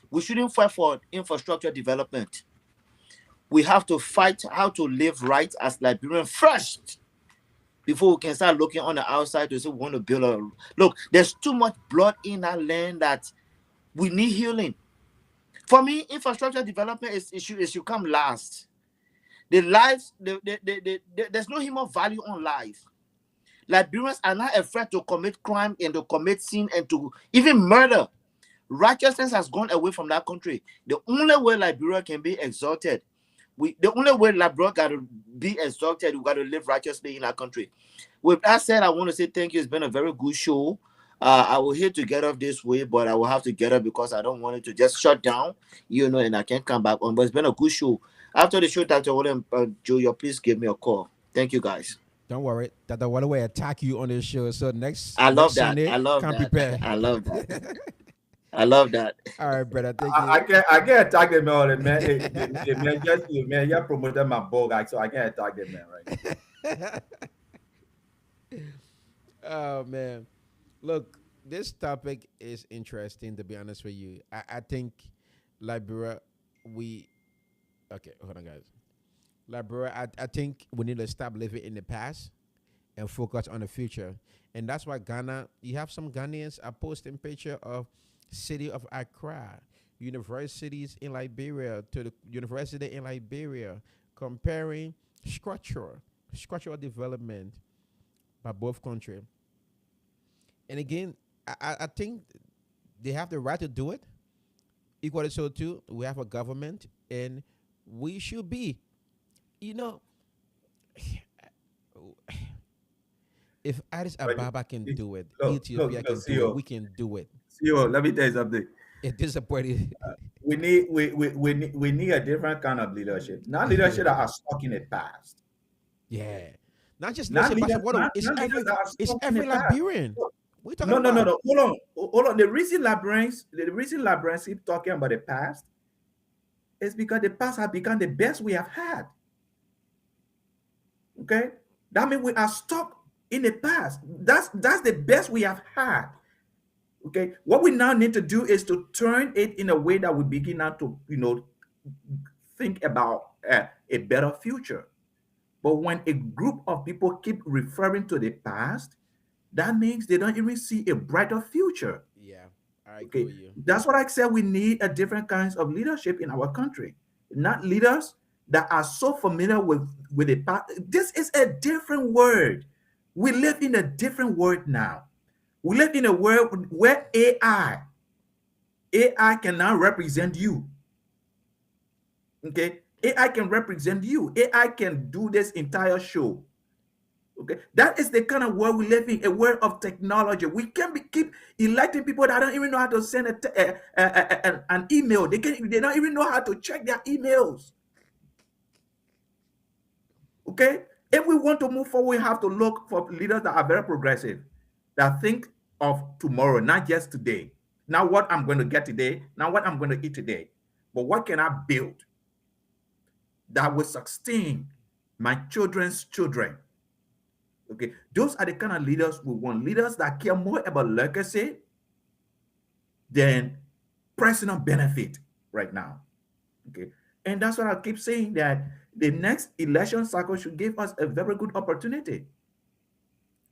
We shouldn't fight for infrastructure development. We have to fight how to live right as Liberians first before we can start looking on the outside to say we want to build a... Look, there's too much blood in our land that we need healing. For me, infrastructure development it should come last. The lives, there's no human value on life. Liberians are not afraid to commit crime and to commit sin and to even murder. Righteousness has gone away from that country. The only way Liberia can be exalted The only way Labrador got to be exalted, we got to live righteously in our country. With that said, I want to say thank you. It's been a very good show. I will hate to get off this way, but I will have to get up because I don't want it to just shut down, and I can't come back on. But it's been a good show. After the show, Dr. William Junior, please give me a call. Thank you, guys. Don't worry, that the one way attack you on this show. So next I next love that. Sunday, I love come that. prepare. I love that. I love that. All right, brother. Thank I you. can't attack them all, man. Man, just you, man. You're promoting my ball guy, so I can't attack them, man. Right? Oh man, look, this topic is interesting. To be honest with you, I think Liberia, we okay. Hold on, guys. Liberia, I think we need to stop living in the past and focus on the future. And that's why Ghana, you have some Ghanaians are posting picture of city of Accra, universities in Liberia to the university in Liberia, comparing structural development by both countries. And again, I think they have the right to do it. Equally so too, we have a government, and we should be, you know, if Addis Ababa can do it, Ethiopia can do it, we can do it. CEO, let me tell you something. It disappointed. We need a different kind of leadership. Not leadership that are stuck in the past. Yeah. Not just Not leadership, leaders, but what it's not every leaders that are it's stuck in every the past. Liberian. What are you talking No, about? no. Hold on. The reason Librarians keep talking about the past is because the past has become the best we have had. Okay? That means we are stuck in the past. That's the best we have had. Okay? What we now need to do is to turn it in a way that we begin now to, think about a better future. But when a group of people keep referring to the past, that means they don't even see a brighter future. Yeah, I agree Okay, with you. that's what I said. We need a different kinds of leadership in our country, not leaders that are so familiar with the past. This is a different world. We live in a different world now. We live in a world where AI can now represent you. Okay, AI can represent you. AI can do this entire show. Okay, that is the kind of world we live in, a world of technology. We can't keep electing people that don't even know how to send an email. They don't even know how to check their emails. Okay, if we want to move forward, we have to look for leaders that are very progressive, that think of tomorrow, not just today. Not what I'm going to get today, not what I'm going to eat today, but what can I build that will sustain my children's children. Okay, those are the kind of leaders we want. Leaders that care more about legacy than personal benefit right now. Okay, and that's what I keep saying, that the next election cycle should give us a very good opportunity.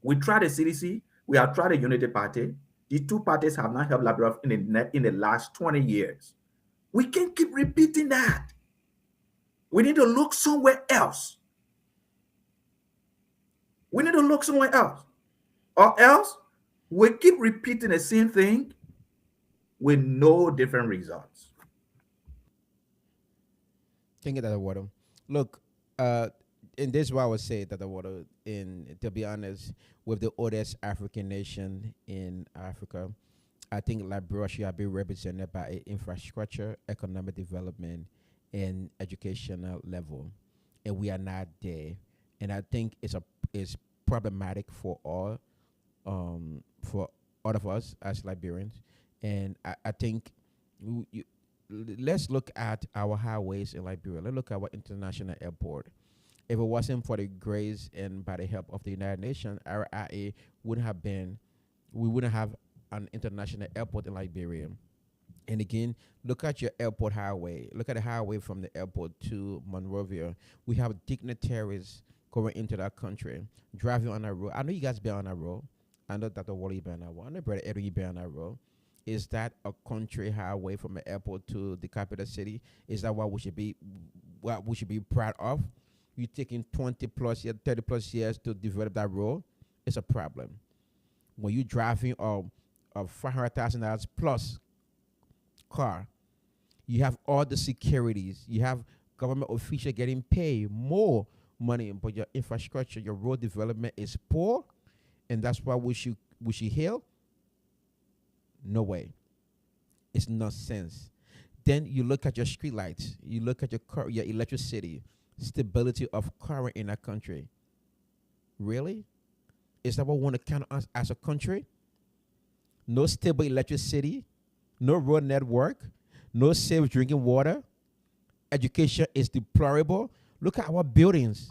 We tried the CDC, we have tried the Unity Party. The two parties have not helped Liberia in the last 20 years. We can't keep repeating that. We need to look somewhere else. We need to look somewhere else. Or else we keep repeating the same thing with no different results. Can get that water. Look, in this what I would say that the water in to be honest, with the oldest African nation in Africa, I think Liberia should be represented by infrastructure, economic development, and educational level, and we are not there. And I think it's problematic for all of us as Liberians. And I think let's look at our highways in Liberia. Let's look at our international airport. If it wasn't for the grace and by the help of the United Nations, our IA wouldn't have been, we wouldn't have an international airport in Liberia. And again, look at your airport highway. Look at the highway from the airport to Monrovia. We have dignitaries going into that country, driving on that road. I know you guys been on that road. I know Dr. Wally been on that road. I know Brother Edwin been on that road. Is that a country highway from the airport to the capital city? Is that what we should be proud of? You taking 20 plus years, 30 plus years to develop that road? It's a problem. When you driving a $500,000 plus car, you have all the securities, you have government official getting paid more money, but your infrastructure, your road development is poor, and that's why we should heal. No way. It's nonsense. Then you look at your street lights, you look at your electricity, stability of current in that country. Really? Is that what we want to count on us as a country? No stable electricity, no road network, no safe drinking water. Education is deplorable. Look at our buildings.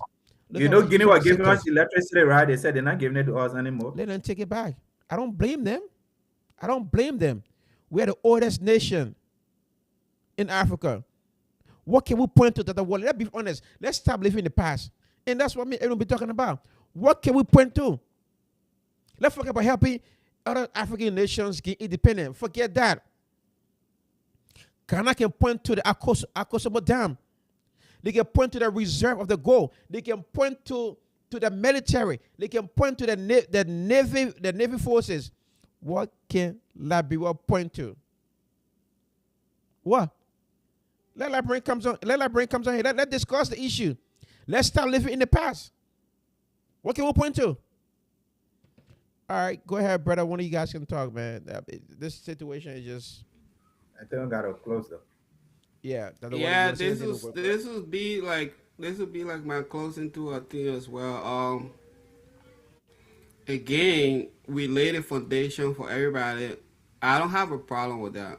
Look You at know, our Guinea was giving us infrastructures. electricity, right? They said they're not giving it to us anymore. Let them take it back. I don't blame them. I don't blame them. We are the oldest nation in Africa. What can we point to the world? Let's be honest. Let's stop living in the past. And that's what me everyone be talking about. What can we point to? Let's forget about helping other African nations get independent. Forget that. Ghana can point to the Akosombo Dam. They can point to the reserve of the gold. They can point to the military. They can point to the navy forces. What can Liberia point to? What? Let Liberia comes on. Let Liberia comes on here. Let's discuss the issue. Let's start living in the past. What can we point to? All right, go ahead, brother. One of you guys can talk, man. This situation is just, I think I gotta close though. yeah. Yeah, this would be like my closing to a thing as well. Again, we laid a foundation for everybody. I don't have a problem with that.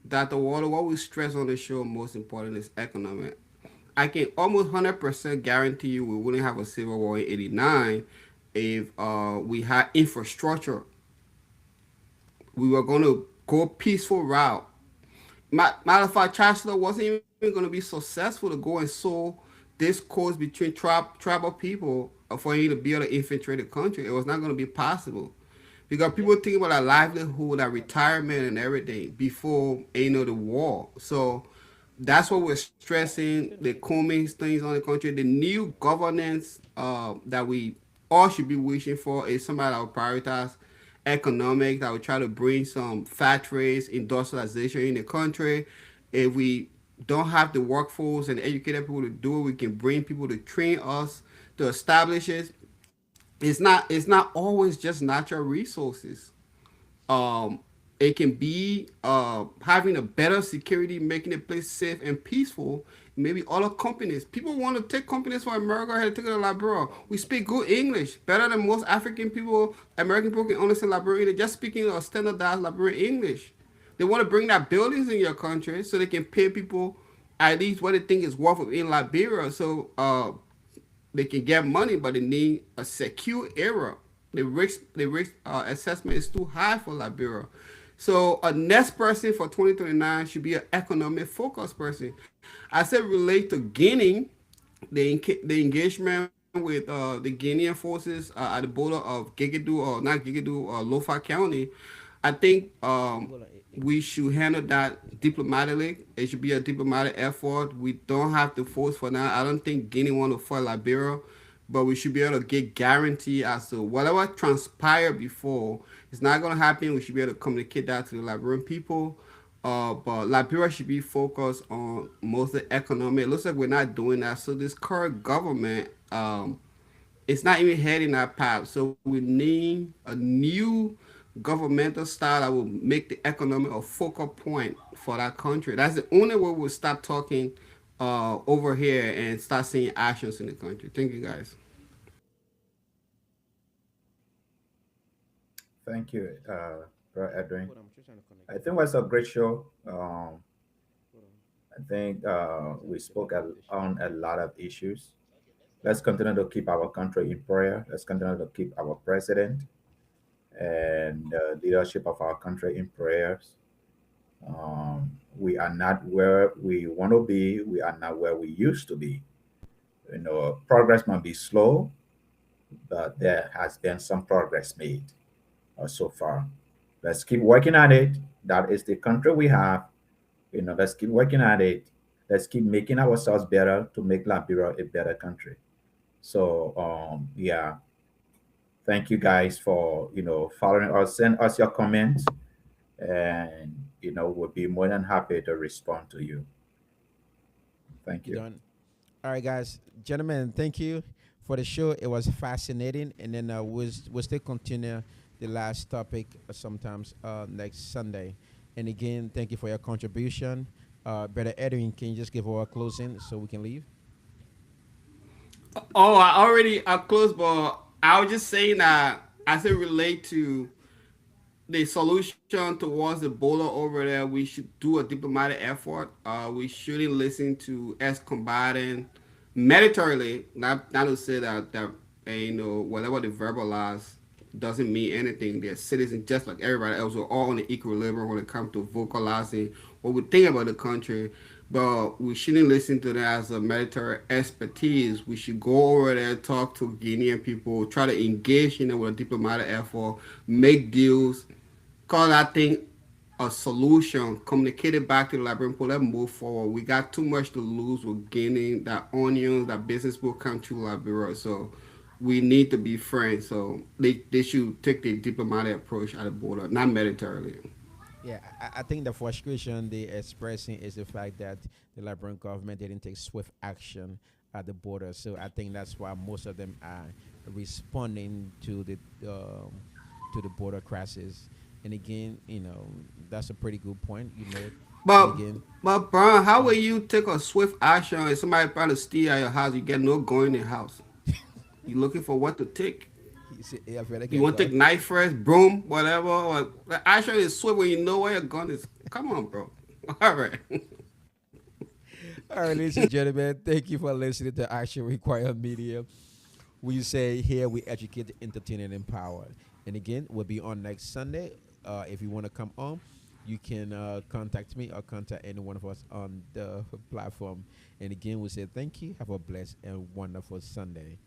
That the water, what we stress on the show, most important is economic. I can almost 100% guarantee you we wouldn't have a civil war in '89 if we had infrastructure. We were going to go peaceful route. Matter of fact, Chancellor wasn't even going to be successful to go and sow discourse between tribal people for him to be able to infiltrate the country. It was not going to be possible because people think about their livelihood, their retirement, and everything before the war. So that's what we're stressing. The combing things on the country, the new governance that we all should be wishing for is somebody that will prioritize economics, that will try to bring some factories, industrialization in the country. If we don't have the workforce and educated people to do it, we can bring people to train us to establish it. It's not always just natural resources. um, it can be having a better security, making the place safe and peaceful. Maybe other companies. People want to take companies from America here to take it to Liberia. We speak good English, better than most African people. American people can understand Liberian. They're just speaking a standardized Liberian English. They want to bring that buildings in your country so they can pay people at least what they think is worth in Liberia. So they can get money, but they need a secure area. The risk assessment is too high for Liberia. So a next person for 2029 should be an economic focused person. I said relate to Guinea, the engagement with the Guinean forces at the border of Gigadu or not Gigadu or Lofa County. I think we should handle that diplomatically. It should be a diplomatic effort. We don't have to force for now. I don't think Guinea want to fight Liberia, but we should be able to get guarantee as to whatever transpired before. It's not going to happen. We should be able to communicate that to the Liberian people. But Liberia should be focused on mostly economic. It looks like we're not doing that. So this current government, it's not even heading that path. So we need a new governmental style that will make the economy a focal point for that country. That's the only way we'll start talking over here and start seeing actions in the country. Thank you, guys. Thank you, Brother Edwin. I think it was a great show. I think we spoke on a lot of issues. Let's continue to keep our country in prayer. Let's continue to keep our president and the leadership of our country in prayers. We are not where we want to be. We are not where we used to be. Progress might be slow, but there has been some progress made so far. Let's keep working at it. That is the country we have. Let's keep working at it. Let's keep making ourselves better to make Liberia a better country. So, yeah, thank you guys for following us. Send us your comments, and we'll be more than happy to respond to you. Thank You you. done? All right, guys, gentlemen, thank you for the show. It was fascinating, and then we'll still continue the last topic sometimes next Sunday. And again, thank you for your contribution. Brother Edwin, can you just give our closing so we can leave? Oh, I closed, but I was just saying that as it relate to the solution towards the Ebola over there, we should do a diplomatic effort. We shouldn't listen to ex-combatant militarily. Not to say that whatever they verbalize doesn't mean anything. They're citizens just like everybody else. We're all on the equilibrium when it comes to vocalizing what we think about the country. But we shouldn't listen to that as a military expertise. We should go over there, talk to Guinean people, try to engage in it with a diplomatic effort, make deals, cause I think a solution communicated back to the Liberian people. Let's move forward. We got too much to lose with gaining that onions that business will come to Liberia. So we need to be friends. So they should take the diplomatic approach at the border, not militarily. Yeah, I think the frustration they're expressing is the fact that the Liberian government didn't take swift action at the border. So I think that's why most of them are responding to the border crisis. And again, that's a pretty good point you made. And But again, but Brian, how will mhm. you take a swift action if somebody trying to steal at your house? You get no going in the house. You looking for what to take? You see, yeah, I feel like You a want to gun. take knife first, broom, whatever. Or the action is swift when you know where your gun is. Come on, bro. All right. All right, ladies and gentlemen, thank you for listening to Action Required Media. We say here we educate, entertain, and empower. And again, we'll be on next Sunday. If you want to come on, you can contact me or contact any one of us on the platform. And again, we say thank you. Have a blessed and wonderful Sunday.